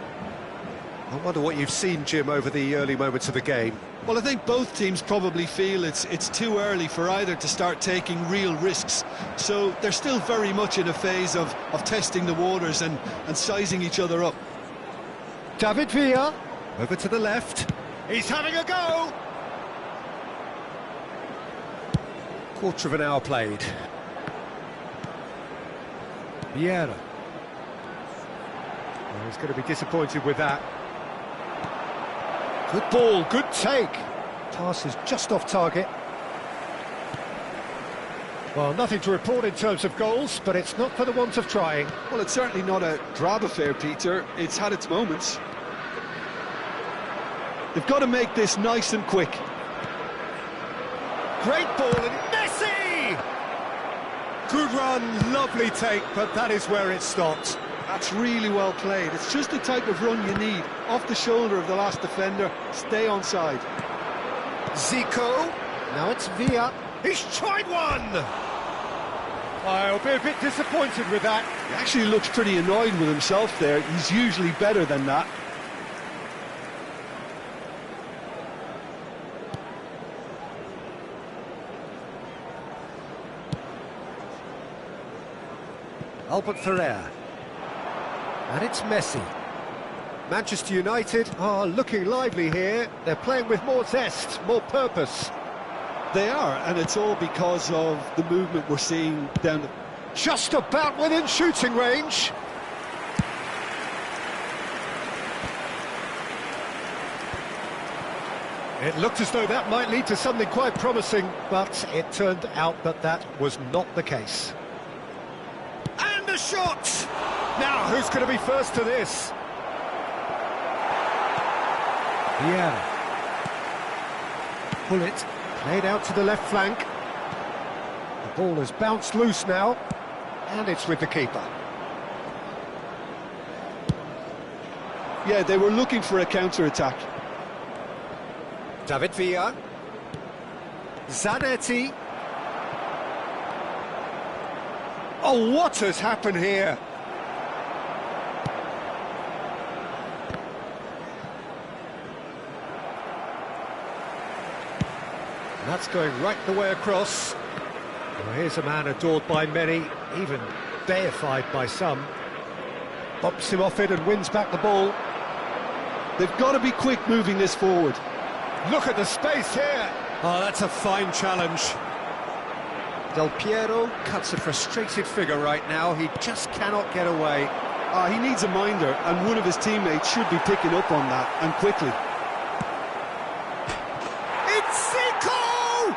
I wonder what you've seen, Jim, over the early moments of the game. Well, I think both teams probably feel it's too early for either to start taking real risks. So they're still very much in a phase of testing the waters and sizing each other up. David Villa, over to the left. He's having a go! Quarter of an hour played. Vieira. Well, he's going to be disappointed with that. Good ball, good take. Pass is just off target. Well, nothing to report in terms of goals, but it's not for the want of trying. Well, it's certainly not a drab affair, Peter. It's had its moments. They've got to make this nice and quick. Great ball, and Messi! Good run, lovely take, but that is where it stopped. That's really well played. It's just the type of run you need. Off the shoulder of the last defender, stay onside. Zico, now it's Villa. He's tried one! I'll be a bit disappointed with that. He actually looks pretty annoyed with himself there. He's usually better than that. Albert Ferrer. And it's Messi. Manchester United are looking lively here. They're playing with more zest, more purpose. They are, and it's all because of the movement we're seeing down the... Just about within shooting range. It looked as though that might lead to something quite promising, but it turned out that that was not the case. And a shot! Now, who's going to be first to this? Yeah. Pull it, played out to the left flank. The ball has bounced loose now, and it's with the keeper. Yeah, they were looking for a counter-attack. David Villa. Zanetti. Oh, what has happened here? And that's going right the way across. Well, here's a man adored by many, even deified by some. Bumps him off it and wins back the ball. They've got to be quick moving this forward. Look at the space here. Oh, that's a fine challenge. Del Piero cuts a frustrated figure right now. He just cannot get away. He needs a minder, and one of his teammates should be picking up on that, and quickly. It's Zico!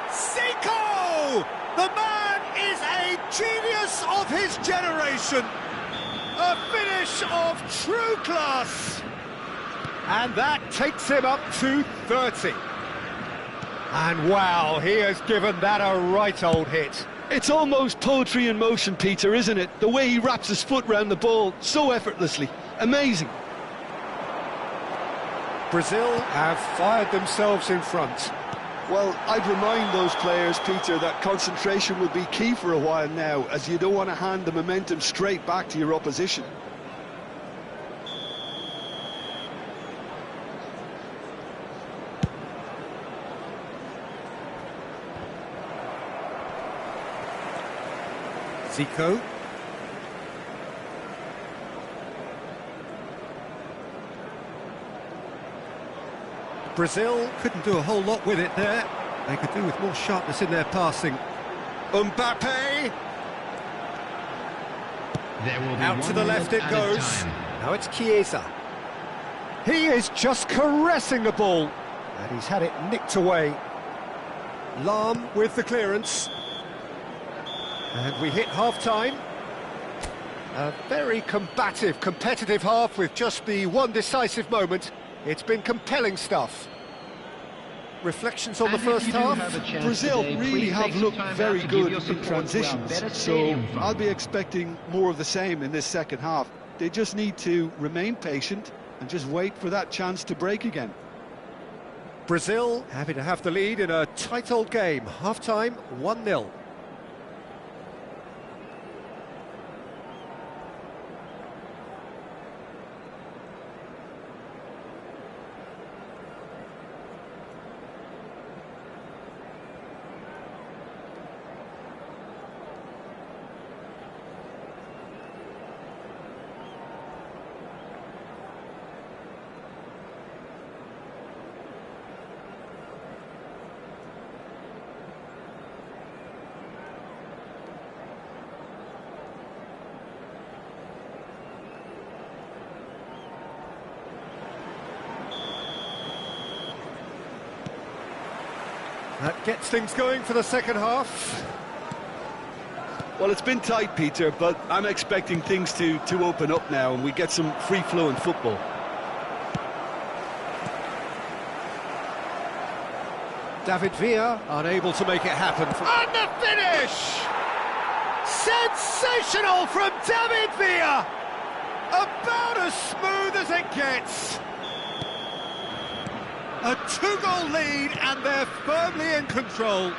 Zico! The man is a genius of his generation. A finish of true class. And that takes him up to 30. And wow, he has given that a right old hit. It's almost poetry in motion, Peter, isn't it? The way he wraps his foot round the ball so effortlessly. Amazing. Brazil have fired themselves in front. Well, I'd remind those players, Peter, that concentration will be key for a while now, as you don't want to hand the momentum straight back to your opposition. Zico. Brazil couldn't do a whole lot with it there. They could do with more sharpness in their passing. Mbappe. Out to the left it goes. Now it's Chiesa. He is just caressing the ball. And he's had it nicked away. Lahm with the clearance. And we hit half-time. A very combative, competitive half with just the one decisive moment. It's been compelling stuff. Reflections on the first half? Brazil really have looked very good in transitions, so I'll be expecting more of the same in this second half. They just need to remain patient and just wait for that chance to break again. Brazil happy to have the lead in a tight old game. Half-time, 1-0. That gets things going for the second half. Well, it's been tight, Peter, but I'm expecting things to open up now and we get some free-flowing football. David Villa unable to make it happen. And the finish! Sensational from David Villa! About as smooth as it gets. A two-goal lead and they're firmly in control.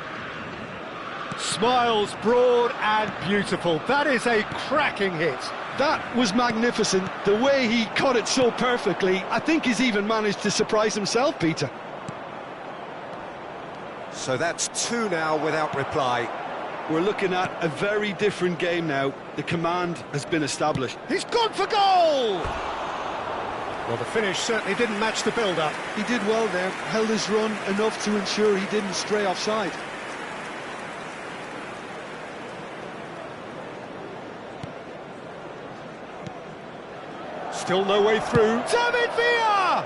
Smiles broad and beautiful. That is a cracking hit. That was magnificent. The way he caught it so perfectly, I think he's even managed to surprise himself, Peter. So that's two now without reply. We're looking at a very different game now. The command has been established. He's gone for goal! Well, the finish certainly didn't match the build-up. He did well there, held his run enough to ensure he didn't stray offside. Still no way through. David Villa!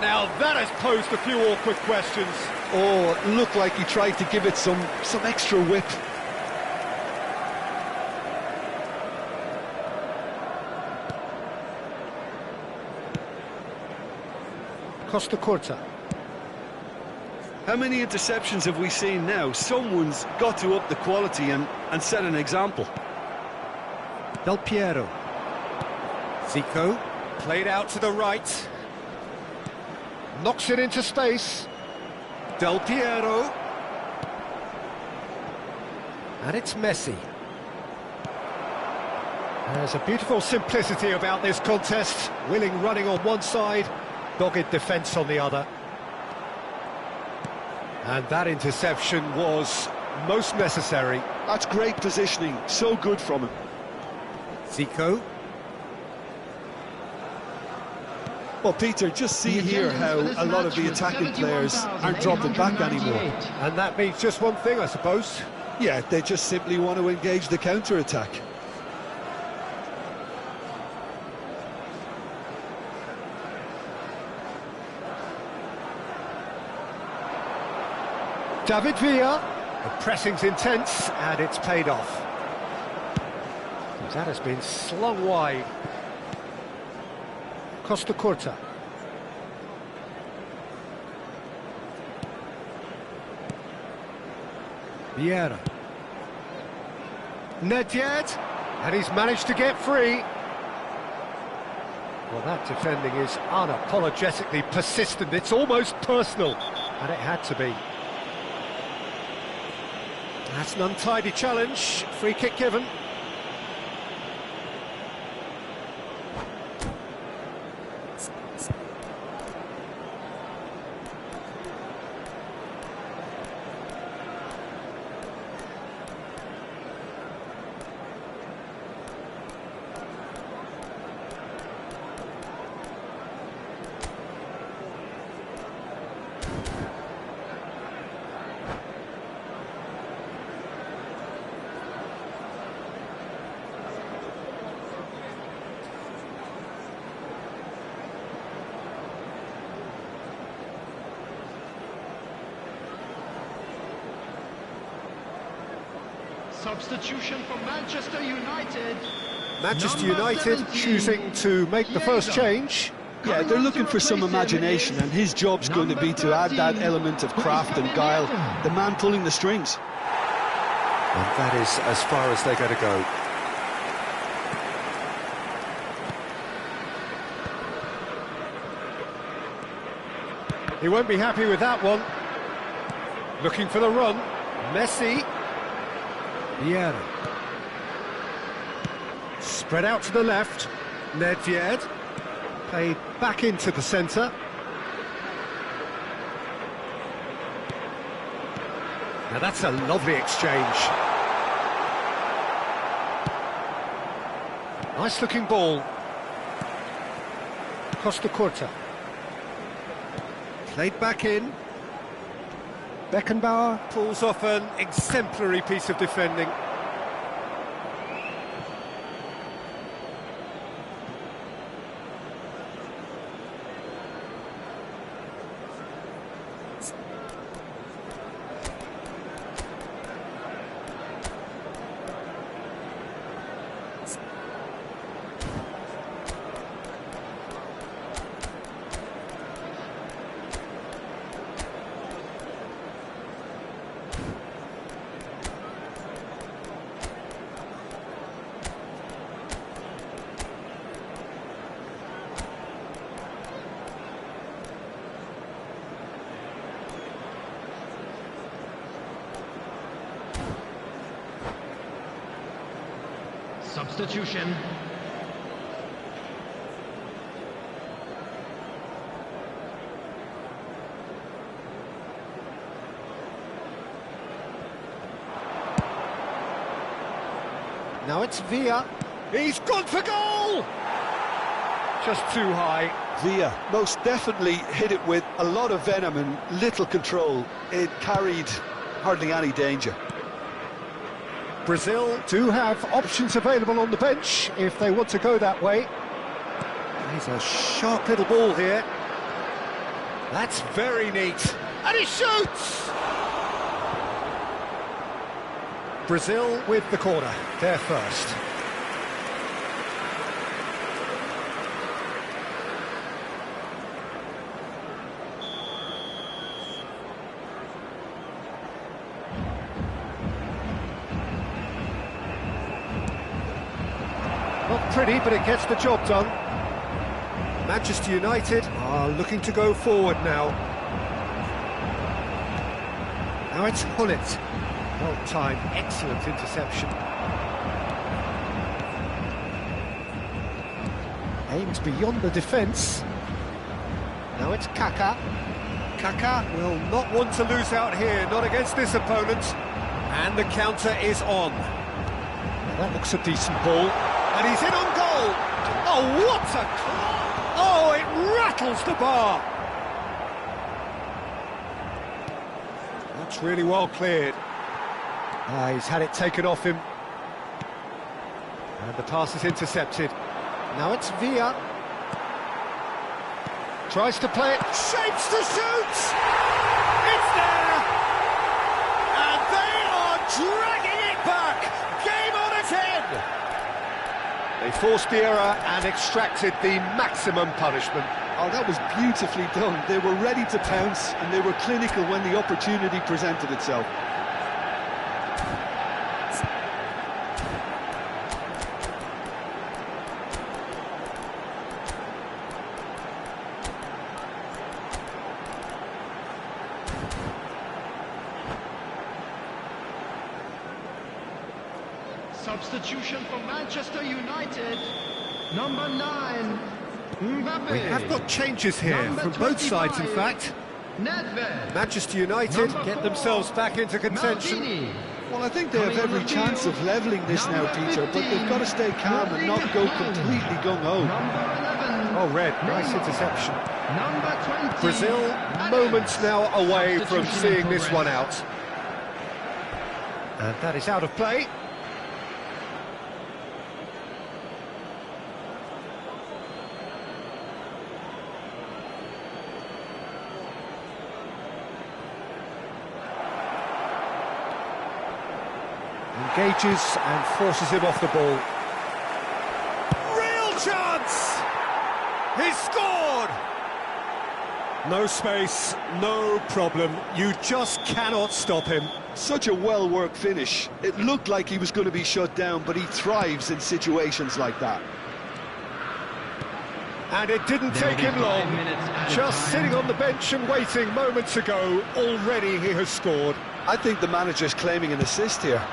Now that has posed a few awkward questions. Oh, it looked like he tried to give it some extra whip. Costa Curta. How many interceptions have we seen now? Someone's got to up the quality and set an example. Del Piero. Zico. Played out to the right. Knocks it into space. Del Piero. And it's Messi. There's a beautiful simplicity about this contest. Willing running on one side, dogged defence on the other. And that interception was most necessary. That's great positioning, so good from him. Zico. Well, Peter, just see here how a lot of the attacking players aren't dropping back anymore. And that means just one thing, I suppose. Yeah, they just simply want to engage the counter-attack. David Villa. The pressing's intense, and it's paid off. That has been slung wide. Costa Curta. Vieira. Nedved, and he's managed to get free. Well, that defending is unapologetically persistent. It's almost personal, and it had to be. That's an untidy challenge. Free kick given. Substitution for Manchester United. Manchester United choosing to make the first change. Yeah, they're looking for some imagination, and his job's going to be to add that element of craft and guile, the man pulling the strings. And that is as far as they're going to go. He won't be happy with that one. Looking for the run. Messi. Vieira. Spread out to the left. Nedved. Played back into the centre. Now that's a lovely exchange. Nice looking ball. Costa Curta. Played back in. Beckenbauer pulls off an exemplary piece of defending. Substitution. Now it's Villa. He's gone for goal! Just too high. Villa most definitely hit it with a lot of venom and little control. It carried hardly any danger. Brazil do have options available on the bench if they want to go that way. He's a sharp little ball here. That's very neat. And he shoots! Brazil with the corner, they're first. Not pretty, but it gets the job done. Manchester United are looking to go forward now. Now it's Hullet. Well timed, excellent interception. Aims beyond the defence. Now it's Kaká. Kaká will not want to lose out here, not against this opponent. And the counter is on. Now that looks a decent ball. And he's in on goal! Oh, what a... Oh, it rattles the bar! That's really well cleared. He's had it taken off him. And the pass is intercepted. Now it's Villa. Tries to play it, shapes to shoot! It's there! And they are dragging it back! Game on its head! They forced the error and extracted the maximum punishment. Oh, that was beautifully done. They were ready to pounce and they were clinical when the opportunity presented itself. Substitution for Manchester United. Number 9, Mbappe. We have got changes here Number from both sides, in 25, fact. Nedved. Manchester United Number get 4, themselves back into contention. Maldini. Well, I think they have every chance of levelling this now, Peter, but they've got to stay calm and not go completely gung-ho. Number 11. Oh, Red, nice interception. Number 20. Brazil, moments now away from seeing this one out. And that is out of play. Engages and forces him off the ball. Real chance! He's scored! No space, no problem. You just cannot stop him. Such a well-worked finish. It looked like he was going to be shut down, but he thrives in situations like that. And it didn't take him long. Just sitting on the bench and waiting moments ago, already he has scored. I think the manager's claiming an assist here.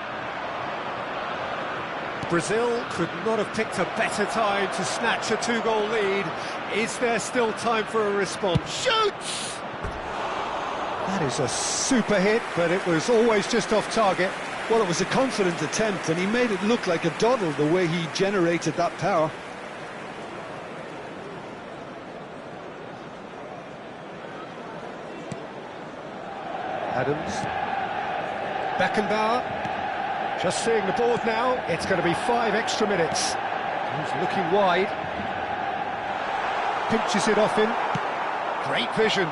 Brazil could not have picked a better time to snatch a two-goal lead. Is there still time for a response? Shoots! That is a super hit, but it was always just off target. Well, it was a confident attempt, and he made it look like a doddle the way he generated that power. Adams. Beckenbauer. Just seeing the board now, it's going to be 5 extra minutes. He's looking wide. Pinches it off him. Great vision.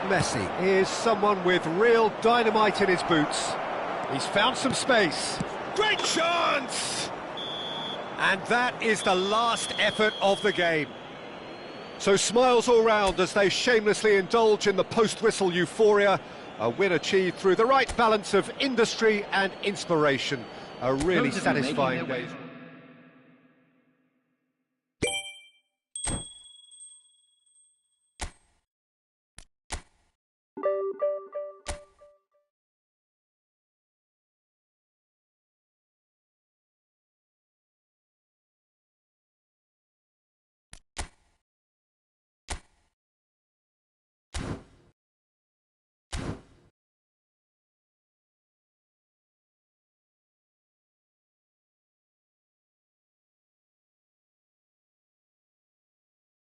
Messi is someone with real dynamite in his boots. He's found some space. Great chance! And that is the last effort of the game. So smiles all round as they shamelessly indulge in the post-whistle euphoria. A win achieved through the right balance of industry and inspiration. A really satisfying day.